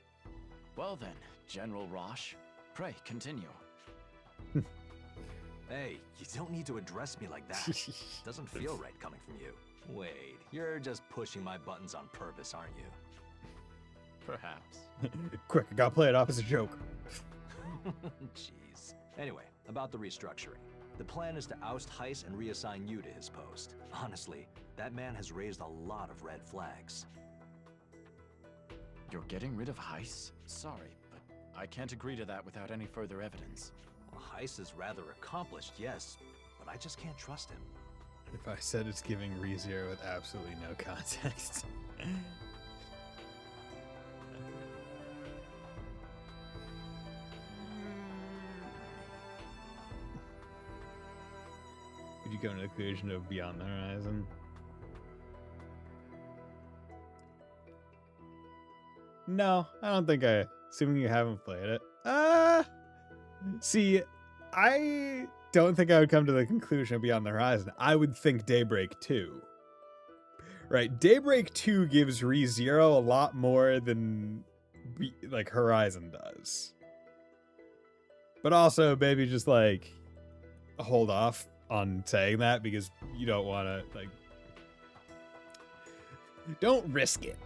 Well then, General Rosh, pray continue. Hey, you don't need to address me like that. Doesn't feel right coming from you. Wait, you're just pushing my buttons on purpose, aren't you? Perhaps. Quick, I gotta play it off as a joke. Jeez. Anyway, about the restructuring. The plan is to oust Heiss and reassign you to his post. Honestly, that man has raised a lot of red flags. You're getting rid of Heiss? Sorry, but I can't agree to that without any further evidence. Well, Heiss is rather accomplished, yes, but I just can't trust him. If I said it's giving ReZero with absolutely no context. Would you come to the conclusion of Beyond the Horizon? No, I don't think assuming you haven't played it. See, I don't think I would come to the conclusion of Beyond the Horizon. I would think Daybreak 2. Right, Daybreak 2 gives ReZero a lot more than like Horizon does. But also maybe just like hold off on saying that because you don't want to like don't risk it.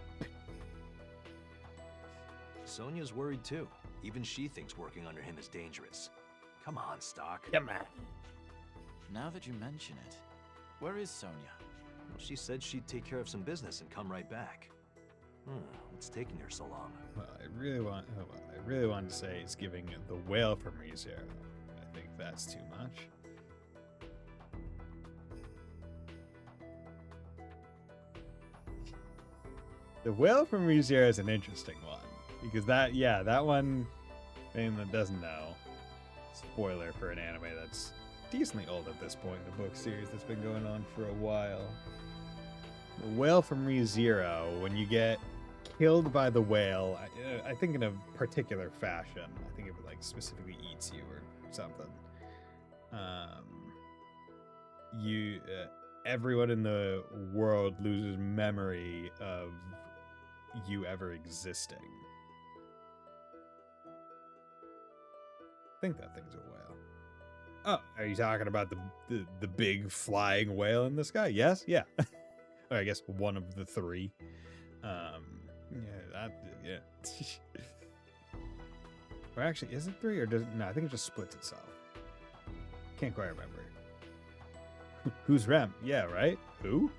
Sonia's worried too. Even she thinks working under him is dangerous. Come on, Stock. Come on. Now that you mention it, where is Sonia? Well, she said she'd take care of some business and come right back. What's taking her so long? Well, I really wanted to say it's giving the whale from ReZero. I think that's too much. The whale from ReZero is an interesting one because that one, anyone that doesn't know, spoiler for an anime that's decently old at this point, the book series that's been going on for a while. The whale from ReZero, when you get killed by the whale, I think in a particular fashion, I think it like specifically eats you or something. Everyone in the world loses memory of you ever existing. I think that thing's a whale. Oh, are you talking about the big flying whale in the sky? Yes, yeah. Or I guess one of the three. Yeah. Or actually, is it three or does it? No, I think it just splits itself. Can't quite remember. Who's Rem? Yeah, right? Who?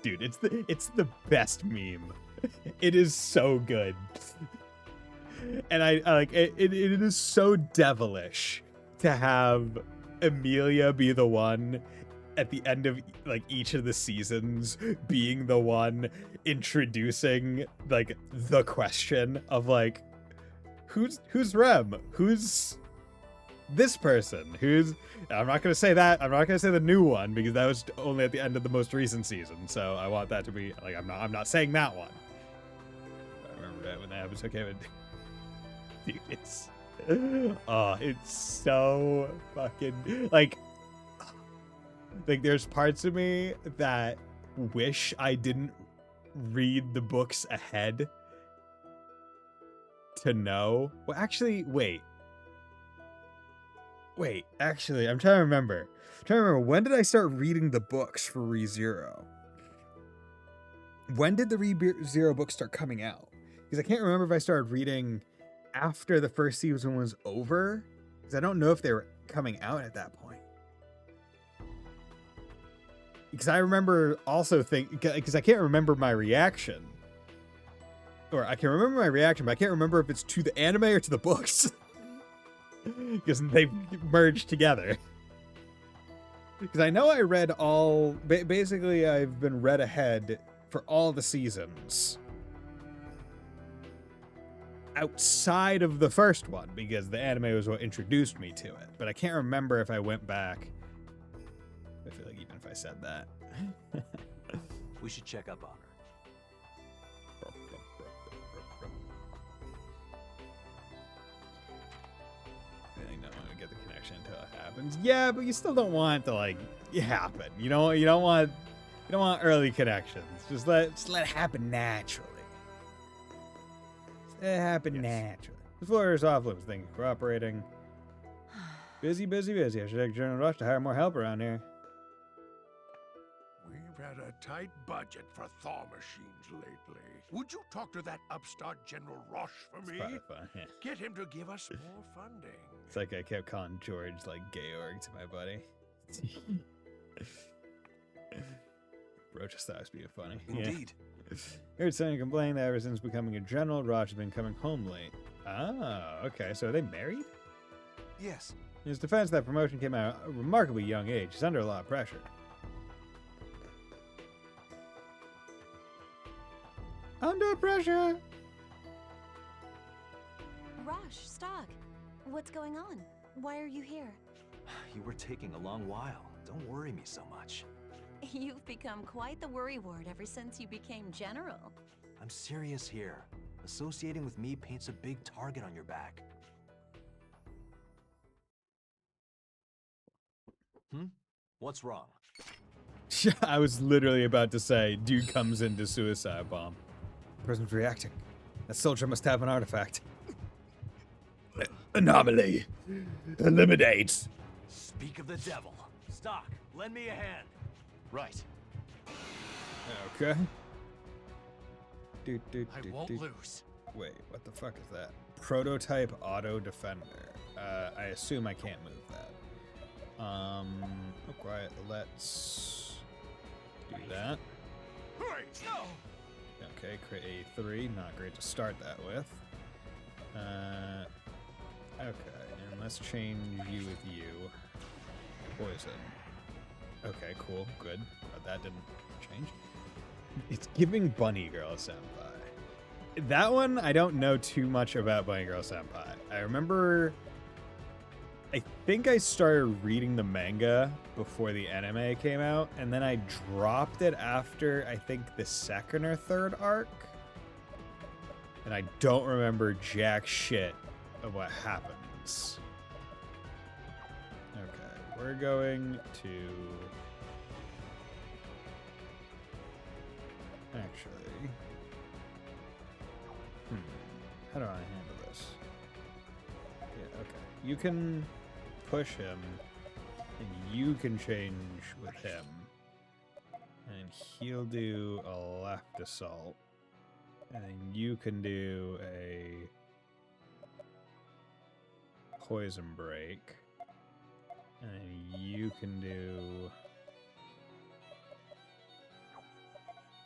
Dude, it's the best meme. It is so good. And I like it is so devilish to have Emilia be the one at the end of like each of the seasons being the one introducing like the question of like who's Rem? Who's this person? I'm not going to say that. I'm not going to say the new one because that was only at the end of the most recent season. So I want that to be like I'm not saying that one. I remember that when that was okay with dude, it's so fucking like there's parts of me that wish I didn't read the books ahead to know. Well, actually, wait, actually, I'm trying to remember. When did I start reading the books for ReZero? When did the ReZero books start coming out? Because I can't remember if I started reading after the first season was over. Because I don't know if they were coming out at that point. Because I remember also because I can't remember my reaction. Or I can remember my reaction, but I can't remember if it's to the anime or to the books. Because they merged together. Because I know I read all... Basically, I've been read ahead for all the seasons. Outside of the first one, because the anime was what introduced me to it. But I can't remember if I went back. I feel like even if I said that. We should check up on her. I don't want to get the connection until it happens. Yeah, but you still don't want it to like happen. You don't want early connections. Just let it happen naturally. Just let it happen naturally. The floor is off limits. Thank you for cooperating. Busy. I should take a general rush to hire more help around here. We've had a tight budget for thaw machines lately. Would you talk to that upstart General Roche for me? Probably fun, yeah. Get him to give us more funding. It's like I kept calling George like Georg to my buddy. Bro just thought it was being funny. Indeed. Yeah. Heard someone complain that ever since becoming a general, Roche has been coming home late. Ah, okay. So are they married? Yes. In his defense, that promotion came at a remarkably young age. He's under a lot of pressure. Under pressure! Rosh, Stock, what's going on? Why are you here? You were taking a long while. Don't worry me so much. You've become quite the worrywart ever since you became general. I'm serious here. Associating with me paints a big target on your back. What's wrong? I was literally about to say, dude comes into suicide bomb. Person's reacting. That soldier must have an artifact. Anomaly. Eliminate. Speak of the devil. Stock, lend me a hand. Right. Okay. I won't lose. Wait, what the fuck is that? Prototype auto defender. I assume I can't move that. Oh, quiet. Let's do that. Okay, create a 3. Not great to start that with. Okay, and let's change you with you. Poison. Okay, cool, good. But that didn't change. It's giving Bunny Girl Senpai. That one, I don't know too much about Bunny Girl Senpai. I remember... I think I started reading the manga before the anime came out, and then I dropped it after, I think, the second or third arc. And I don't remember jack shit of what happens. Okay, we're going to... Actually... How do I handle this? Yeah, okay. You can push him, and you can change with him. And he'll do a left assault. And then you can do a poison break. And then you can do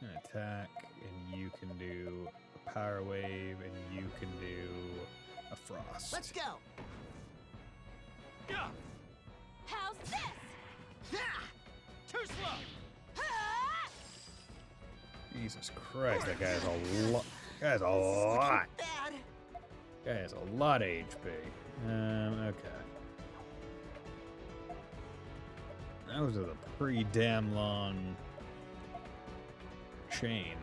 an attack, and you can do a power wave, and you can do a frost. Let's go! How's this? Too slow! Jesus Christ, that guy has a lot. Guy has a lot. Bad. Guy has a lot of HP. Okay. That was a pretty damn long chain.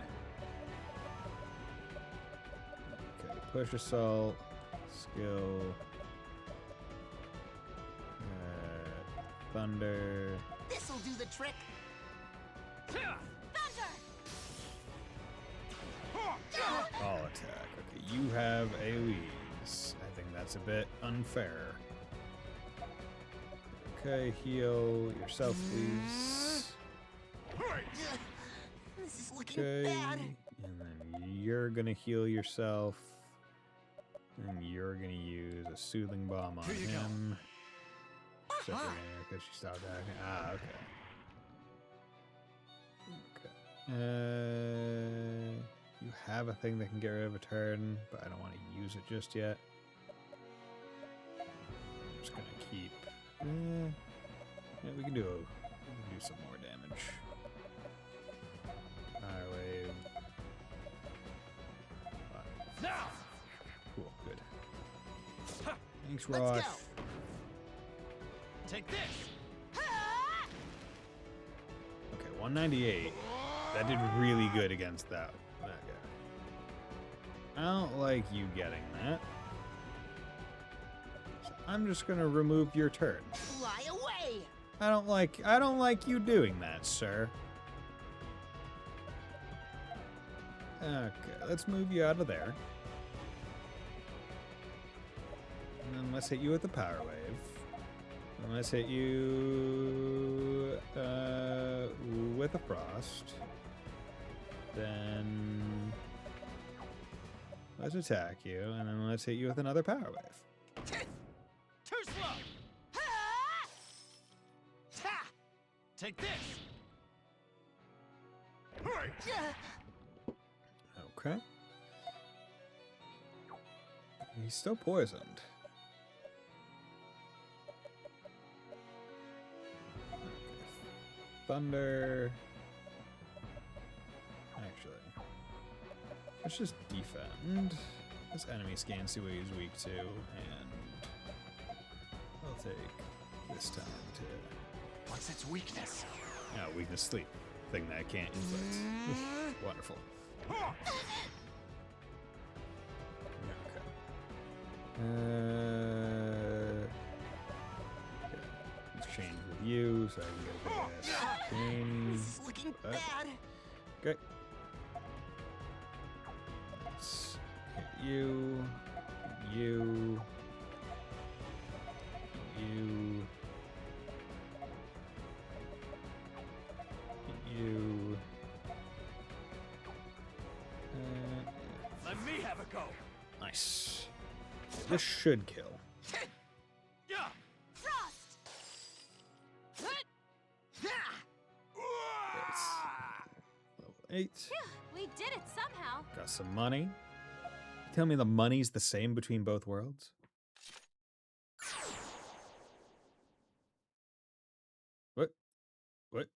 Okay, push assault, skill, thunder. This'll do the trick. All attack. Okay, you have AoEs. I think that's a bit unfair. Okay, heal yourself, please. This is looking Okay, bad. and then you're gonna heal yourself. And you're gonna use a soothing bomb on him. Except for because she stopped acting. Ah, okay. You have a thing that can get rid of a turn, but I don't want to use it just yet. I'm just gonna keep. Yeah, we can do some more damage. Fire wave. Now. Cool, good. Thanks, Rosh. Take this. Okay, 198. That did really good against that guy. I don't like you getting that. So I'm just gonna remove your turn. Fly away! I don't like you doing that, sir. Okay, let's move you out of there. And then let's hit you with the power wave. And let's hit you with a frost. Then let's attack you, and then let's hit you with another power wave. Too slow. Take this. Okay. He's still poisoned. Thunder. Actually, let's just defend. This enemy scan, see what he's weak to, and I'll take this time to. What's its weakness? Yeah, weakness sleep. Thing that I can't inflict. Wonderful. Okay. Let's change with you so I can get a big ass change. This is looking bad. Okay. Let's hit you. You. Let me have a go. Nice. This should kill. Yeah. Frost! Level 8. We did it somehow. Got some money. Tell me the money's the same between both worlds? What? What?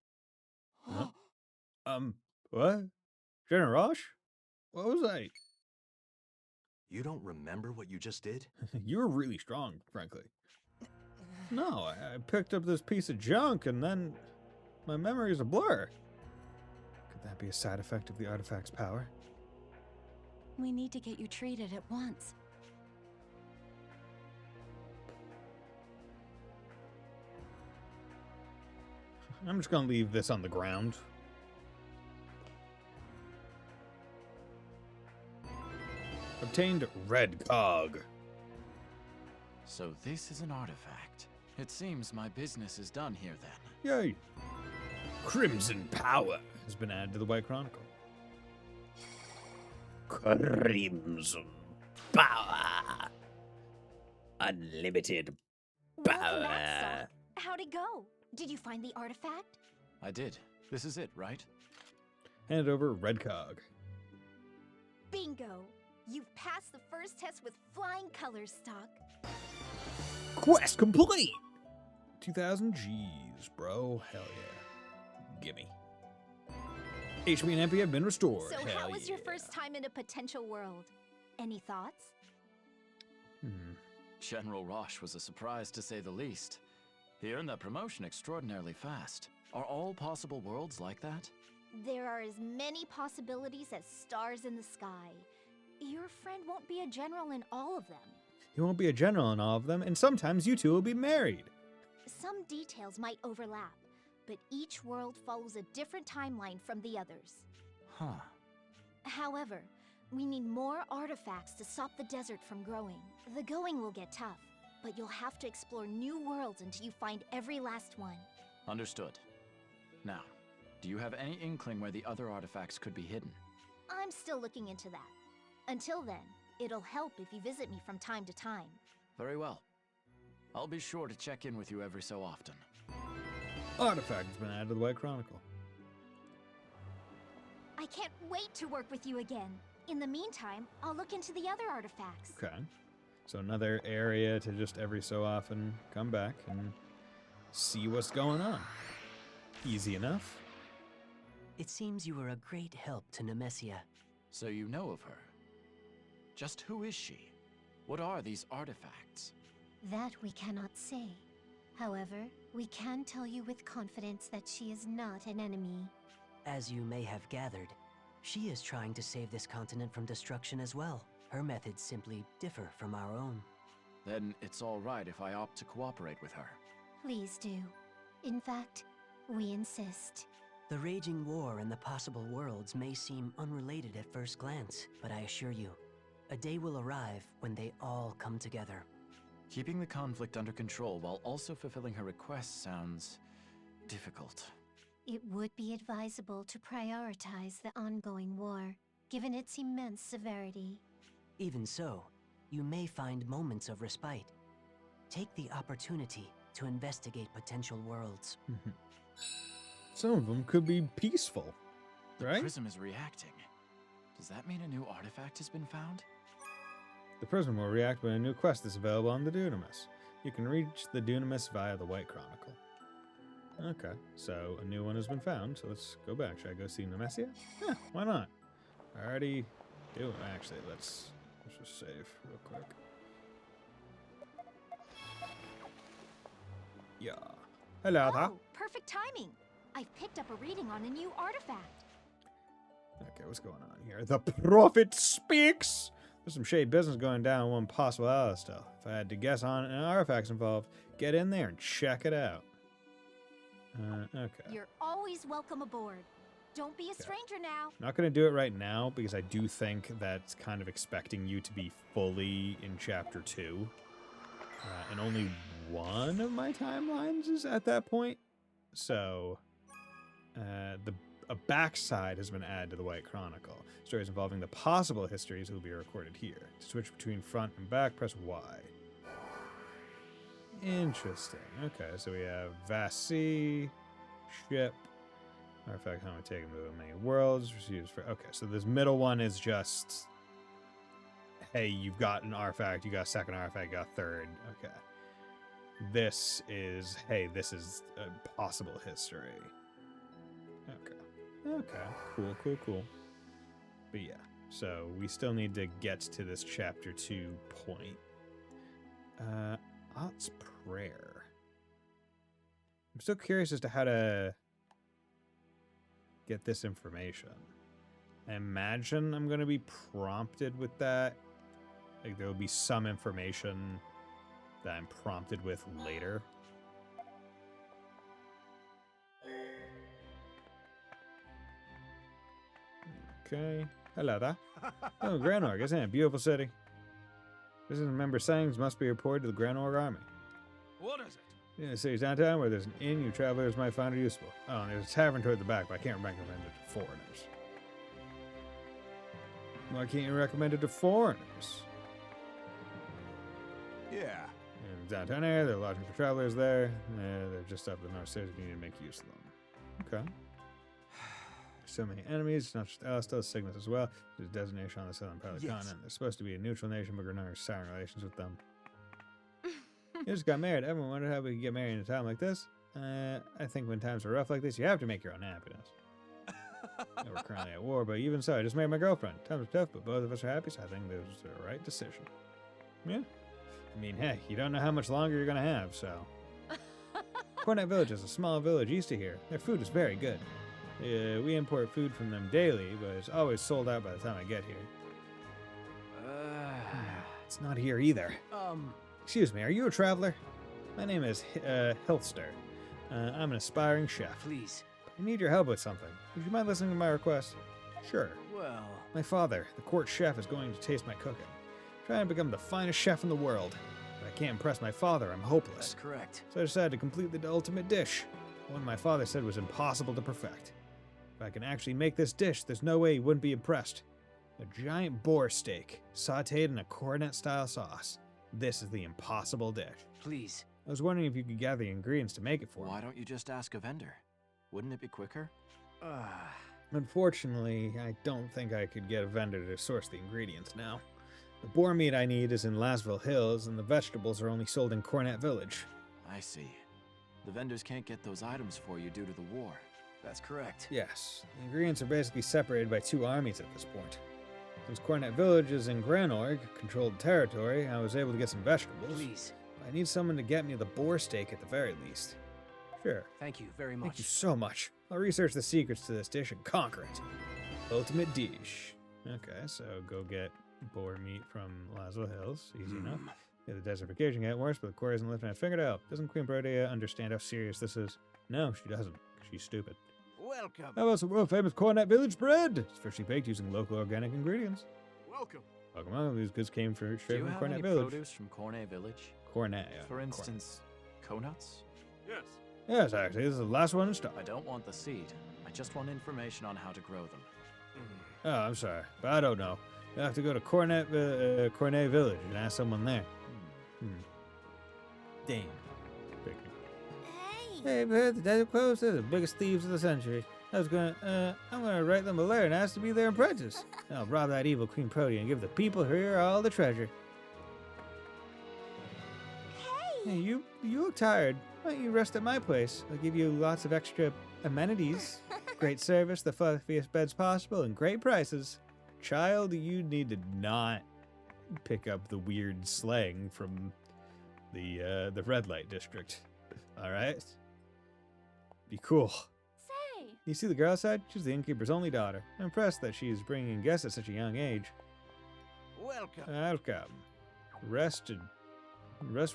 Huh? What? General Rosh? What was I? You don't remember what you just did? You were really strong, frankly. No, I picked up this piece of junk and then my memory is a blur. Could that be a side effect of the artifact's power? We need to get you treated at once. I'm just gonna leave this on the ground. Obtained red cog. So this is an artifact. It seems my business is done here then. Yay! Crimson power has been added to the White Chronicle. Crimson power. Unlimited Welcome back, power. Stalk. How'd it go? Did you find the artifact? I did. This is it, right? Hand over red cog. Bingo! You've passed the first test with flying colors, Stalk. Quest complete! 2,000 G's, bro. Hell yeah. Gimme. HP and MP have been restored. So Hell how was your yeah. first time in a potential world? Any thoughts? General Rosh was a surprise to say the least. He earned that promotion extraordinarily fast. Are all possible worlds like that? There are as many possibilities as stars in the sky. Your friend won't be a general in all of them. He won't be a general in all of them, and sometimes you two will be married. Some details might overlap, but each world follows a different timeline from the others. Huh. However, we need more artifacts to stop the desert from growing. The going will get tough, but you'll have to explore new worlds until you find every last one. Understood. Now, do you have any inkling where the other artifacts could be hidden? I'm still looking into that. Until then, it'll help if you visit me from time to time. Very well. I'll be sure to check in with you every so often. Artifact has been added to the White Chronicle. can't wait to work with you again. In the meantime, I'll look into the other artifacts. Okay. So another area to just every so often come back and see what's going on. Easy enough. It seems you were a great help to Nemesia. So you know of her. Just who is she? What are these artifacts? That we cannot say. However, we can tell you with confidence that she is not an enemy. As you may have gathered, she is trying to save this continent from destruction as well. Her methods simply differ from our own. Then it's all right if I opt to cooperate with her. Please do. In fact, we insist. The raging war and the possible worlds may seem unrelated at first glance, but I assure you, a day will arrive when they all come together. Keeping the conflict under control while also fulfilling her requests sounds difficult. It would be advisable to prioritize the ongoing war, given its immense severity. Even so, you may find moments of respite. Take the opportunity to investigate potential worlds. Some of them could be peaceful, right? The prism is reacting. Does that mean a new artifact has been found? The prism will react when a new quest is available on the Dunamis. You can reach the Dunamis via the White Chronicle. Okay, so a new one has been found, so let's go back. Should I go see Nemesia? Yeah, why not? I already do. Actually, let's just save real quick. Yeah. Hello there. Oh, perfect timing. I've picked up a reading on a new artifact. Okay, what's going on here? The Prophet speaks! There's some shady business going down in one possible Alistair. If I had to guess on an artifacts involved, get in there and check it out. Okay. You're always welcome aboard. Don't be a stranger now. Not going to do it right now because I do think that's kind of expecting you to be fully in Chapter 2. And only one of my timelines is at that point. So, a backside has been added to the White Chronicle. Stories involving the possible histories will be recorded here. To switch between front and back, press Y. Interesting. Okay, so we have Vassie, ship, artifact, how we take him to many worlds, receives for. Okay, so this middle one is just, hey, you've got an artifact, you got a second artifact, you got a third. Okay. This is, hey, this is a possible history. Okay. Okay, cool. But yeah, so we still need to get to this Chapter 2 point. Ott's Prayer. I'm still curious as to how to get this information. I imagine I'm going to be prompted with that. Like, there will be some information that I'm prompted with later. Okay. Hello there. Oh, Granorg, isn't it a beautiful city? Visitors and member sayings must be reported to the Granorg army. What is it? In the city's downtown, where there's an inn, you travelers might find it useful. Oh, and there's a tavern toward the back, but I can't recommend it to foreigners. Why can't you recommend it to foreigners? Yeah. In the downtown area, there are lodging for travelers there. They're just up the north stairs if you need to make use of them. Okay. So many enemies, not just Alistair, Cygnus as well. There's a designation on the southern part of the continent. They're supposed to be a neutral nation, but Granar's souring relations with them. You just got married. Everyone wondered how we could get married in a time like this. I think when times are rough like this, you have to make your own happiness. We're currently at war, but even so, I just married my girlfriend. Times are tough, but both of us are happy, so I think this was the right decision. Yeah. I mean, hey, you don't know how much longer you're going to have, so. Cornet Village is a small village east of here. Their food is very good. We import food from them daily, but it's always sold out by the time I get here. It's not here either. Excuse me, are you a traveler? My name is Hilster. I'm an aspiring chef. Please. I need your help with something. Would you mind listening to my request? Sure. Well... My father, the court chef, is going to taste my cooking. Trying to become the finest chef in the world. But I can't impress my father, I'm hopeless. That's correct. So I decided to complete the ultimate dish. One my father said was impossible to perfect. If I can actually make this dish, there's no way he wouldn't be impressed. A giant boar steak, sautéed in a cornet-style sauce. This is the impossible dish. Please. I was wondering if you could gather the ingredients to make it for me. Why don't you just ask a vendor? Wouldn't it be quicker? Unfortunately, I don't think I could get a vendor to source the ingredients now. The boar meat I need is in Lasville Hills, and the vegetables are only sold in Cornet Village. I see. The vendors can't get those items for you due to the war. That's correct. Yes, the ingredients are basically separated by two armies at this point. Since Cornet Village is in Granorg, controlled territory, I was able to get some vegetables. Please. I need someone to get me the boar steak at the very least. Sure. Thank you very much. Thank you so much. I'll research the secrets to this dish and conquer it. Ultimate dish. Okay, so go get boar meat from Laswell Hills. Easy enough. Yeah, the desertification get worse, but the core isn't lifting a finger to help. Doesn't Queen Protea understand how serious this is? No, she doesn't. She's stupid. Welcome. How about some world-famous Cornet Village bread? It's freshly baked using local organic ingredients. Welcome. Welcome on. These goods came straight Do you from have Cornet any Village. produce from Cornet Village? Cornet, yeah. For instance, conuts? Yes. Yes, actually, this is the last one in stock. I don't want the seed. I just want information on how to grow them. Oh, I'm sorry, but I don't know. You have to go to Cornet Village and ask someone there. Damn. Hey, but the desert clothes are the biggest thieves of the century. I'm gonna write them a letter and ask to be their apprentice. I'll rob that evil Queen Protea and give the people here all the treasure. Hey, you look tired. Why don't you rest at my place? I'll give you lots of extra amenities. Great service, the fluffiest beds possible, and great prices. Child, you need to not pick up the weird slang from the red light district. All right? Be cool. Say! You see the girl outside? She's the innkeeper's only daughter. I'm impressed that she's bringing in guests at such a young age. Welcome. Welcome. Rest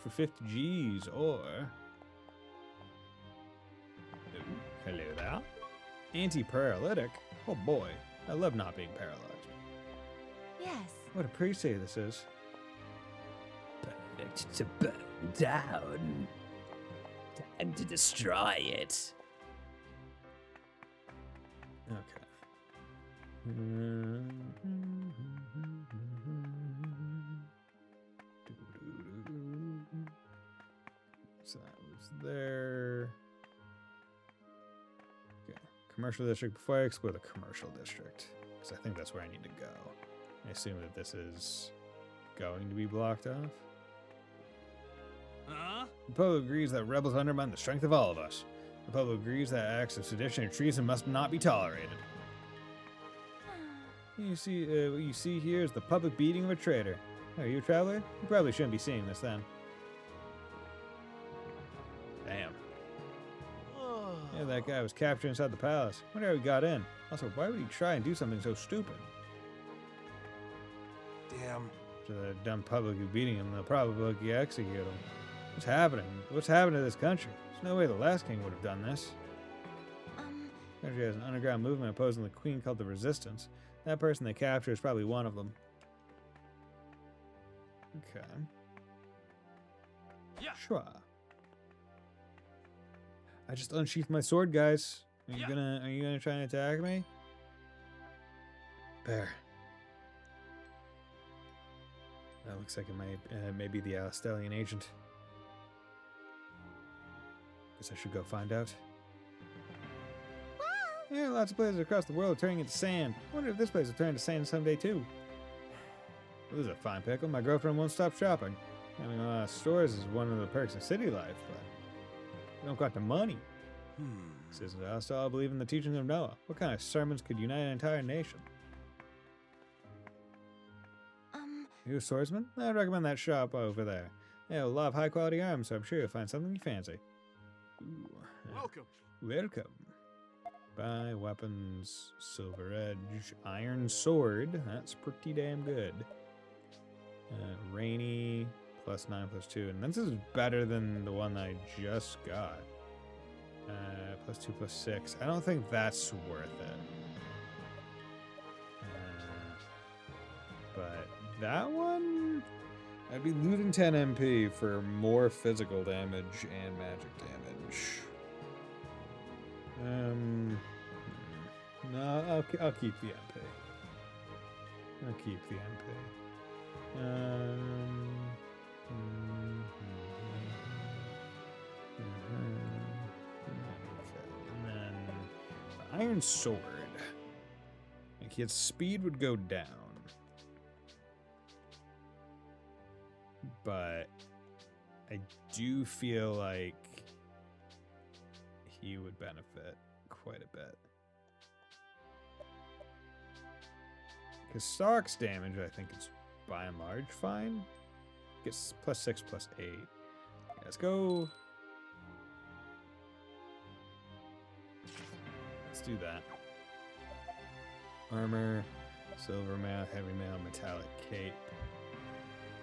for 50 G's, or... Ooh, hello there. Anti-paralytic? Oh boy, I love not being paralyzed. Yes. What a pretty this is. Perfect to burn down. Time to destroy it. Okay. So that was there. Okay. Commercial district. Before I explore the commercial district, because I think that's where I need to go. I assume that this is going to be blocked off. The public agrees that rebels undermine the strength of all of us. The public agrees that acts of sedition and treason must not be tolerated. You see, what you see here is the public beating of a traitor. Are you a traveler? You probably shouldn't be seeing this then. Damn. Yeah, that guy was captured inside the palace. Wonder how he got in. Also, why would he try and do something so stupid? Damn. To the dumb public who beating him, they'll probably execute him. What's happening? What's happening to this country? There's no way the last king would have done this. The country has an underground movement opposing the queen called the Resistance. That person they captured is probably one of them. Okay. Yeah. Sure. I just unsheathed my sword, guys. Are you gonna try and attack me? Bear. That looks like it may be the Alstellian agent. Guess I should go find out. Yeah, lots of places across the world are turning into sand. I wonder if this place will turn into sand someday too. Well, this is a fine pickle. My girlfriend won't stop shopping. Having a lot of stores is one of the perks of city life, but we don't got the money. Citizens of Alstal believe in the teachings of Noah. What kind of sermons could unite an entire nation? You a swordsman? I'd recommend that shop over there. They have a lot of high quality arms, so I'm sure you'll find something you fancy. Ooh. Welcome. Welcome. Buy weapons, silver edge, iron sword. That's pretty damn good. Rainy, +9/+2. And this is better than the one I just got. +2/+6. I don't think that's worth it. But that one, I'd be losing 10 MP for more physical damage and magic damage. No, I'll keep the MP. I'll keep the MP. And then Iron Sword. like his speed would go down. But I do feel like he would benefit quite a bit. Because Stark's damage, I think, is by and large fine. Gets +6, +8. Let's go. Let's do that. Armor, silver mail, heavy mail, metallic cape.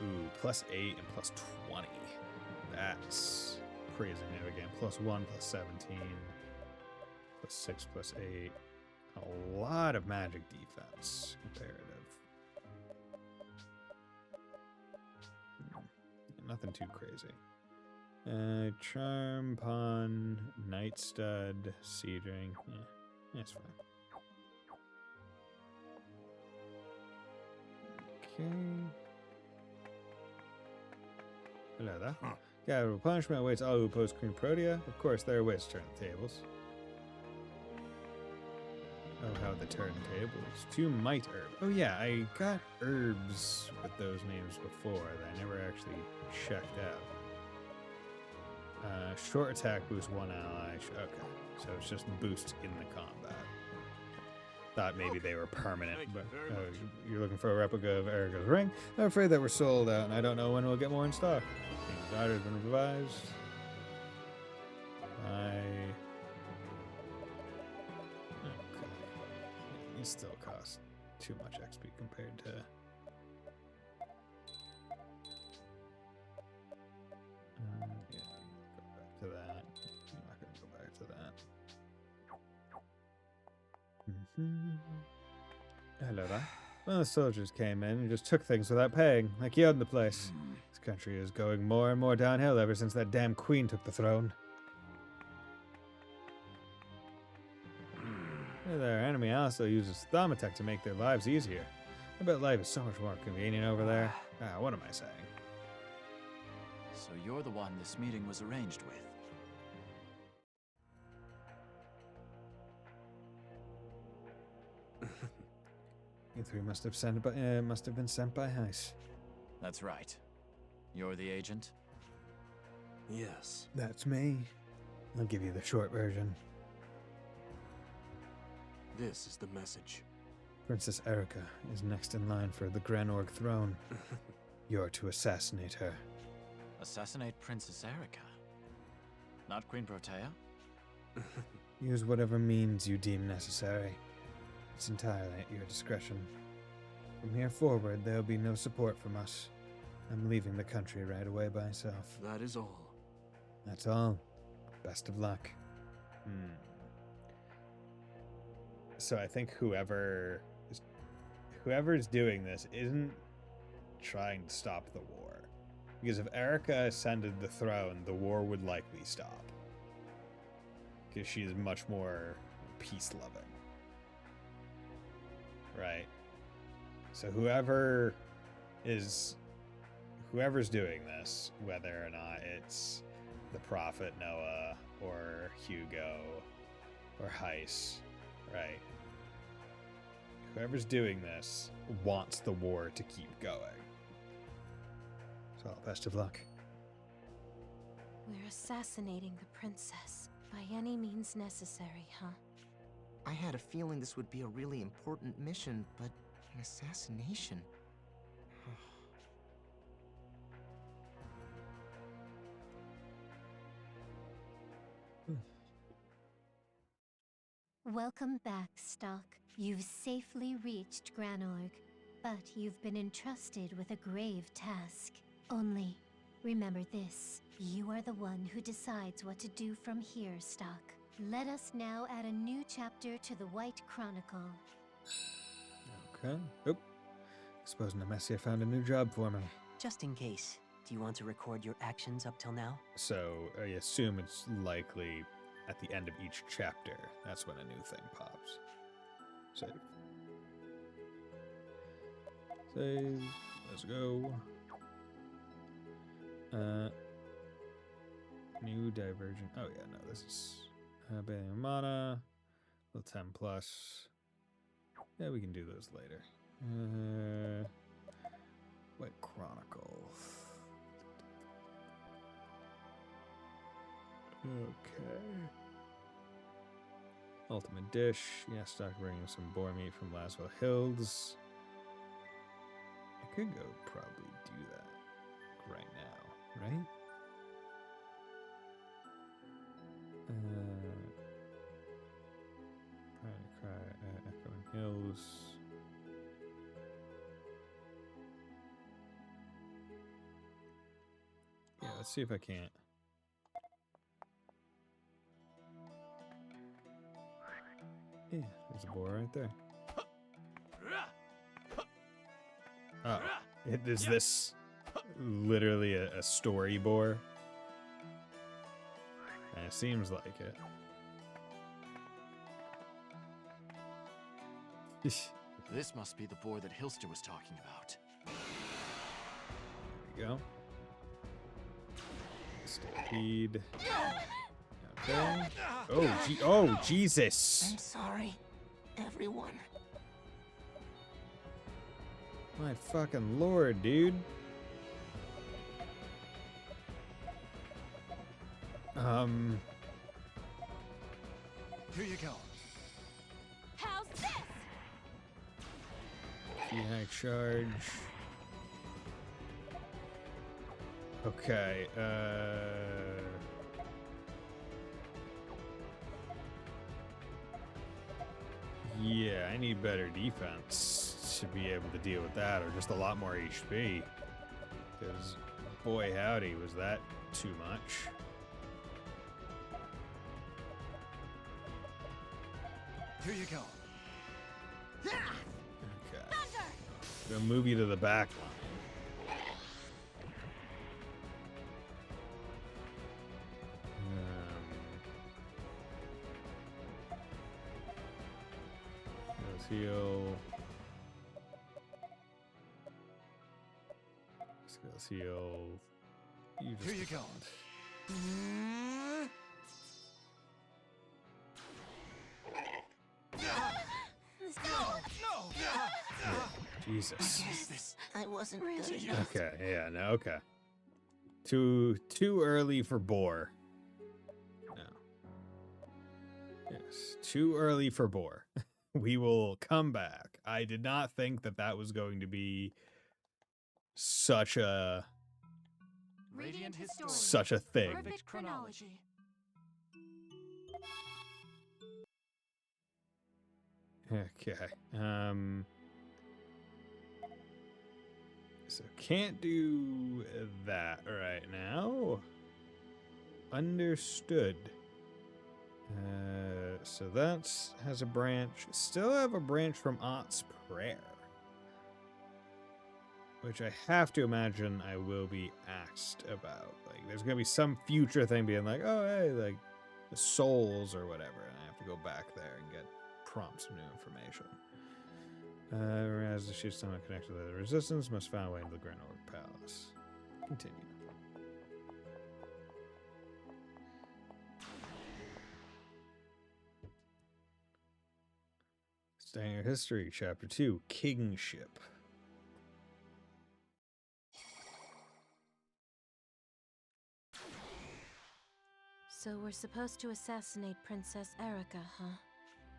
Ooh, +8 and +20. That's pretty significant. +1, +17, +6, +8. A lot of magic defense comparative. Nothing too crazy. Charm, Pawn, Night Stud, Siege Ring. Yeah, that's fine. Okay. Hello there. Capital punishment awaits all who oppose Queen Protea. Of course, there are ways to turn the tables. Oh, how the turntables. 2 might herb. Oh yeah, I got herbs with those names before that I never actually checked out. Short attack boost 1 ally. Okay, so it's just boost in the combat. Thought maybe they were permanent, but you're looking for a replica of Erica's ring? I'm afraid that we're sold out, and I don't know when we'll get more in stock. King's Daughter has been revised. These still cost too much XP compared to... yeah, go back to that. I'm not going to go back to that. Hello there. Well, the soldiers came in and just took things without paying, like you owned the place. This country is going more and more downhill ever since that damn queen took the throne. Their enemy also uses Thaumaturg to make their lives easier. I bet life is so much more convenient over there. What am I saying? So you're the one this meeting was arranged with. You three must have been sent by Heis. That's right. You're the agent? Yes. That's me. I'll give you the short version. This is the message. Princess Erica is next in line for the Granorg throne. You're to assassinate her. Assassinate Princess Erica? Not Queen Protea? Use whatever means you deem necessary. It's entirely at your discretion. From here forward, there'll be no support from us. I'm leaving the country right away by myself. That is all. That's all. Best of luck. So I think whoever is doing this isn't trying to stop the war. Because if Erica ascended the throne, the war would likely stop. Because she is much more peace-loving. Right? So whoever's doing this, whether or not it's the Prophet Noah or Hugo or Heis, right? Whoever's doing this wants the war to keep going. So, best of luck. We're assassinating the princess by any means necessary, huh? I had a feeling this would be a really important mission, but an assassination? Welcome back, Stock. You've safely reached Granorg, but you've been entrusted with a grave task. Only, remember this. You are the one who decides what to do from here, Stock. Let us now add a new chapter to the White Chronicle. Okay. Oh. Suppose Nemesia found a new job for me. Just in case, do you want to record your actions up till now? So, I assume it's likely at the end of each chapter. That's when a new thing pops. Save. Save. Let's go. New divergent. Oh yeah, no, this is Balian Mana. Level 10 plus. Yeah, we can do those later. What Chronicle? Okay. Ultimate dish. Yeah, start bringing some boar meat from Laswell Hills. I could go probably do that right now, right? Echoing Hills. Yeah, let's see if I can't. Yeah, there's a boar right there. Oh, is this literally a story boar? And it seems like it. This must be the boar that Hilster was talking about. There you go. Stampede. Okay. Oh, Jesus. I'm sorry, everyone. My fucking lord, dude. Here you go. How's this? Hack charge. Okay, yeah, I need better defense to be able to deal with that, or just a lot more HP. Because, boy howdy, was that too much. Here you go. Okay. Gonna move you to the back line. Heal. Skills heal. Here you go. No. Jesus. I wasn't good enough. Okay, yeah, no, okay. Too early for boar. No. Yes, too early for boar. We will come back. I did not think that that was going to be such a Radiant Historia. such a thing. Perfect chronology. Okay. So can't do that right now. Understood. So that has a branch. Still have a branch from Art's Prayer. Which I have to imagine I will be asked about. Like, there's going to be some future thing being like, oh, hey, like, the souls or whatever. And I have to go back there and get prompts of new information. Whereas the shield summon connected to the resistance must find a way into the Grand Orc Palace. Continue. Standard History, Chapter 2, Kingship. So we're supposed to assassinate Princess Erica, huh?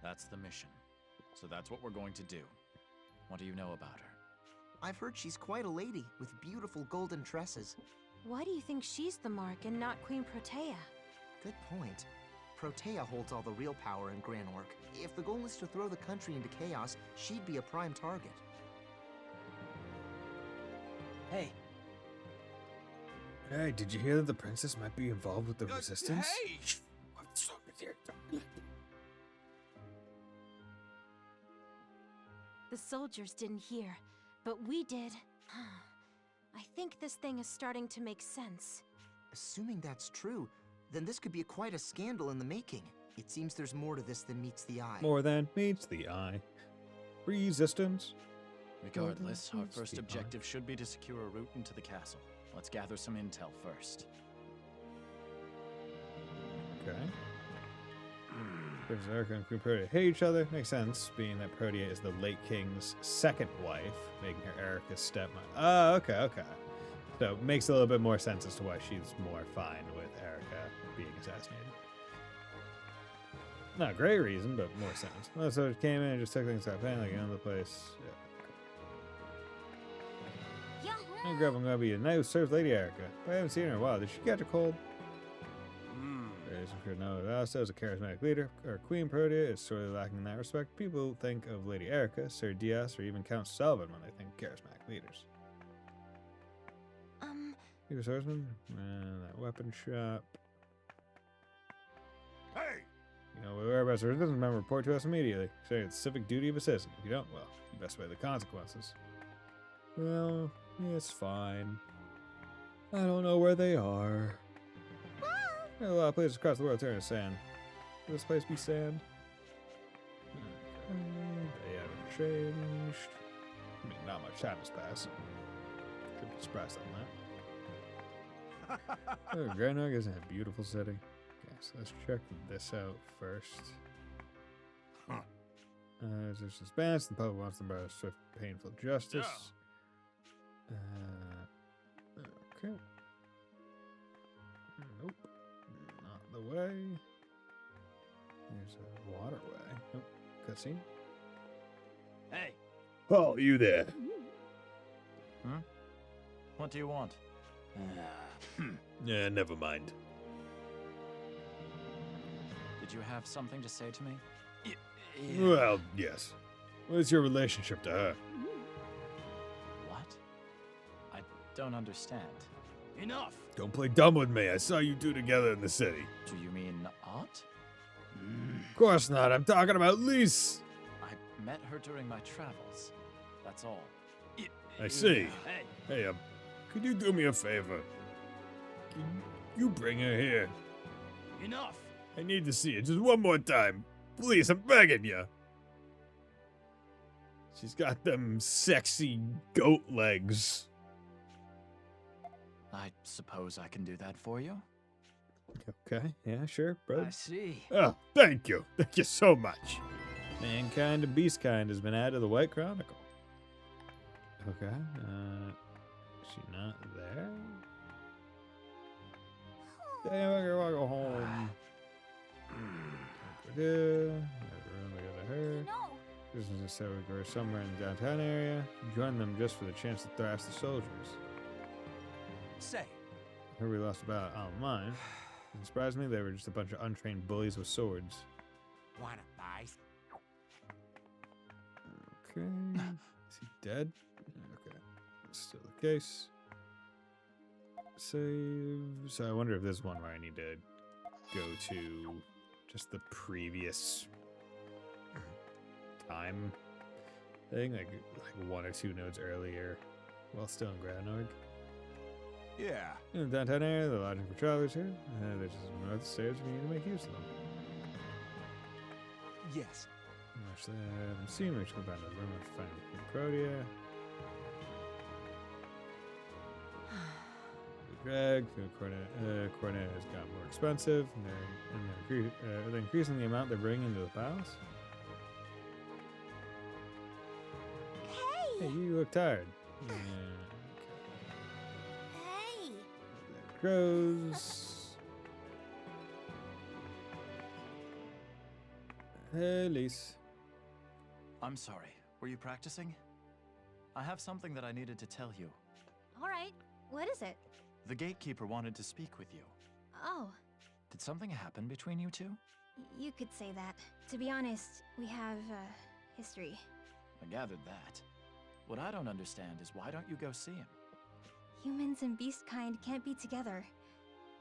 That's the mission. So that's what we're going to do. What do you know about her? I've heard she's quite a lady with beautiful golden tresses. Why do you think she's the mark and not Queen Protea? Good point. Protea holds all the real power in Gran Orc. If the goal is to throw the country into chaos, she'd be a prime target. Hey. Hey, did you hear that the princess might be involved with the resistance? Hey! What's wrong with you? The soldiers didn't hear, but we did. I think this thing is starting to make sense. Assuming that's true, then this could be quite a scandal in the making. It seems there's more to this than meets the eye. More than meets the eye. Resistance. Regardless, our first objective should be to secure a route into the castle. Let's gather some intel first. Okay. Princess Erica and Queen Protea hate each other. Makes sense, being that Protea is the late king's second wife, making her Erica's stepmother. Oh, okay. So it makes a little bit more sense as to why she's more fine with Erica being assassinated. Not a great reason, but more sense. Well, so it came in and just took things out of pain, like another place. Yeah. I'm gonna be a knight who serves Lady Erica. But I haven't seen her in a while. Did she catch a cold? As a charismatic leader, our Queen Protea is sorely lacking in that respect. People think of Lady Erica, Sir Diaz, or even Count Selvin when they think charismatic leaders. He was horseman? That weapon shop. Hey! You know, whereabouts her doesn't remember, report to us immediately. Say it's civic duty of a citizen. If you don't, well, you best weigh the consequences. Well, it's fine. I don't know where they are. There are a lot of places across the world turning to sand. Will this place be sand? They haven't changed. I mean, not much time has passed. Shouldn't be surprised on that. Oh, Granog isn't a beautiful city. Okay, so let's check this out first. There's suspense. The public wants them by swift, painful justice. Okay. Nope. Not the way. There's a waterway. Nope. Cutscene. Hey! Oh, you there? What do you want? Yeah, never mind. Did you have something to say to me? Well, yes. What's your relationship to her? What? I don't understand. Enough! Don't play dumb with me. I saw you two together in the city. Do you mean aunt? Of course not. I'm talking about Lise. I met her during my travels. That's all. I see. Hey. Hey, could you do me a favor? Can you bring her here? Enough! I need to see it just one more time. Please, I'm begging you. She's got them sexy goat legs. I suppose I can do that for you. Okay, yeah, sure, bro. I see. Oh, thank you. Thank you so much. Mankind and Beastkind has been added to the White Chronicle. Okay, is she not there? Damn, I gotta go home. Her. Business said we go somewhere in the downtown area. Join them just for the chance to thrash the soldiers. Say. I heard we lost about online. It surprised me they were just a bunch of untrained bullies with swords. Wanna buy? Okay. Is he dead? Okay. That's still the case. Save. So I wonder if this is one where I need to go to just the previous time thing, like 1 or 2 nodes earlier, while still in Granog. Yeah. In the downtown area, the lodging for travelers here. There's just some north stairs if you need to make use of them. Yes. Much that I haven't seen, we should go find the room and find Queen Protea. Greg, Cornet has gotten more expensive, and they're increasing the amount they're bringing into the palace. Hey, you look tired. Yeah. Hey! There it goes. Hey, Lise. I'm sorry. Were you practicing? I have something that I needed to tell you. All right. What is it? The gatekeeper wanted to speak with you. Oh, Did something happen between you two? you could say that. To be honest, we have, history. I gathered that. What I don't understand is why don't you go see him? Humans and beast kind can't be together.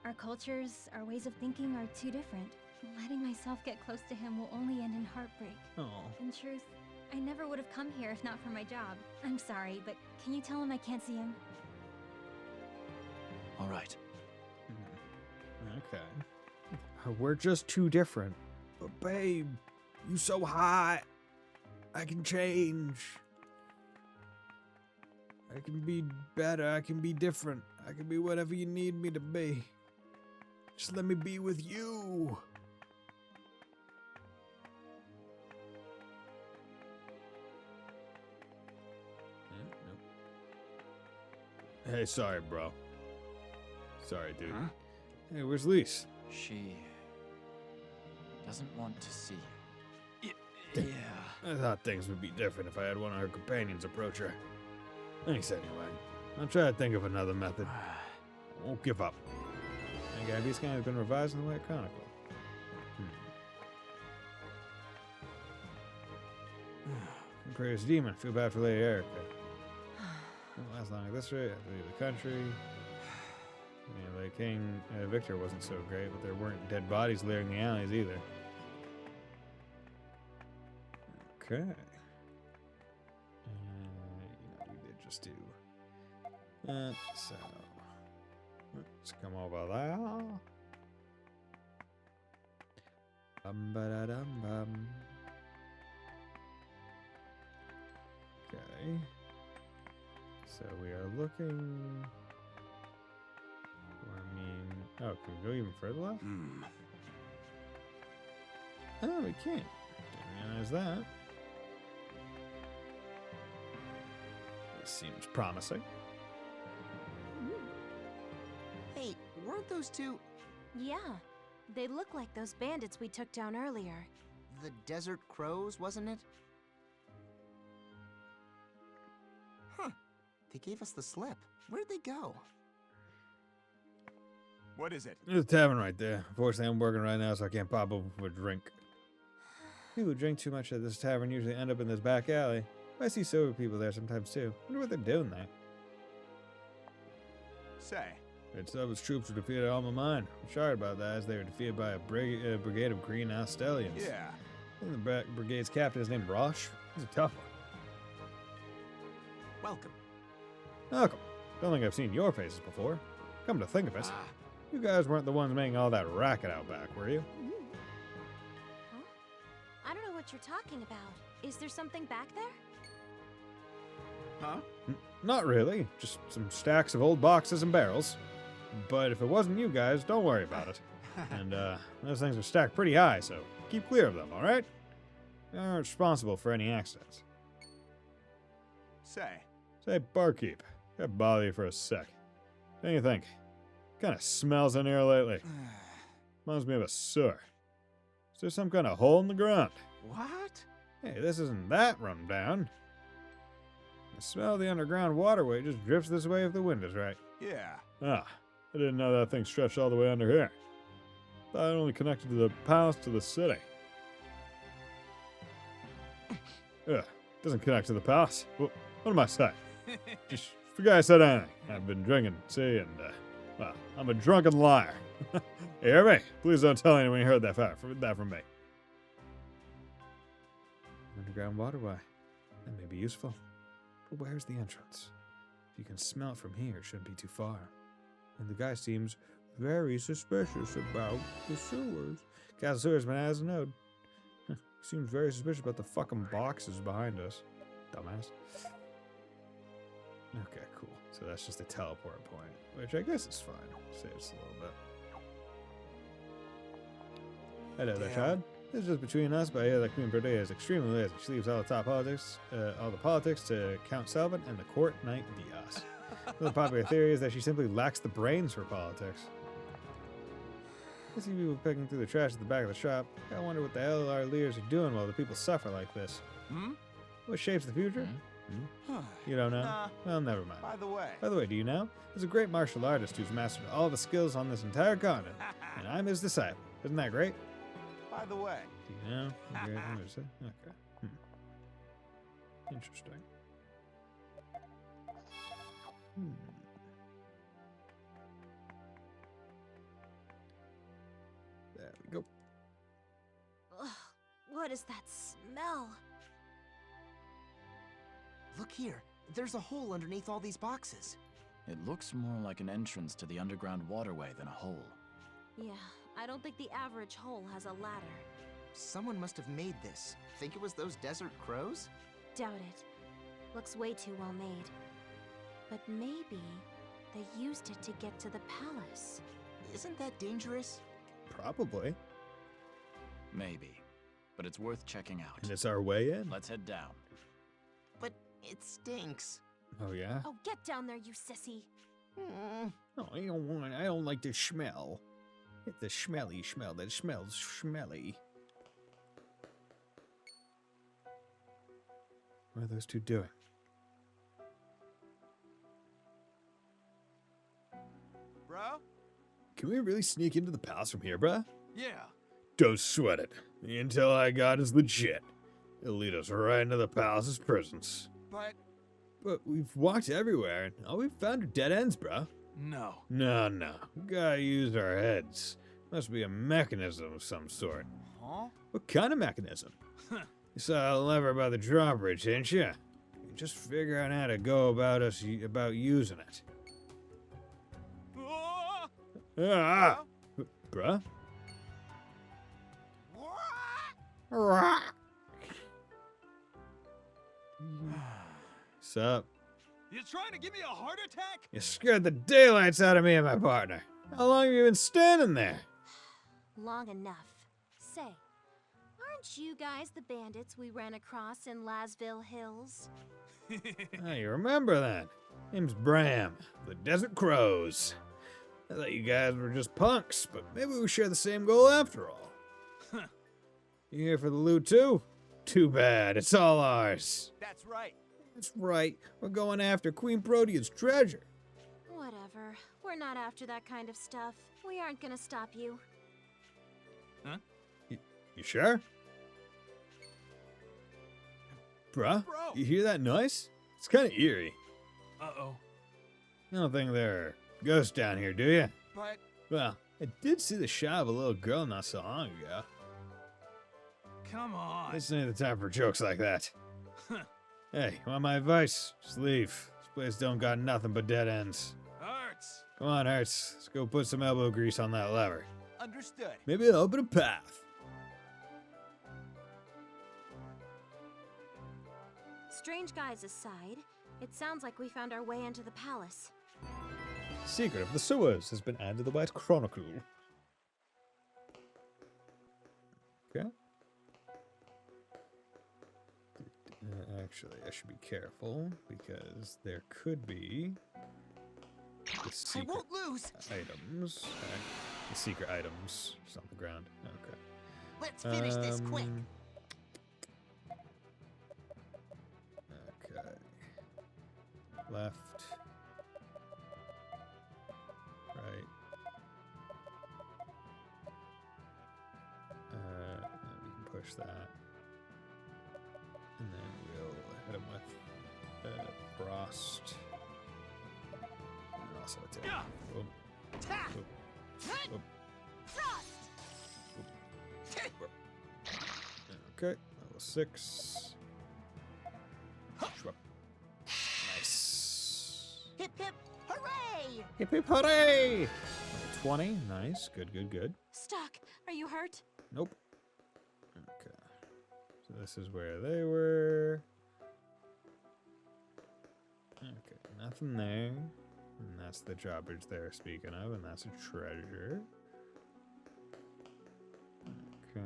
Our cultures, our ways of thinking are too different. Letting myself get close to him will only end in heartbreak. Oh. In truth, I never would have come here if not for my job. I'm sorry, but can you tell him I can't see him? All right. Okay. We're just too different. But babe, you so hot. I can change. I can be better. I can be different. I can be whatever you need me to be. Just let me be with you. Hey, sorry, bro. Sorry, dude. Huh? Hey, where's Lise? She doesn't want to see you. Yeah. I thought things would be different if I had one of her companions approach her. Thanks anyway. I'll try to think of another method. I won't give up. And Gabby's kind of been revised in the White Chronicle. Praise Demon. Feel bad for Lady Erica. Won't last long at this rate. I have to leave the country. Yeah, like King Victor wasn't so great, but there weren't dead bodies littering the alleys either. Okay. We did just do that, so let's come over there. Bum-ba-da-dum-bum. Okay. So we are looking. Oh, can we go even further left? Oh, we can't. Didn't realize that. This seems promising. Hey, weren't those two Yeah, they look like those bandits we took down earlier. the Desert Crows, wasn't it? Huh. They gave us the slip. Where'd they go? What is it? There's a tavern right there. Unfortunately, I'm working right now, so I can't pop up for a drink. People who drink too much at this tavern usually end up in this back alley. I see sober people there sometimes too. Wonder what they're doing there. Say. Red Stubbs' troops were defeated at Alma Mine. I'm sorry about that, as they were defeated by a brigade of green Stallions. Yeah. I think the brigade's captain is named Rosh. He's a tough one. Welcome. Welcome. Don't think I've seen your faces before. Come to think of it, you guys weren't the ones making all that racket out back, were you? Huh? I don't know what you're talking about. Is there something back there? Huh? Not really. Just some stacks of old boxes and barrels. But if it wasn't you guys, don't worry about it. And those things are stacked pretty high, so keep clear of them, alright? You aren't responsible for any accidents. Say, barkeep, can I bother you for a sec? What do you think? Kind of smells in here lately. Reminds me of a sewer. Is there some kind of hole in the ground? What? Hey, this isn't that run down. The smell of the underground waterway just drifts this way if the wind is right. Yeah. Ah, I didn't know that thing stretched all the way under here. Thought it only connected to the palace to the city. Doesn't connect to the palace. What am I saying? Just forget I said anything. I've been drinking, see, and, well, I'm a drunken liar. You hear me? Please don't tell anyone you heard that from me. Underground waterway. That may be useful. But where's the entrance? If you can smell it from here, it shouldn't be too far. And the guy seems very suspicious about the sewers. Castle Sewer's been as a node. He seems very suspicious about the fucking boxes behind us. Dumbass. Okay, cool. So that's just a teleport point, which I guess is fine. Saves a little bit. Hello there, child. This is just between us, but I hear that Queen Brodea is extremely lazy. She leaves all the politics to Count Selvin and the court knight Diaz. The popular theory is that she simply lacks the brains for politics. I see people picking through the trash at the back of the shop. I wonder what the hell our leaders are doing while the people suffer like this. What shapes the future? You don't know? Nah. Well, never mind. By the way, Do you know? There's a great martial artist who's mastered all the skills on this entire continent, and I'm his disciple. Isn't that great? by the way. Do you know? Okay. Interesting. There we go. Ugh, what is that smell? Look here. There's a hole underneath all these boxes. It looks more like an entrance to the underground waterway than a hole. Yeah, I don't think the average hole has a ladder. Someone must have made this. Think it was those desert crows? Doubt it. Looks way too well made. But maybe they used it to get to the palace. Isn't that dangerous? Probably. Maybe. But it's worth checking out. And it's our way in. Let's head down. But it stinks. Oh, yeah? Oh, get down there, you sissy. Oh, I don't like the smell. It's the smelly smell that smells smelly. What are those two doing? Bro? Can we really sneak into the palace from here, bruh? Yeah. Don't sweat it. The intel I got is legit. It'll lead us right into the palace's prisons. But we've walked everywhere, and all we've found are dead ends, bruh. No. No. We gotta use our heads. Must be a mechanism of some sort. Huh? What kind of mechanism? You saw a lever by the drawbridge, didn't you? Just figure out how to go about using it. Ah! Bruh? Sup? You trying to give me a heart attack? You scared the daylights out of me and my partner. How long have you been standing there? Long enough. Say, aren't you guys the bandits we ran across in Lasville Hills? Oh, you remember that? Name's Bram, the Desert Crows. I thought you guys were just punks, but maybe we share the same goal after all. You here for the loot too? Too bad, it's all ours. That's right. That's right, we're going after Queen Protea's treasure. Whatever. We're not after that kind of stuff. We aren't gonna stop you. Huh? You sure? Bruh, Bro. you hear that noise? It's kind of eerie. Uh-oh. You don't think there are ghosts down here, do you? But... Well, I did see the shot of a little girl not so long ago. Come on. This ain't the time for jokes like that. Hey, you want my advice? Just leave. This place don't got nothing but dead ends. Hurts. Come on, Hertz. Let's go put some elbow grease on that lever. Understood. Maybe it'll open a path. Strange guys aside, it sounds like we found our way into the palace. Secret of the Sewers has been added to the White Chronicle. Okay. Actually, I should be careful because there could be the secret I won't lose. items. The secret items just on the ground. Okay. Let's finish this quick. Okay. Left. Right. We can push that. And then we'll hit him with Frost. And also attack. Whoop. Whoop. Whoop. Whoop. Okay, level 6. Nice. Hip hip hooray! Hip hip hooray! Level 20, nice. Good. Stock, are you hurt? Nope. Okay. So this is where they were. Okay, nothing there. And that's the drawbridge they're speaking of, and that's a treasure. Okay.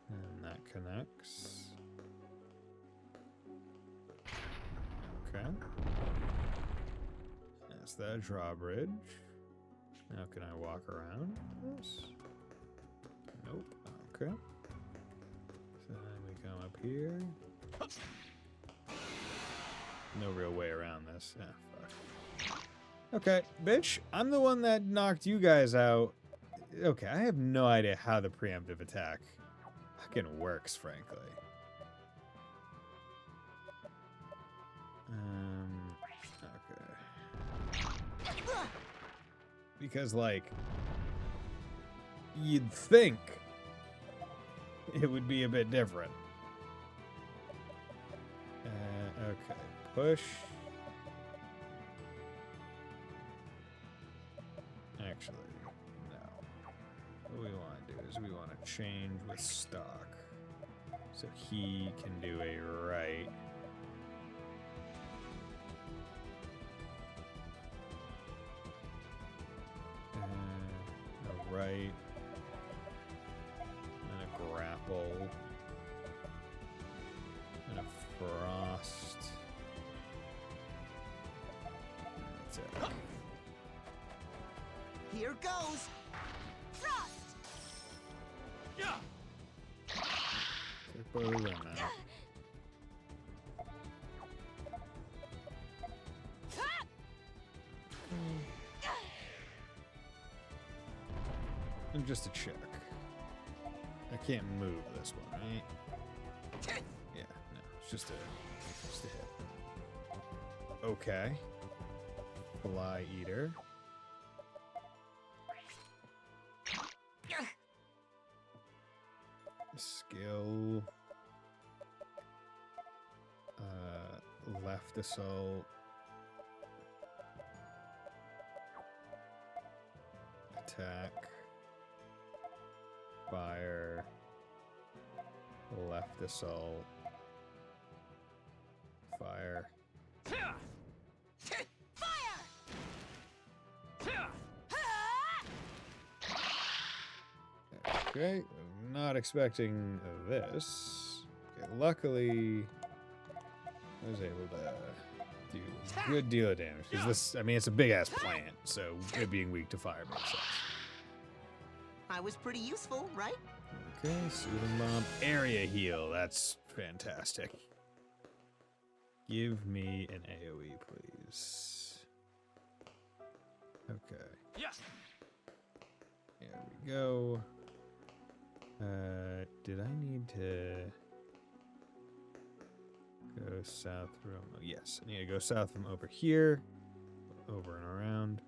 And that connects. Okay. That's that drawbridge. Now can I walk around this? Nope. Okay. So then we come up here. No real way around this. Ah, fuck. Okay, bitch, I'm the one that knocked you guys out. Okay, I have no idea how the preemptive attack fucking works, frankly. Okay. Because, like, you'd think it would be a bit different. Okay, push. Actually, no. What we want to do is we want to change with stock. So he can do a right. A right. And a grapple. And a frost. check. Here goes. Frost! Take both of them out. And just a check. I can't move this one, right? Yeah, no, it's just a hit. Okay. Fly Eater. Skill. Left assault. Attack. Fire. Left assault. Fire. Okay, I'm not expecting this. Okay, luckily, I was able to do a good deal of damage. Because this, I mean, it's a big ass plant, so it being weak to fire makes sense. I was pretty useful, right? Okay, Soothing Bomb. Area Heal. That's fantastic. Give me an AoE, please. Okay. Yes. There we go. Did I need to go south from... Oh, yes, I need to go south from over here. Over and around.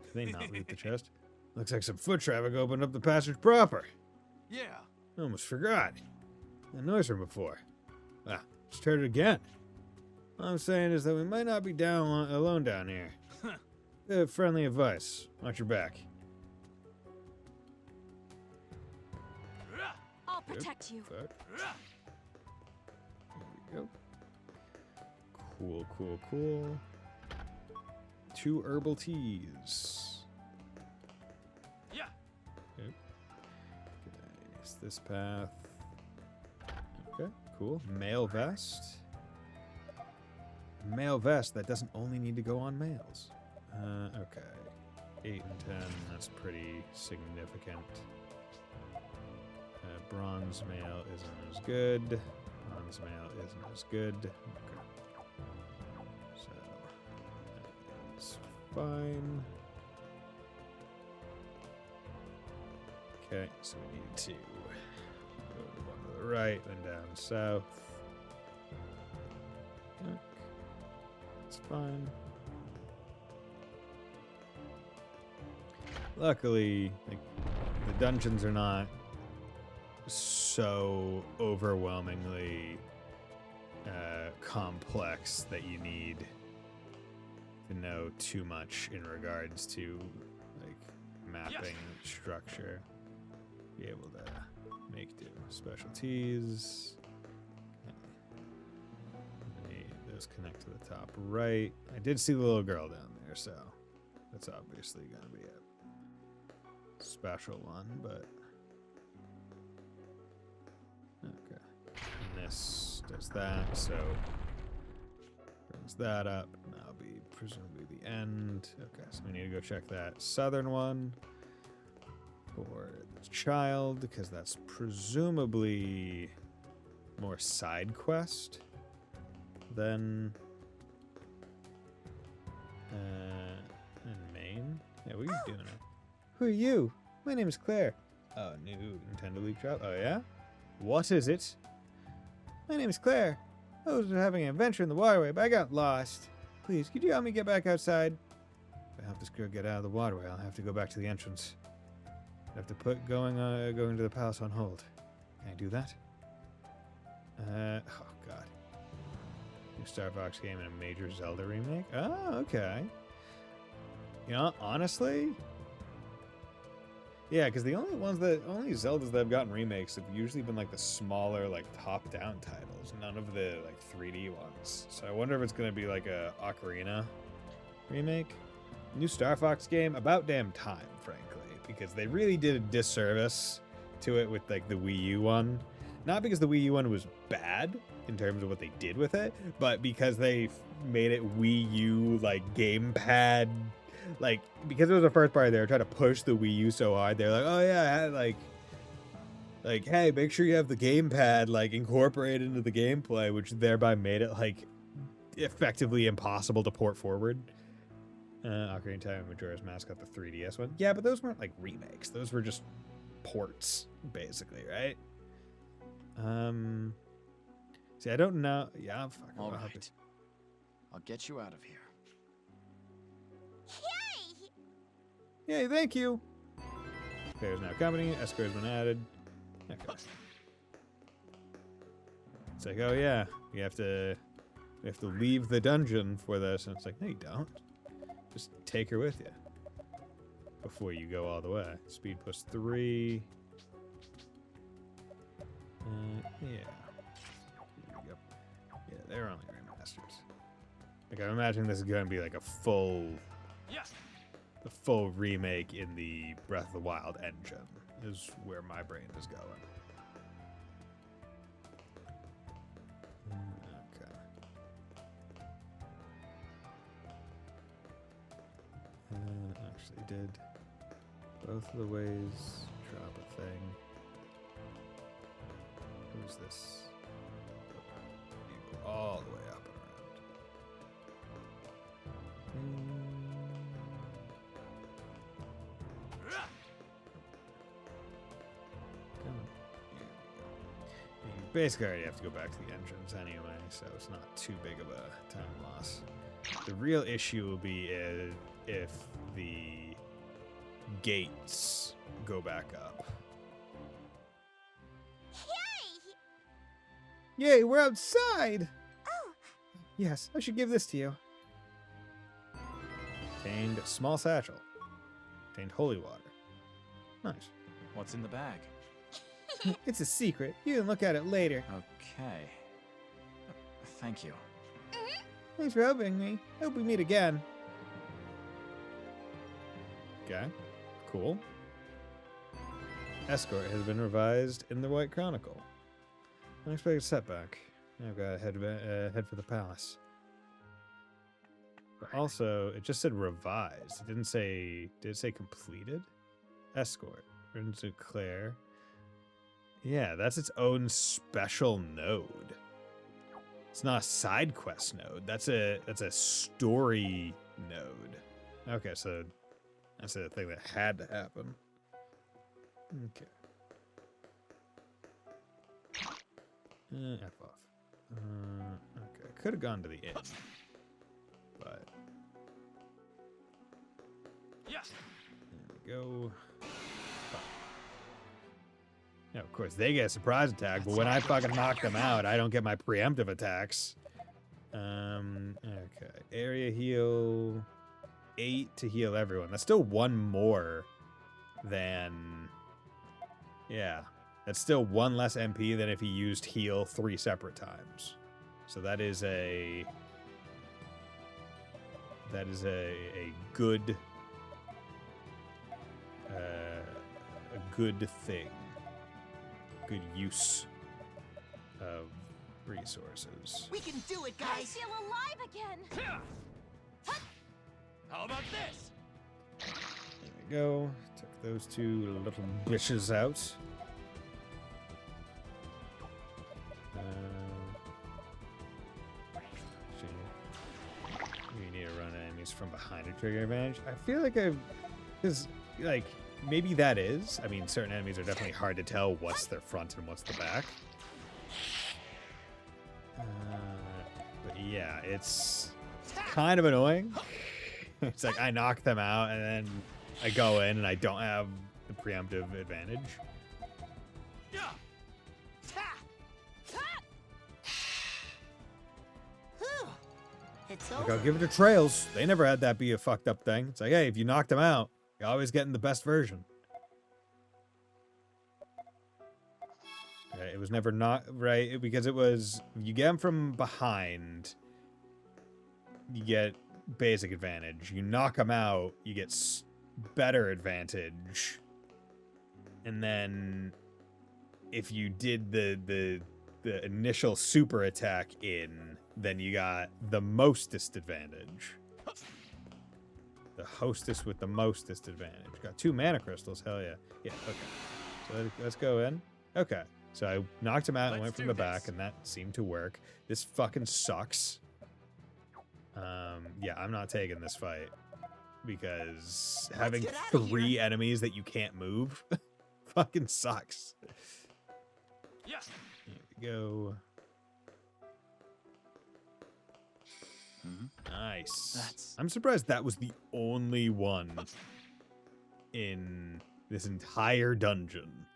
Did they not loot the chest? Looks like some foot traffic opened up the passage proper. Yeah. I almost forgot. That noise from before. Ah, just heard it again. All I'm saying is that we might not be alone down here. Friendly advice. Watch your back. I'll protect you. Fuck. There we go. Cool, cool, cool. 2 herbal teas. Yeah. Okay. It's this path. Okay, cool. Male vest. Male vest that doesn't only need to go on males. Okay. 8 and 10, that's pretty significant. Bronze male isn't as good. Bronze male isn't as good. Okay. So, that's fine. Okay, so we need to go one to the right, then down south. Okay. That's fine. Luckily, like, the dungeons are not so overwhelmingly complex that you need to know too much in regards to like mapping structure. Be able to make do. Specialties. Okay. Those connect to the top right. I did see the little girl down there, so that's obviously going to be a special one, but okay. And this does that, so brings that up. And that'll be presumably the end. Okay, so we need to go check that southern one for the child, because that's presumably more side quest than in main. Yeah, what are you doing? Who are you? My name is Claire. Oh, new Nintendo League Child. Oh, yeah? What is it? My name is Claire. I was having an adventure in the waterway, but I got lost. Please, could you help me get back outside? If I help this girl get out of the waterway, I'll have to go back to the entrance. I have to put going to the palace on hold. Can I do that? Oh, God. New Star Fox game and a major Zelda remake? Oh, okay. You know, honestly... Yeah, because the only Zeldas that have gotten remakes have usually been like the smaller, like top-down titles, none of the like 3D ones. So I wonder if it's gonna be like a Ocarina remake. New Star Fox game, about damn time, frankly, because they really did a disservice to it with like the Wii U one. Not because the Wii U one was bad, in terms of what they did with it, but because they made it Wii U like gamepad, like because it was the first part, they were trying to push the Wii U so hard. They're like, oh yeah, like hey, make sure you have the gamepad like incorporated into the gameplay, which thereby made it like effectively impossible to port forward. Ocarina of Time and Majora's Mask got the 3DS one. Yeah, but those weren't like remakes. Those were just ports, basically, right? See, I don't know. Yeah, I'm fucking all right. I'll get you out of here. Yay, thank you. Players now company. Escort's been added. Okay. It's like, oh yeah, we have to leave the dungeon for this, and it's like, no, you don't. Just take her with you before you go all the way. Speed +3. Yeah. Yep. Yeah, they're only remasters. Like, I'm imagining this is going to be like a full remake in the Breath of the Wild engine, is where my brain is going. Okay. Actually did both of the ways drop a thing. Who's this? You go all the way up and around. You basically already have to go back to the entrance anyway, so it's not too big of a time loss. The real issue will be if the gates go back up. Yay, we're outside! Oh! Yes, I should give this to you. Contained small satchel. Contained holy water. Nice. What's in the bag? It's a secret. You can look at it later. Okay. Thank you. Thanks for helping me. Hope we meet again. Okay. Cool. Escort has been revised in the White Chronicle. Unexpected setback. I've got to head for the palace. But also, it just said revised. It didn't say... Did it say completed? Escort. Written to Claire. Yeah, that's its own special node. It's not a side quest node. That's a story node. Okay, so that's a thing that had to happen. Okay. F off. Okay, could have gone to the inn, but yes. There we go. Yeah, of course, they get a surprise attack, but when I fucking knock them out, I don't get my preemptive attacks. Okay. Area heal 8 to heal everyone. That's still one more than... Yeah. That's still one less MP than if he used heal 3 separate times. So that is a... That is a good... a good thing. Good use of resources. We can do it, I guys! feel alive again! How about this? There we go. Took those two little bitches out. We need to run enemies from behind to trigger advantage. I feel like because like maybe that is. I mean, certain enemies are definitely hard to tell what's their front and what's the back. But yeah, it's kind of annoying. It's like I knock them out and then I go in and I don't have the preemptive advantage. It's Like, over. I'll give it to Trails. They never had that be a fucked up thing. It's like, hey, if you knocked them out, you're always getting the best version. Right, it was never not right because it was you get them from behind, you get basic advantage. You knock them out, you get better advantage. And then if you did the the initial super attack in, then you got the mostest advantage. The hostess with the mostest advantage. Got 2 mana crystals, hell yeah. Yeah, okay. So let's go in. Okay, so I knocked him out and went from the back, and that seemed to work. This fucking sucks. Yeah, I'm not taking this fight. Because having 3 enemies that you can't move fucking sucks. Yeah. Here we go. Nice. I'm surprised that was the only one in this entire dungeon.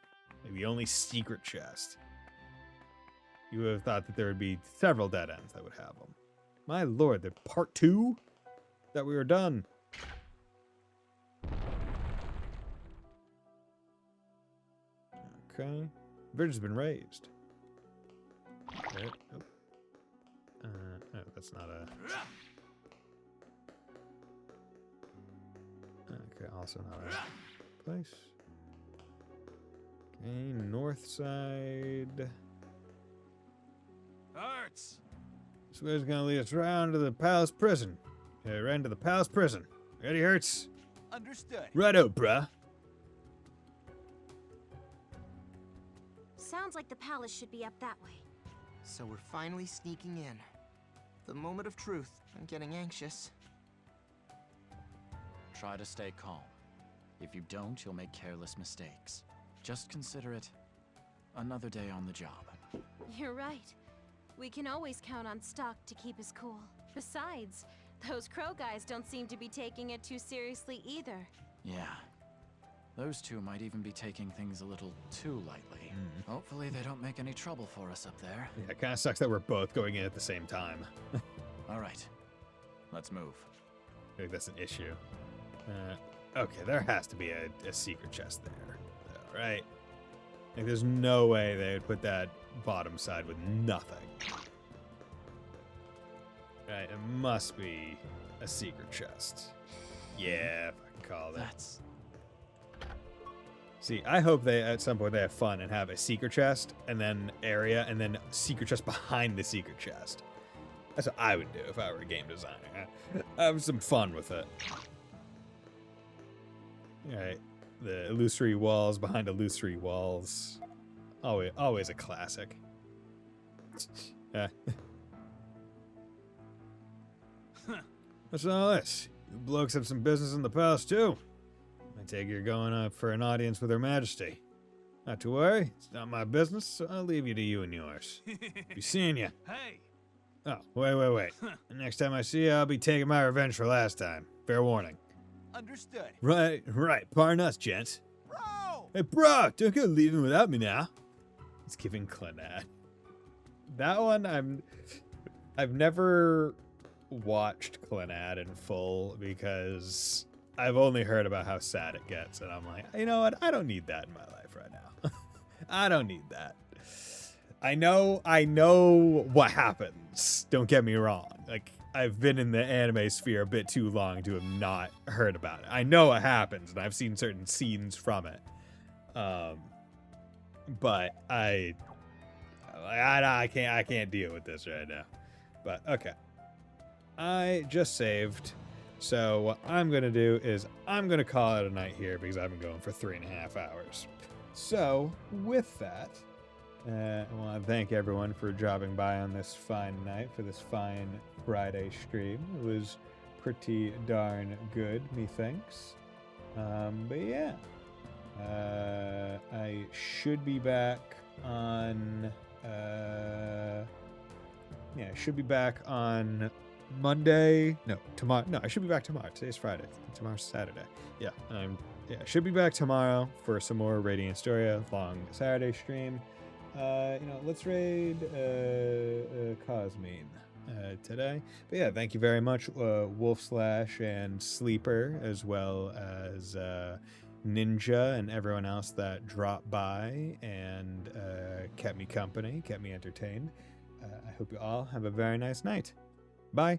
Like the only secret chest. You would have thought that there would be several dead ends that would have them. My lord, the part 2? That we were done. Okay. Bridge has been raised. Okay. Oh. No, that's not a... Okay, also not a place. Okay, north side. Hurts. This way's gonna lead us round to the palace prison. Right into the palace prison. Ready, Hurts? Understood. Righto, bruh. Sounds like the palace should be up that way. So we're finally sneaking in. The moment of truth. I'm getting anxious. Try to stay calm. If you don't, you'll make careless mistakes. Just consider it another day on the job. You're right. We can always count on Stock to keep us cool. Besides, those crow guys don't seem to be taking it too seriously either. Yeah. Those two might even be taking things a little too lightly. Hopefully they don't make any trouble for us up there. Yeah, it kind of sucks that we're both going in at the same time. All right. Let's move. I think that's an issue. Okay, there has to be a secret chest there, though, right? Like, there's no way they would put that bottom side with nothing. Right, it must be a secret chest. Yeah, if I can call that. See, I hope they, at some point, they have fun and have a secret chest, and then area, and then secret chest behind the secret chest. That's what I would do if I were a game designer. Have some fun with it. Alright, the illusory walls behind illusory walls. Always a classic. Yeah. What's all this? You blokes have some business in the palace, too. I take it you're going up for an audience with Her Majesty. Not to worry, it's not my business, so I'll leave you to you and yours. Be seeing you. Hey! Oh, wait. The next time I see you, I'll be taking my revenge for last time. Fair warning. Understood. Right. Pardon us, gents. Bro! Hey, bro, don't go leaving without me now. He's giving Clannad. That one, I've never watched Clannad in full because I've only heard about how sad it gets, and I'm like, you know what? I don't need that in my life right now. I don't need that. I know what happens. Don't get me wrong. Like, I've been in the anime sphere a bit too long to have not heard about it. I know what happens, and I've seen certain scenes from it. But I can't deal with this right now. But okay. I just saved. So what I'm going to do is I'm going to call it a night here because I've been going for 3.5 hours. So with that, I want to thank everyone for dropping by on this fine night for this fine Friday stream. It was pretty darn good, methinks. But yeah, I should be back on. I should be back on Monday. No, tomorrow. No, I should be back tomorrow. Today's Friday. Tomorrow's Saturday. Yeah, I should be back tomorrow for some more Radiant Historia long Saturday stream. Let's raid Cosmine today. But yeah, thank you very much, Wolf Slash and Sleeper, as well as Ninja and everyone else that dropped by and kept me company, kept me entertained. I hope you all have a very nice night. Bye.